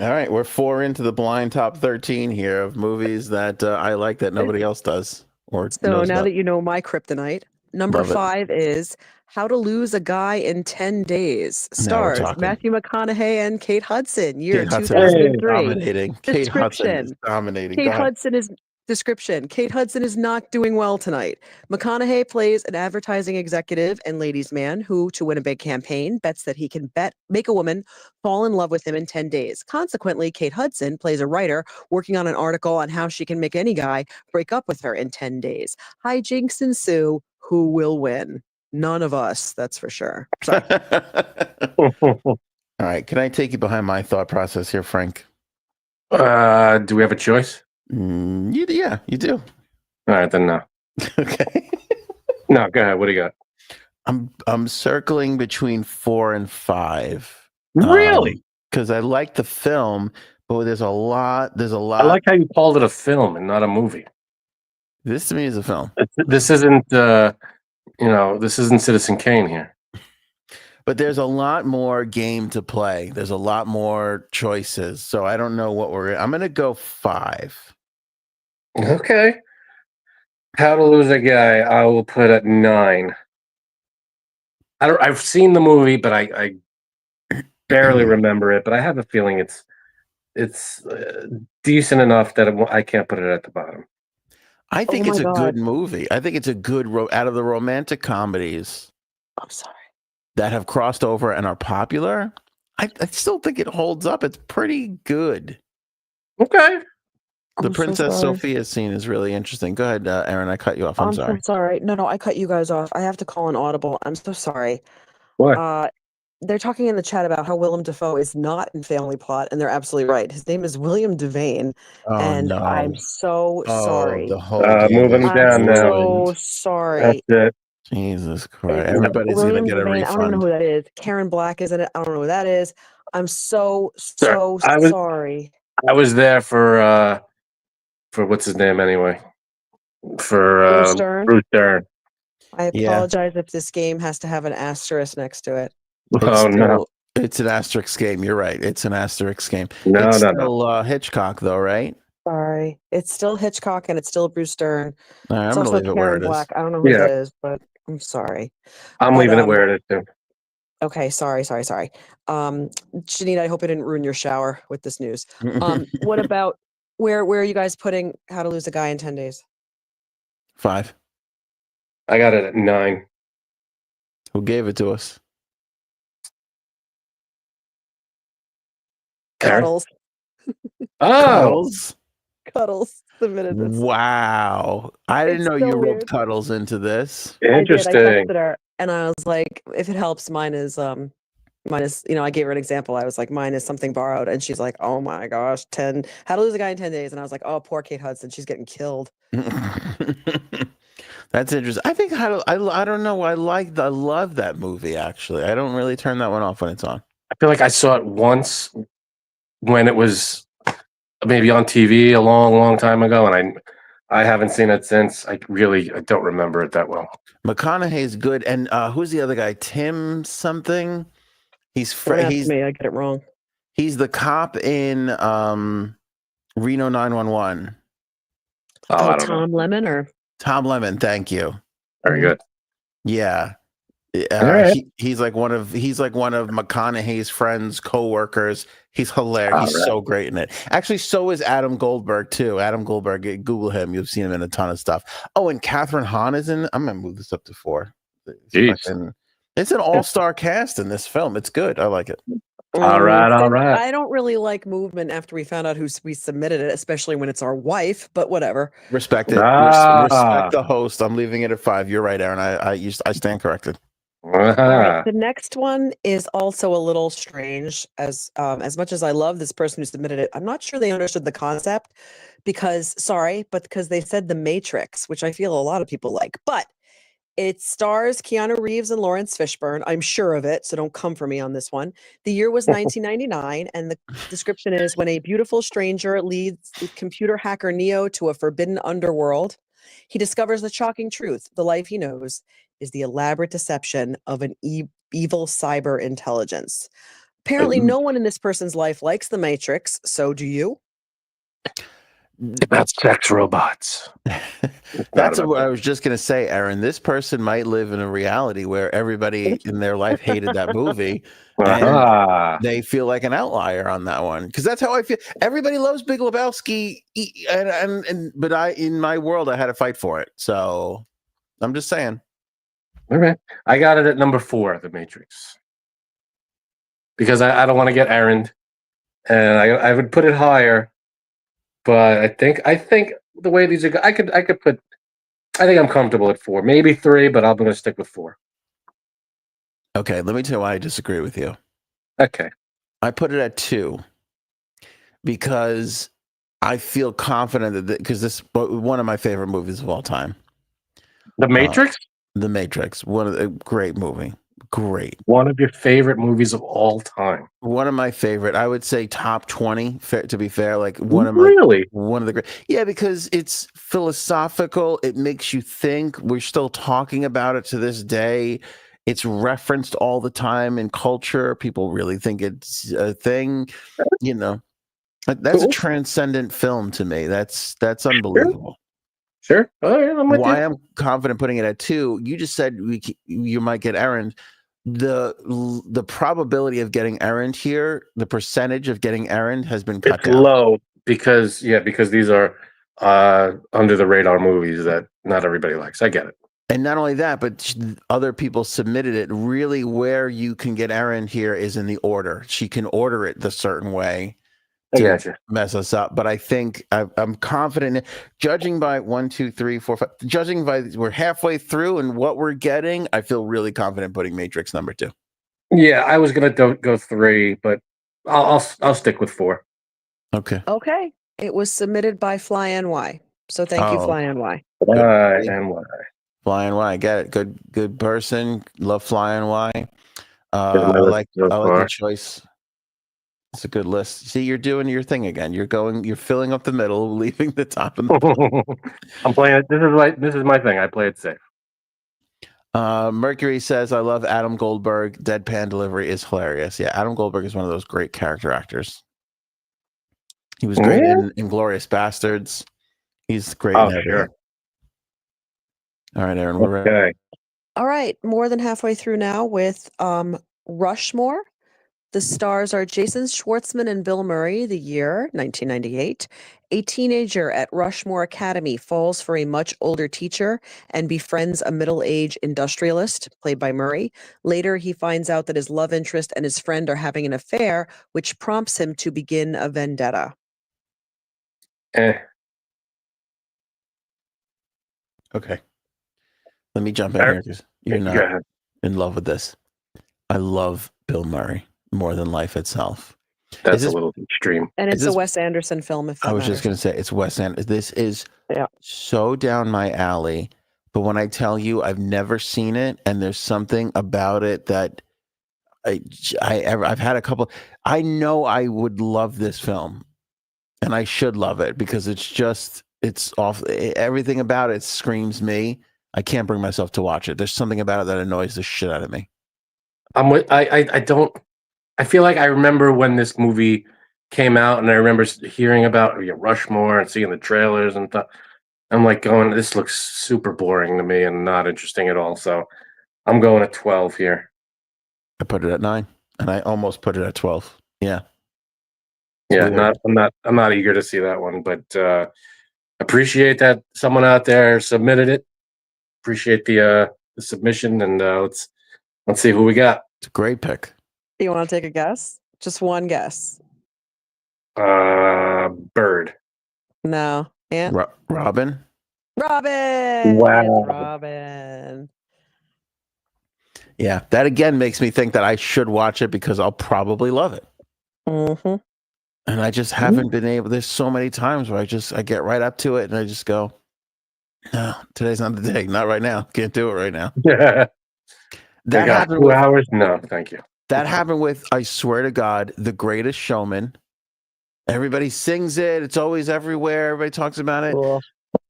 [SPEAKER 2] All right, we're 4 into the blind top 13 here of movies that I like that nobody else does.
[SPEAKER 12] So now that you know my kryptonite, number
[SPEAKER 2] Love it.
[SPEAKER 12] 5 is How to Lose a Guy in 10 Days.
[SPEAKER 2] Now we're
[SPEAKER 12] Stars
[SPEAKER 2] talking.
[SPEAKER 12] Matthew McConaughey and Kate Hudson. Year
[SPEAKER 2] Kate Hudson is
[SPEAKER 12] 2003.
[SPEAKER 2] dominating. Kate Hudson is dominating. Go
[SPEAKER 12] Kate
[SPEAKER 2] ahead.
[SPEAKER 12] Hudson is description. Kate Hudson is not doing well tonight. McConaughey plays an advertising executive and ladies' man who, to win a big campaign, bets that he can make a woman fall in love with him in 10 days. Consequently, Kate Hudson plays a writer working on an article on how she can make any guy break up with her in 10 days. Hijinks ensue. Who will win? None of us, that's for sure. Sorry.
[SPEAKER 2] All right, can I take you behind my thought process here, Frank?
[SPEAKER 1] Do we have a choice?
[SPEAKER 2] Yeah, you do.
[SPEAKER 1] All right, then no.
[SPEAKER 2] Okay.
[SPEAKER 1] No, go ahead. What do you got?
[SPEAKER 2] I'm circling between 4 and 5.
[SPEAKER 1] Really?
[SPEAKER 2] Because I like the film, but there's a lot.
[SPEAKER 1] I like how you called it a film and not a movie.
[SPEAKER 2] This to me is a film.
[SPEAKER 1] This isn't. This isn't Citizen Kane here.
[SPEAKER 2] But there's a lot more game to play. There's a lot more choices. So I don't know what I'm going to go 5.
[SPEAKER 1] Okay. How to Lose a Guy, I will put at 9. I've seen the movie, but I barely remember it. But I have a feeling it's decent enough that I can't put it at the bottom.
[SPEAKER 2] I think it's a good movie. I think it's a good out of the romantic comedies.
[SPEAKER 12] I'm sorry.
[SPEAKER 2] That have crossed over and are popular. I still think it holds up. It's pretty good.
[SPEAKER 1] Okay.
[SPEAKER 2] The Princess Sophia scene is really interesting. Go ahead, Erin. I cut you off. I'm sorry.
[SPEAKER 12] So sorry. No, I cut you guys off. I have to call an audible. I'm so sorry.
[SPEAKER 1] What?
[SPEAKER 12] They're talking in the chat about how Willem Dafoe is not in Family Plot, and they're absolutely right. His name is William Devane, and
[SPEAKER 2] no.
[SPEAKER 12] I'm so sorry.
[SPEAKER 2] The whole
[SPEAKER 1] move him down now.
[SPEAKER 12] So sorry.
[SPEAKER 1] That's it.
[SPEAKER 2] Jesus Christ. Everybody's going to get a refund.
[SPEAKER 12] I don't even know who that is. Karen Black is in it. I don't know who that is. I'm so sorry.
[SPEAKER 1] I was there for what's his name anyway? For Bruce Dern.
[SPEAKER 12] I apologize if this game has to have an asterisk next to it.
[SPEAKER 1] No.
[SPEAKER 2] It's an asterisk game. You're right. It's an asterisk game.
[SPEAKER 1] No,
[SPEAKER 2] it's
[SPEAKER 1] no.
[SPEAKER 2] Still Hitchcock, though, right?
[SPEAKER 12] Sorry. It's still Hitchcock and it's still Bruce Dern.
[SPEAKER 2] All right,
[SPEAKER 12] It's
[SPEAKER 2] I'm going to
[SPEAKER 12] also
[SPEAKER 2] leave it where
[SPEAKER 12] Karen
[SPEAKER 2] it is.
[SPEAKER 12] Black. I don't know who that is, but I'm sorry.
[SPEAKER 1] I'm leaving it where it is, too.
[SPEAKER 12] Okay, sorry. Janine, I hope I didn't ruin your shower with this news. What about where are you guys putting How to Lose a Guy in 10 Days?
[SPEAKER 2] 5.
[SPEAKER 1] I got it at 9.
[SPEAKER 2] Who gave it to us?
[SPEAKER 12] Cuddles.
[SPEAKER 1] Oh,
[SPEAKER 2] Cuddles.
[SPEAKER 12] Cuddles submitted this.
[SPEAKER 2] Wow. I didn't
[SPEAKER 12] It's
[SPEAKER 2] know
[SPEAKER 12] so
[SPEAKER 2] you roped
[SPEAKER 12] weird.
[SPEAKER 2] Cuddles into this.
[SPEAKER 12] I did. I
[SPEAKER 1] interesting.
[SPEAKER 12] texted her and I was like, if it helps, mine is, I gave her an example. I was like, mine is something borrowed. And she's like, oh my gosh, how to lose a guy in 10 days. And I was like, oh, poor Kate Hudson. She's getting killed.
[SPEAKER 2] That's interesting. I think I don't know. I love that movie actually. I don't really turn that one off when it's on.
[SPEAKER 1] I feel like I saw it once when it was maybe on TV a long, long time ago, and I haven't seen it since. I don't remember it that well.
[SPEAKER 2] McConaughey's good, and who's the other guy? Tim something.
[SPEAKER 12] Don't ask me. I get it wrong.
[SPEAKER 2] He's the cop in Reno 911.
[SPEAKER 1] Oh, I don't
[SPEAKER 12] Tom
[SPEAKER 1] know.
[SPEAKER 12] Lemon or
[SPEAKER 2] Tom Lemon. Thank you.
[SPEAKER 1] Very good.
[SPEAKER 2] Yeah.
[SPEAKER 1] All right.
[SPEAKER 2] He's like one of McConaughey's friends, co-workers. He's hilarious.
[SPEAKER 1] All
[SPEAKER 2] He's
[SPEAKER 1] right.
[SPEAKER 2] so great in it. Actually, so is Adam Goldberg too. Adam Goldberg, Google him. You've seen him in a ton of stuff. Oh, and Catherine Hahn is in. I'm gonna move this up to 4. It's an all-star cast in this film. It's good. I like it.
[SPEAKER 1] All right.
[SPEAKER 12] I don't really like movement after we found out we submitted it, especially when it's our wife, but whatever.
[SPEAKER 2] Respect it.
[SPEAKER 1] Ah.
[SPEAKER 2] Respect the host. I'm leaving it at 5. You're right, Aaron. I stand corrected.
[SPEAKER 12] All right, the next one is also a little strange. As much as I love this person who submitted it, I'm not sure they understood the concept because they said The Matrix, which I feel a lot of people like. But it stars Keanu Reeves and Lawrence Fishburne. I'm sure of it, so don't come for me on this one. The year was 1999, and the description is when a beautiful stranger leads the computer hacker Neo to a forbidden underworld. He discovers the shocking truth. The life he knows is the elaborate deception of an evil cyber intelligence. Apparently, no one in this person's life likes The Matrix. So do you?
[SPEAKER 1] About sex robots.
[SPEAKER 2] That's what I was just going to say, Aaron. This person might live in a reality where everybody in their life hated that movie. And they feel like an outlier on that one. Because that's how I feel. Everybody loves Big Lebowski. But in my world, I had to fight for it. So I'm just saying.
[SPEAKER 1] All right. I got it at number 4, The Matrix. Because I don't want to get Aaron. And I would put it higher. But I think the way these are, I think I'm comfortable at 4, maybe 3, but I'm going to stick with 4.
[SPEAKER 2] Okay, let me tell you why I disagree with you.
[SPEAKER 1] Okay,
[SPEAKER 2] I put it at 2 because I feel confident that because this one of my favorite movies of all time,
[SPEAKER 1] The Matrix.
[SPEAKER 2] The Matrix, one of the great movie. Great.
[SPEAKER 1] One of your favorite movies of all time.
[SPEAKER 2] One of my favorite. I would say top 20. To be fair, like
[SPEAKER 1] one of
[SPEAKER 2] the great. Yeah, because it's philosophical. It makes you think. We're still talking about it to this day. It's referenced all the time in culture. People really think it's a thing. You know, that's a transcendent film to me. That's unbelievable.
[SPEAKER 1] Sure. All right,
[SPEAKER 2] Why I'm confident putting it at 2. You just said you might get Aaron. The probability of getting errand here, the percentage of getting errand has been cut down.
[SPEAKER 1] Low because these are under the radar movies that not everybody likes. I get it.
[SPEAKER 2] And not only that, but other people submitted it. Really, where you can get errand here is in the order. She can order it the certain way to mess us up. But I think I'm confident, judging by 1, 2, 3, 4, 5, judging by we're halfway through and what we're getting, I feel really confident putting Matrix number 2.
[SPEAKER 1] Yeah, I was gonna go 3, but I'll stick with 4.
[SPEAKER 2] Okay.
[SPEAKER 12] Okay. It was submitted by Fly NY. So thank you, Fly NY.
[SPEAKER 1] Fly NY.
[SPEAKER 2] Fly NY. Get it. Good person. Love Fly NY. I like the choice. It's a good list. See, you're doing your thing again. You're filling up the middle, leaving the top. And
[SPEAKER 1] I'm playing it. This is my thing. I play it safe.
[SPEAKER 2] Mercury says, I love Adam Goldberg. Deadpan delivery is hilarious. Yeah, Adam Goldberg is one of those great character actors. He was great in Inglourious Bastards. He's great in everything.
[SPEAKER 1] Sure.
[SPEAKER 2] All right, Aaron, we're ready.
[SPEAKER 12] All right, more than halfway through now with Rushmore. The stars are Jason Schwartzman and Bill Murray. The year, 1998. A teenager at Rushmore Academy falls for a much older teacher and befriends a middle-aged industrialist, played by Murray. Later, he finds out that his love interest and his friend are having an affair, which prompts him to begin a vendetta.
[SPEAKER 2] Okay. Let me jump in
[SPEAKER 1] All
[SPEAKER 2] here
[SPEAKER 1] right.
[SPEAKER 2] because you're
[SPEAKER 1] Go
[SPEAKER 2] not
[SPEAKER 1] ahead.
[SPEAKER 2] in love with this. I love Bill Murray more than life itself.
[SPEAKER 1] That's
[SPEAKER 2] this-
[SPEAKER 1] a little extreme.
[SPEAKER 12] And
[SPEAKER 2] Is
[SPEAKER 12] it's a
[SPEAKER 2] this-
[SPEAKER 12] Wes Anderson film, if that
[SPEAKER 2] I was
[SPEAKER 12] matters.
[SPEAKER 2] just going to say it's Wes Anderson. This is
[SPEAKER 12] Yeah.
[SPEAKER 2] so down my alley. But when I tell you I've never seen it, and there's something about it that I've had a couple. I know I would love this film, and I should love it because it's off. Everything about it screams me. I can't bring myself to watch it. There's something about it that annoys the shit out of me.
[SPEAKER 1] I don't. I feel like I remember when this movie came out, and I remember hearing about Rushmore and seeing the trailers and stuff. I'm like going, this looks super boring to me and not interesting at all. So I'm going at 12 here.
[SPEAKER 2] I put it at 9, and I almost put it at 12. Yeah.
[SPEAKER 1] Yeah,
[SPEAKER 2] weird.
[SPEAKER 1] I'm not eager to see that one, but appreciate that someone out there submitted it. Appreciate the submission, and let's see who we got.
[SPEAKER 2] It's a great pick.
[SPEAKER 12] Do you want to take a guess? Just one guess.
[SPEAKER 1] Bird.
[SPEAKER 12] No. Ant?
[SPEAKER 2] Robin.
[SPEAKER 12] Robin.
[SPEAKER 1] Wow.
[SPEAKER 12] It's Robin.
[SPEAKER 2] Yeah, that again makes me think that I should watch it because I'll probably love it.
[SPEAKER 12] Mm-hmm.
[SPEAKER 2] And I just haven't been able. There's so many times where I get right up to it and I just go, no, today's not the day. Not right now. Can't do it right now.
[SPEAKER 1] Yeah.
[SPEAKER 2] That
[SPEAKER 1] got
[SPEAKER 2] happened
[SPEAKER 1] 2
[SPEAKER 2] with,
[SPEAKER 1] hours? No, thank you.
[SPEAKER 2] that happened with, I swear to God, The Greatest Showman. Everybody sings it. It's always everywhere. Everybody talks about it.
[SPEAKER 12] Cool.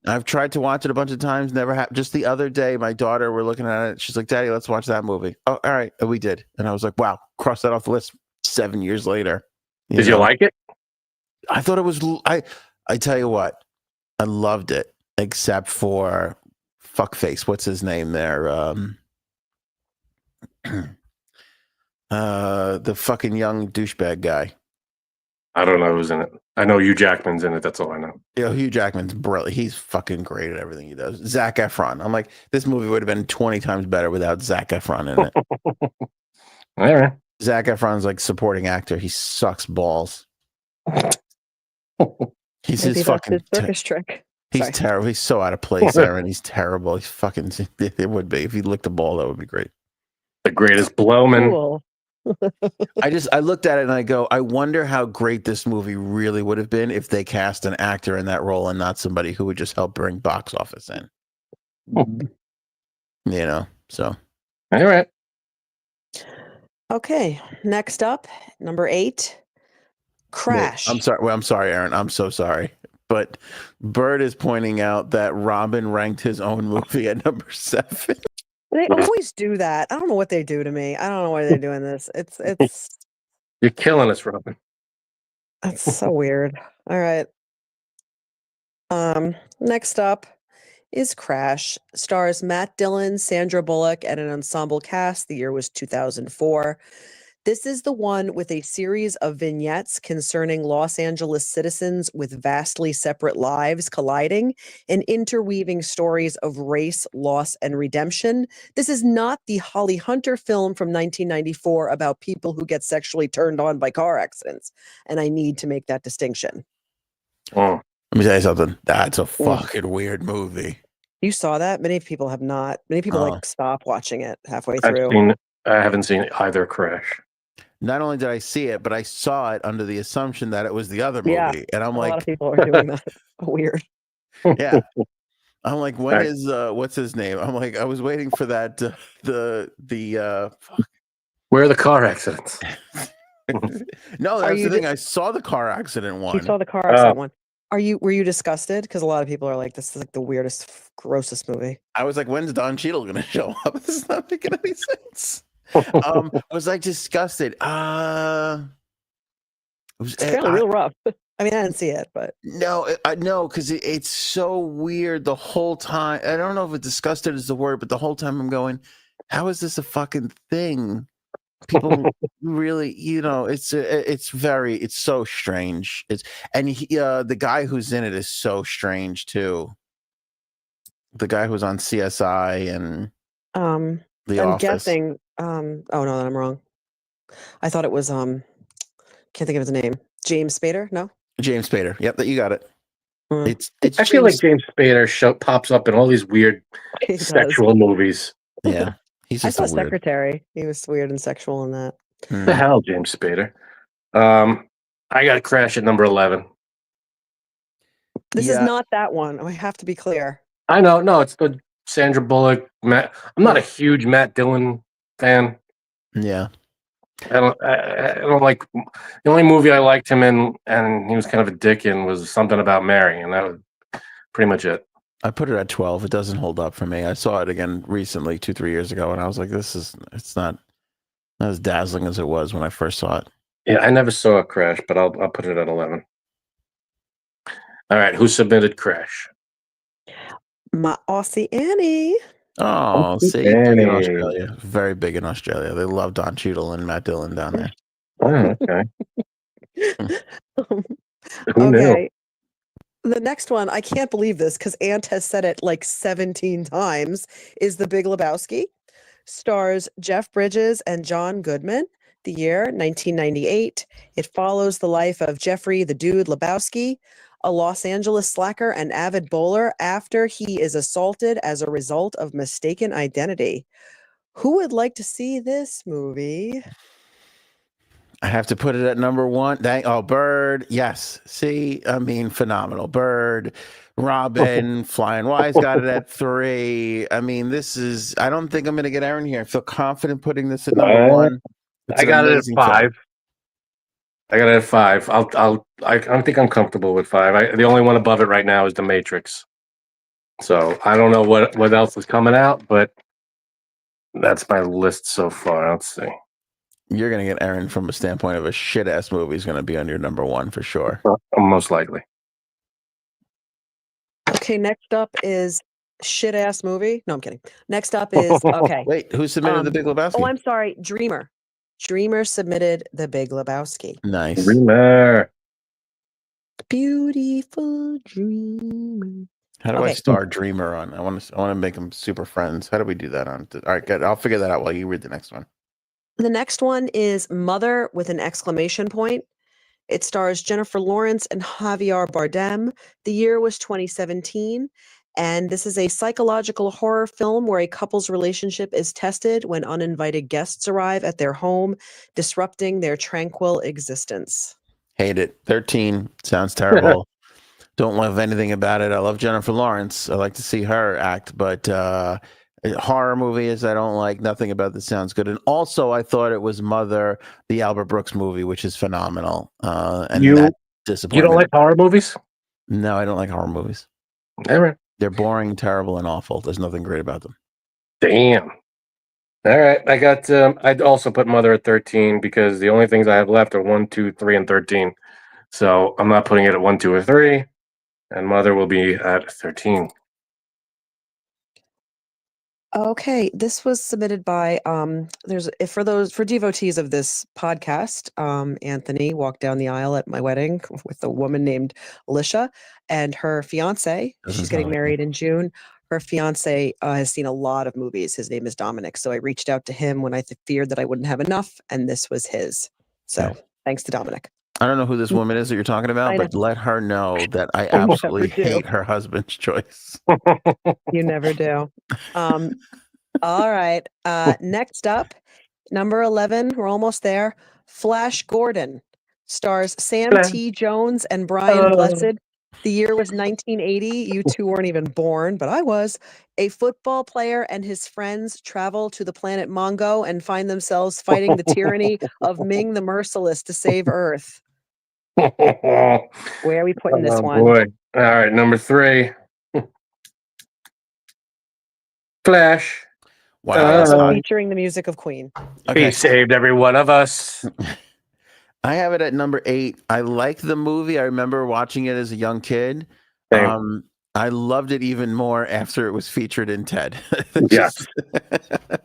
[SPEAKER 2] I've tried to watch it a bunch of times. Never happened. Just the other day, my daughter, we're looking at it. She's like, Daddy, let's watch that movie. Oh, all right. And we did. And I was like, wow, cross that off the list 7 years later.
[SPEAKER 1] Did you like it?
[SPEAKER 2] I thought it was, I tell you what, I loved it, except for fuckface. What's his name there? The fucking young douchebag guy.
[SPEAKER 1] I don't know who's in it. I know Hugh Jackman's in it. That's all I know.
[SPEAKER 2] Yeah, Hugh Jackman's brilliant. He's fucking great at everything he does. Zac Efron. I'm like, this movie would have been 20 times better without Zac Efron in it.
[SPEAKER 1] All right.
[SPEAKER 2] Zac Efron's like supporting actor. He sucks balls. He's
[SPEAKER 12] Maybe
[SPEAKER 2] his
[SPEAKER 12] that's
[SPEAKER 2] fucking.
[SPEAKER 12] his circus trick.
[SPEAKER 2] He's
[SPEAKER 12] Sorry.
[SPEAKER 2] terrible. He's so out of place, Aaron. He's terrible. He's fucking. It would be if he licked a ball. That would be great.
[SPEAKER 1] The greatest blowman.
[SPEAKER 12] Cool.
[SPEAKER 2] I looked at it and I go, I wonder how great this movie really would have been if they cast an actor in that role and not somebody who would just help bring box office in. You know, so.
[SPEAKER 1] All right.
[SPEAKER 12] Okay. Next up, number 8. Crash.
[SPEAKER 2] I'm sorry. Well, I'm sorry, Aaron. I'm so sorry. But Bird is pointing out that Robin ranked his own movie at number 7.
[SPEAKER 12] They always do that. I don't know what they do to me. I don't know why they're doing this. It's
[SPEAKER 1] You're killing us, Robin.
[SPEAKER 12] That's so weird. All right. Next up is Crash. Stars Matt Dillon, Sandra Bullock, and an ensemble cast. The year was 2004. This is the one with a series of vignettes concerning Los Angeles citizens with vastly separate lives colliding and interweaving stories of race, loss, and redemption. This is not the Holly Hunter film from 1994 about people who get sexually turned on by car accidents. And I need to make that distinction.
[SPEAKER 1] Oh.
[SPEAKER 2] Let me tell you something. That's a fucking weird movie.
[SPEAKER 12] You saw that? Many people have not. Many people like stop watching it halfway through.
[SPEAKER 1] I haven't seen either Crash.
[SPEAKER 2] Not only did I see it, but I saw it under the assumption that it was the other movie.
[SPEAKER 12] Yeah,
[SPEAKER 2] and I'm
[SPEAKER 12] a
[SPEAKER 2] like,
[SPEAKER 12] lot of people are doing that. Weird.
[SPEAKER 2] yeah. I'm like, when
[SPEAKER 1] Right.
[SPEAKER 2] is what's his name? I'm like, I was waiting for that
[SPEAKER 1] Where are the car accidents?
[SPEAKER 2] No,
[SPEAKER 12] Are
[SPEAKER 2] that's
[SPEAKER 12] you
[SPEAKER 2] the thing. I saw the car accident one.
[SPEAKER 12] You saw the car accident one. Were you disgusted? Because a lot of people are like, this is like the weirdest, grossest movie.
[SPEAKER 2] I was like, when's Don Cheadle gonna show up? This is not making any sense. Was I disgusted? It's
[SPEAKER 12] Apparently real rough. I mean, I didn't see it, but
[SPEAKER 2] no, no, because it's so weird the whole time. I don't know if disgusted is the word, but the whole time I'm going, how is this a fucking thing? People really, it's so strange. And the guy who's in it is so strange too. The guy who's on CSI and The
[SPEAKER 12] I'm
[SPEAKER 2] Office.
[SPEAKER 12] guessing. Oh no, I'm wrong. I thought it was can't think of his name. James Spader? No.
[SPEAKER 2] James Spader. Yep, that you got it.
[SPEAKER 12] Hmm.
[SPEAKER 2] It's
[SPEAKER 1] I feel like James Spader pops up in all these weird
[SPEAKER 12] He does.
[SPEAKER 1] sexual movies.
[SPEAKER 2] Yeah, he's
[SPEAKER 12] I
[SPEAKER 2] just
[SPEAKER 12] saw
[SPEAKER 2] a weird.
[SPEAKER 12] Secretary. He was weird and sexual in that.
[SPEAKER 1] The hell, James Spader. I got Crash at number 11.
[SPEAKER 12] This is not that one. I have to be clear.
[SPEAKER 1] I know. No, it's the Sandra Bullock. Matt. I'm not a huge Matt Dillon fan.
[SPEAKER 2] Yeah.
[SPEAKER 1] I don't like. The only movie I liked him in, and he was kind of a dick in, was Something About Mary, and that was pretty much it.
[SPEAKER 2] I put it at 12. It doesn't hold up for me. I saw it again recently, 2-3 years ago, and I was like, it's not as dazzling as it was when I first saw it.
[SPEAKER 1] Yeah, I never saw Crash, but I'll put it at 11. All right, who submitted Crash?
[SPEAKER 12] My Aussie Annie.
[SPEAKER 2] Oh, see, big
[SPEAKER 1] Annie.
[SPEAKER 2] in Australia. Very big in Australia. They love Don Cheadle and Matt Dillon down there.
[SPEAKER 1] Oh, okay. Who knew?
[SPEAKER 12] Okay. The next one, I can't believe this because Ant has said it like 17 times, is The Big Lebowski. Stars Jeff Bridges and John Goodman. The year, 1998. It follows the life of Jeffrey the Dude Lebowski, a Los Angeles slacker and avid bowler, after he is assaulted as a result of mistaken identity. Who would like to see this movie?
[SPEAKER 2] I have to put it at number 1. Bird. Yes. See, I mean, phenomenal. Bird, Robin, Flying Wise got it at 3. I mean, I don't think I'm going to get Erin here. I feel confident putting this at number 1.
[SPEAKER 1] I got it at 5. I got it at 5. I think I'm comfortable with 5. The only one above it right now is The Matrix. So I don't know what else is coming out, but that's my list so far. Let's see.
[SPEAKER 2] You're going to get Erin from a standpoint of a shit-ass movie is going to be on your number 1 for sure.
[SPEAKER 1] Most likely.
[SPEAKER 12] Okay, next up is shit-ass movie. No, I'm kidding. Next up is, okay.
[SPEAKER 2] Wait, who submitted The Big Lebowski?
[SPEAKER 12] Oh, I'm sorry. Dreamer. Dreamer submitted The Big Lebowski.
[SPEAKER 2] Nice.
[SPEAKER 1] Dreamer.
[SPEAKER 12] Beautiful dreamer.
[SPEAKER 2] How do I star Dreamer on? I want to make them super friends. How do we do that on? All right, good. I'll figure that out while you read the next one.
[SPEAKER 12] The next one is Mother with an exclamation point. It stars Jennifer Lawrence and Javier Bardem. The year was 2017. And this is a psychological horror film where a couple's relationship is tested when uninvited guests arrive at their home, disrupting their tranquil existence.
[SPEAKER 2] Hate it. 13. Sounds terrible. Don't love anything about it. I love Jennifer Lawrence. I like to see her act, but horror movies I don't like. Nothing about this sounds good. And also, I thought it was Mother, the Albert Brooks movie, which is phenomenal. And that disappointment.
[SPEAKER 1] You don't like horror movies?
[SPEAKER 2] No, I don't like horror movies.
[SPEAKER 1] All right.
[SPEAKER 2] They're boring, terrible, and awful. There's nothing great about them.
[SPEAKER 1] Damn. All right. I got. I'd also put Mother at 13 because the only things I have left are 1, 2, 3, and 13. So I'm not putting it at 1, 2, or 3. And Mother will be at 13.
[SPEAKER 12] Okay, this was submitted by for devotees of this podcast. Anthony walked down the aisle at my wedding with a woman named Alicia and her fiance. She's getting married in June. Her fiance has seen a lot of movies. His name is Dominic. So I reached out to him when I feared that I wouldn't have enough, and this was his. So thanks to Dominic.
[SPEAKER 2] I don't know who this woman is that you're talking about, but let her know that I absolutely hate her husband's choice.
[SPEAKER 12] You never do. All right. Next up, number 11. We're almost there. Flash Gordon stars Sam T. Jones and Brian Blessed. The year was 1980. You two weren't even born, but I was. A football player and his friends travel to the planet Mongo and find themselves fighting the tyranny of Ming the Merciless to save Earth. Where are we putting this one?
[SPEAKER 1] Boy. All right, number 3. Flash.
[SPEAKER 2] Wow.
[SPEAKER 12] Featuring the music of Queen.
[SPEAKER 1] He saved every one of us.
[SPEAKER 2] I have it at number 8. I liked the movie. I remember watching it as a young kid. I loved it even more after it was featured in Ted.
[SPEAKER 1] Yes.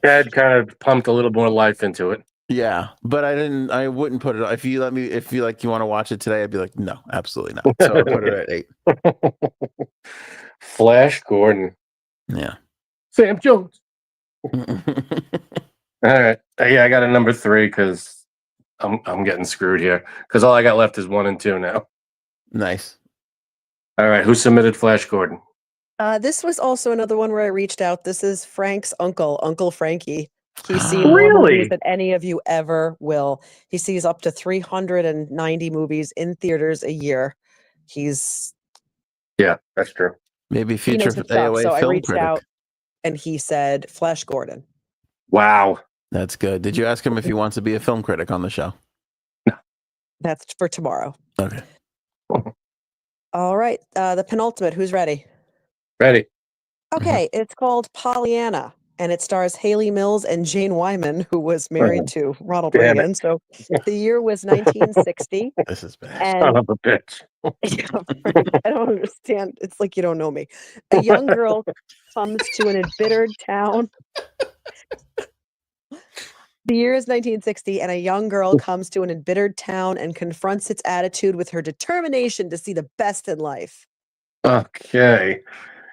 [SPEAKER 1] Ted kind of pumped a little more life into it.
[SPEAKER 2] Yeah, but I wouldn't put it. If you want to watch it today, I'd be like, no, absolutely not. So I put it at 8.
[SPEAKER 1] Flash Gordon.
[SPEAKER 2] Yeah.
[SPEAKER 1] Sam Jones. All right. Yeah, I got a number 3 because I'm getting screwed here because all I got left is 1 and 2 now.
[SPEAKER 2] Nice.
[SPEAKER 1] All right. Who submitted Flash Gordon?
[SPEAKER 12] This was also another one where I reached out. This is Frank's uncle, Uncle Frankie. He's seen more
[SPEAKER 1] Really?
[SPEAKER 12] movies than any of you ever will. He sees up to 390 movies in theaters a year.
[SPEAKER 1] Yeah, that's true.
[SPEAKER 2] Maybe
[SPEAKER 12] He
[SPEAKER 2] future
[SPEAKER 12] knows his stuff.
[SPEAKER 2] AOA
[SPEAKER 12] So I
[SPEAKER 2] film
[SPEAKER 12] reached
[SPEAKER 2] critic.
[SPEAKER 12] out and he said Flash Gordon.
[SPEAKER 1] Wow.
[SPEAKER 2] That's good. Did you ask him if he wants to be a film critic on the show?
[SPEAKER 12] That's for tomorrow.
[SPEAKER 2] Okay.
[SPEAKER 12] All right. The penultimate. Who's ready?
[SPEAKER 1] Ready.
[SPEAKER 12] Okay. It's called Pollyanna, and it stars Haley Mills and Jane Wyman, who was married to Ronald
[SPEAKER 1] damn it.
[SPEAKER 12] Reagan. So the year was 1960.
[SPEAKER 2] This is bad.
[SPEAKER 12] And
[SPEAKER 1] Son of a bitch.
[SPEAKER 12] I don't understand. It's like you don't know me. A young girl comes to an embittered town. The year is 1960, and a young girl comes to an embittered town and confronts its attitude with her determination to see the best in life.
[SPEAKER 1] Okay.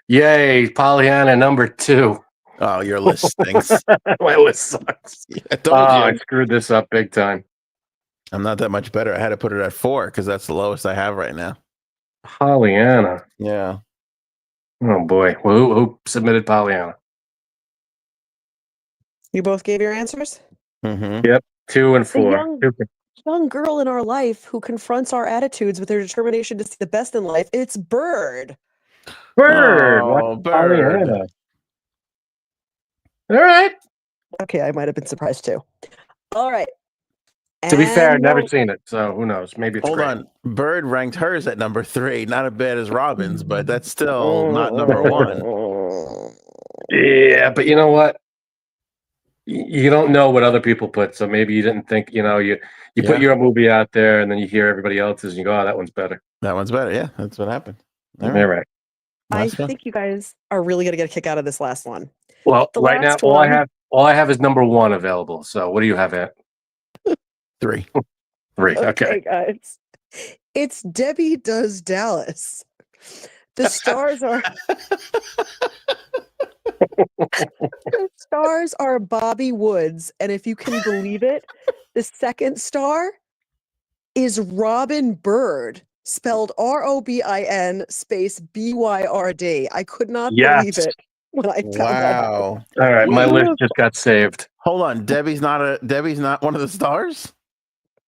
[SPEAKER 1] Yay, Pollyanna number 2.
[SPEAKER 2] Oh, your list stinks.
[SPEAKER 1] My list sucks.
[SPEAKER 2] I told you.
[SPEAKER 1] I screwed this up big time.
[SPEAKER 2] I'm not that much better. I had to put it at 4 because that's the lowest I have right now.
[SPEAKER 1] Pollyanna.
[SPEAKER 2] Yeah.
[SPEAKER 1] Oh boy. Well, who submitted Pollyanna?
[SPEAKER 12] You both gave your answers?
[SPEAKER 2] Mm-hmm.
[SPEAKER 1] Yep. 2 and 4.
[SPEAKER 12] Young girl in our life who confronts our attitudes with her determination to see the best in life. It's Bird.
[SPEAKER 1] Bird.
[SPEAKER 2] Oh, Bird.
[SPEAKER 1] Pollyanna. All right.
[SPEAKER 12] Okay, I might have been surprised too. All right.
[SPEAKER 1] To be fair, I've never
[SPEAKER 12] And
[SPEAKER 1] seen it, so who knows? Maybe it's
[SPEAKER 2] Hold
[SPEAKER 1] great.
[SPEAKER 2] on. Bird ranked hers at number 3. Not as bad as Robin's, but that's still not number 1.
[SPEAKER 1] Yeah, but you know what? You don't know what other people put, so maybe you didn't think. You put your movie out there, and then you hear everybody else's, and you go, "Oh, that one's better."
[SPEAKER 2] That one's better. Yeah, that's what happened.
[SPEAKER 1] All right.
[SPEAKER 12] I
[SPEAKER 2] Last one.
[SPEAKER 12] think you guys are really going to get a kick out of this last one.
[SPEAKER 1] Well,
[SPEAKER 12] The
[SPEAKER 1] right now,
[SPEAKER 12] last
[SPEAKER 1] all
[SPEAKER 12] one-
[SPEAKER 1] I have is number 1 available. So, what do you have at?
[SPEAKER 2] 3.
[SPEAKER 1] 3. Okay.
[SPEAKER 12] Guys. It's Debbie Does Dallas. The stars are the stars are Bobby Woods, and if you can believe it, the second star is Robin Bird, spelled Robin space BYRD. I could not believe it when I found that out.
[SPEAKER 2] Wow.
[SPEAKER 1] All right, my list just got saved.
[SPEAKER 2] Hold on. Debbie's not one of the stars?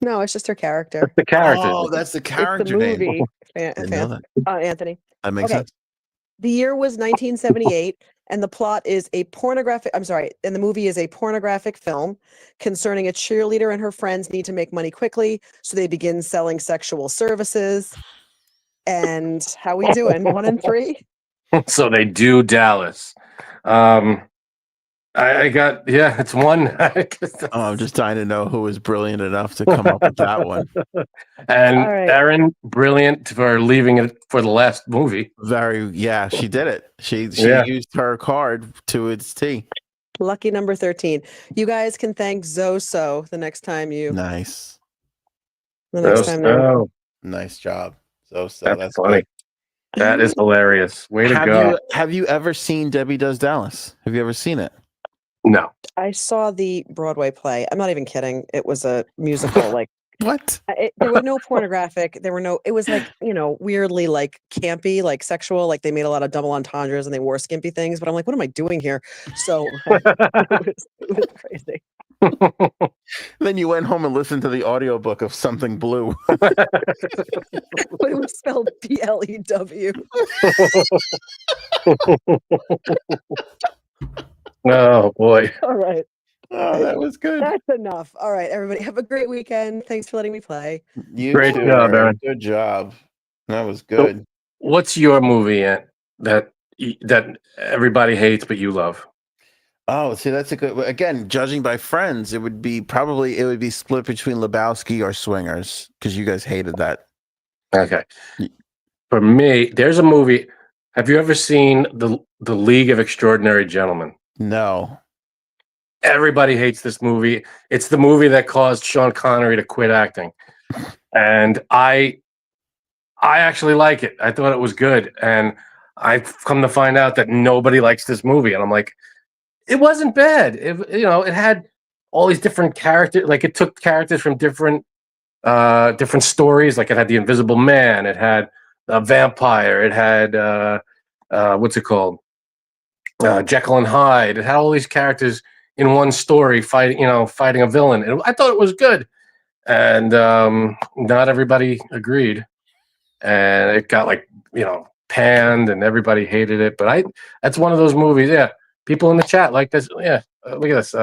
[SPEAKER 12] No, it's just her character.
[SPEAKER 1] That's the character.
[SPEAKER 2] Oh, that's the
[SPEAKER 12] It's
[SPEAKER 2] character
[SPEAKER 12] the movie.
[SPEAKER 2] name. Didn't know that.
[SPEAKER 12] Anthony.
[SPEAKER 2] That makes
[SPEAKER 12] Okay.
[SPEAKER 2] sense.
[SPEAKER 12] The year was 1978, and the plot is and the movie is a pornographic film concerning a cheerleader and her friends need to make money quickly, so they begin selling sexual services. And how we doing? 1 and 3?
[SPEAKER 1] So they do Dallas. I got it's 1.
[SPEAKER 2] I'm just trying to know who was brilliant enough to come up with that one.
[SPEAKER 1] And
[SPEAKER 12] All right.
[SPEAKER 1] Erin, brilliant for leaving it for the last movie.
[SPEAKER 2] She did it. She used her card to its T.
[SPEAKER 12] Lucky number 13. You guys can thank Zoso the next time you.
[SPEAKER 2] Nice.
[SPEAKER 12] The next time.
[SPEAKER 2] Nice job. That's
[SPEAKER 1] funny.
[SPEAKER 2] good.
[SPEAKER 1] That is hilarious. Way to go.
[SPEAKER 2] Have you ever seen Debbie Does Dallas? Have you ever seen it?
[SPEAKER 1] No.
[SPEAKER 12] I saw the Broadway play. I'm not even kidding. It was a musical. Like
[SPEAKER 2] what?
[SPEAKER 12] There were no pornographic. It was like, weirdly like campy, like sexual. Like they made a lot of double entendres and they wore skimpy things. But I'm like, what am I doing here? So it was crazy.
[SPEAKER 2] Then you went home and listened to the audiobook of Something Blue.
[SPEAKER 12] But it was spelled BLEW.
[SPEAKER 1] Oh boy.
[SPEAKER 12] All right.
[SPEAKER 2] Oh, that was good.
[SPEAKER 12] That's enough. All right, everybody. Have a great weekend. Thanks for letting me play.
[SPEAKER 1] Great job, Erin.
[SPEAKER 2] Good job. That was good.
[SPEAKER 1] So, what's your movie that everybody hates but you love?
[SPEAKER 2] Oh, see, that's a good. Again, judging by friends, it would be split between Lebowski or Swingers because you guys hated that.
[SPEAKER 1] Okay. For me, there's a movie. Have you ever seen the League of Extraordinary Gentlemen?
[SPEAKER 2] No.
[SPEAKER 1] Everybody hates this movie. It's the movie that caused Sean Connery to quit acting, and I actually like it. I thought it was good, and I've come to find out that nobody likes this movie, and I'm like, it wasn't bad. It had all these different characters. Like it took characters from different stories. Like it had the Invisible Man, it had a vampire, it had what's it called, Jekyll and Hyde. It had all these characters in one story fighting a villain. And I thought it was good, and not everybody agreed, and it got panned, and everybody hated it. But that's one of those movies. Yeah, people in the chat like this. Yeah, look at this.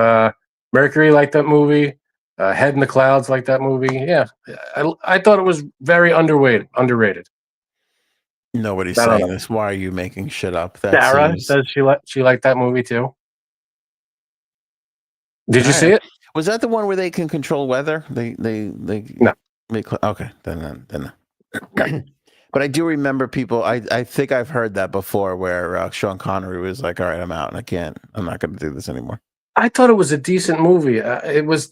[SPEAKER 1] Mercury liked that movie. Head in the Clouds like that movie. Yeah, I thought it was very underrated.
[SPEAKER 2] Nobody's saying this. Why are you making shit up?
[SPEAKER 1] Sarah says she liked that movie too. Did you see it?
[SPEAKER 2] Was that the one where they can control weather? They
[SPEAKER 1] no.
[SPEAKER 2] Okay, then. But I do remember people. I think I've heard that before, where Sean Connery was like, "All right, I'm out, and I'm not going to do this anymore."
[SPEAKER 1] I thought it was a decent movie. It was,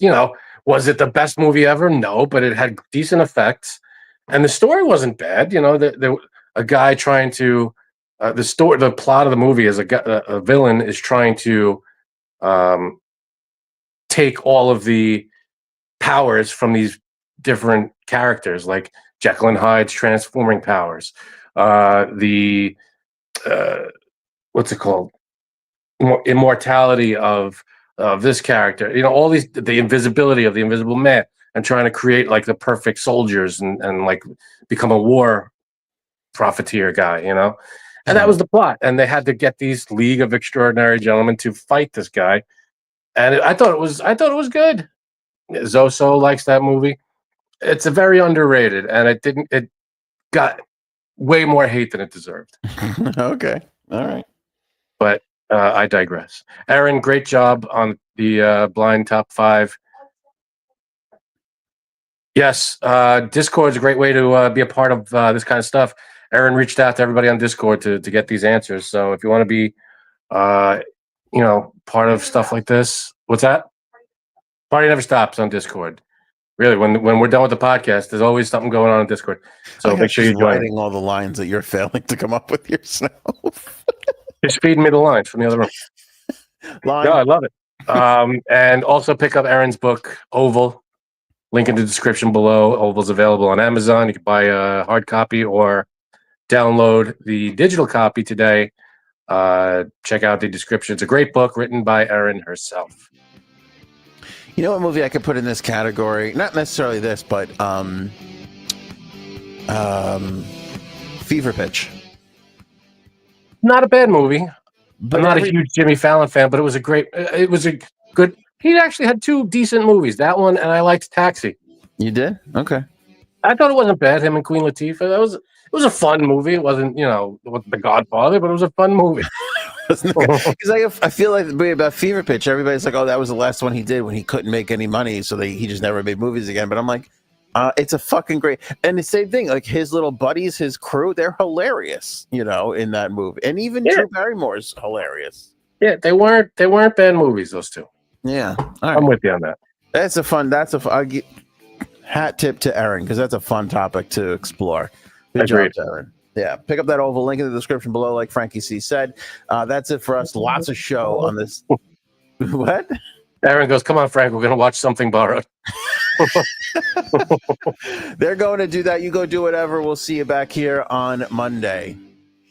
[SPEAKER 1] was it the best movie ever? No, but it had decent effects, and the story wasn't bad. A guy trying to the plot of the movie is a villain is trying to take all of the powers from these different characters, like Jekyll and Hyde's transforming powers, the what's it called, immortality of this character, all these, the invisibility of the Invisible Man, and trying to create like the perfect soldiers and like become a war profiteer guy, and that was the plot. And they had to get these League of Extraordinary Gentlemen to fight this guy, and I thought it was good. Zoso likes that movie. It's a very underrated, and it got way more hate than it deserved.
[SPEAKER 2] Okay, all right,
[SPEAKER 1] but I digress. Erin, great job on the blind top 5. Yes, Discord's a great way to be a part of this kind of stuff. Erin reached out to everybody on Discord to get these answers. So if you want to be, part of stuff like this, what's that? Party never stops on Discord. Really, when we're done with the podcast, there's always something going on Discord. So make sure you're
[SPEAKER 2] writing all the lines that you're failing to come up with yourself.
[SPEAKER 1] Just feeding me the lines from the other room. No, I love it. And also pick up Erin's book, Oval. Link in the description below. Oval's available on Amazon. You can buy a hard copy or download the digital copy today. Check out the description. It's a great book written by Erin herself.
[SPEAKER 2] You know what movie I could put in this category? Not necessarily this, but Fever Pitch.
[SPEAKER 1] Not a bad movie. But I'm not a huge Jimmy Fallon fan, but it was a good. He actually had 2 decent movies. That one, and I liked Taxi.
[SPEAKER 2] You did? Okay.
[SPEAKER 1] I thought it wasn't bad. Him and Queen Latifah. It was a fun movie. It wasn't, The Godfather, but it was a fun movie.
[SPEAKER 2] Because I feel like about Fever Pitch, everybody's like, "Oh, that was the last one he did when he couldn't make any money, so he just never made movies again." But I'm like, it's a fucking great, and the same thing. Like his little buddies, his crew, they're hilarious, in that movie, and even Drew Barrymore's hilarious.
[SPEAKER 1] Yeah, they weren't bad movies. Those 2.
[SPEAKER 2] Yeah,
[SPEAKER 1] I'm with you on that.
[SPEAKER 2] That's a fun. Hat tip to Erin, because that's a fun topic to explore. Good job, Erin. Yeah, pick up that Oval, link in the description below, like Frankie C said. That's it for us. Lots of show on this. What?
[SPEAKER 1] Erin goes, "Come on, Frank, we're going to watch Something Borrowed."
[SPEAKER 2] They're going to do that. You go do whatever. We'll see you back here on Monday.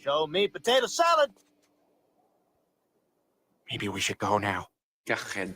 [SPEAKER 13] Show me potato salad.
[SPEAKER 14] Maybe we should go now. Go ahead.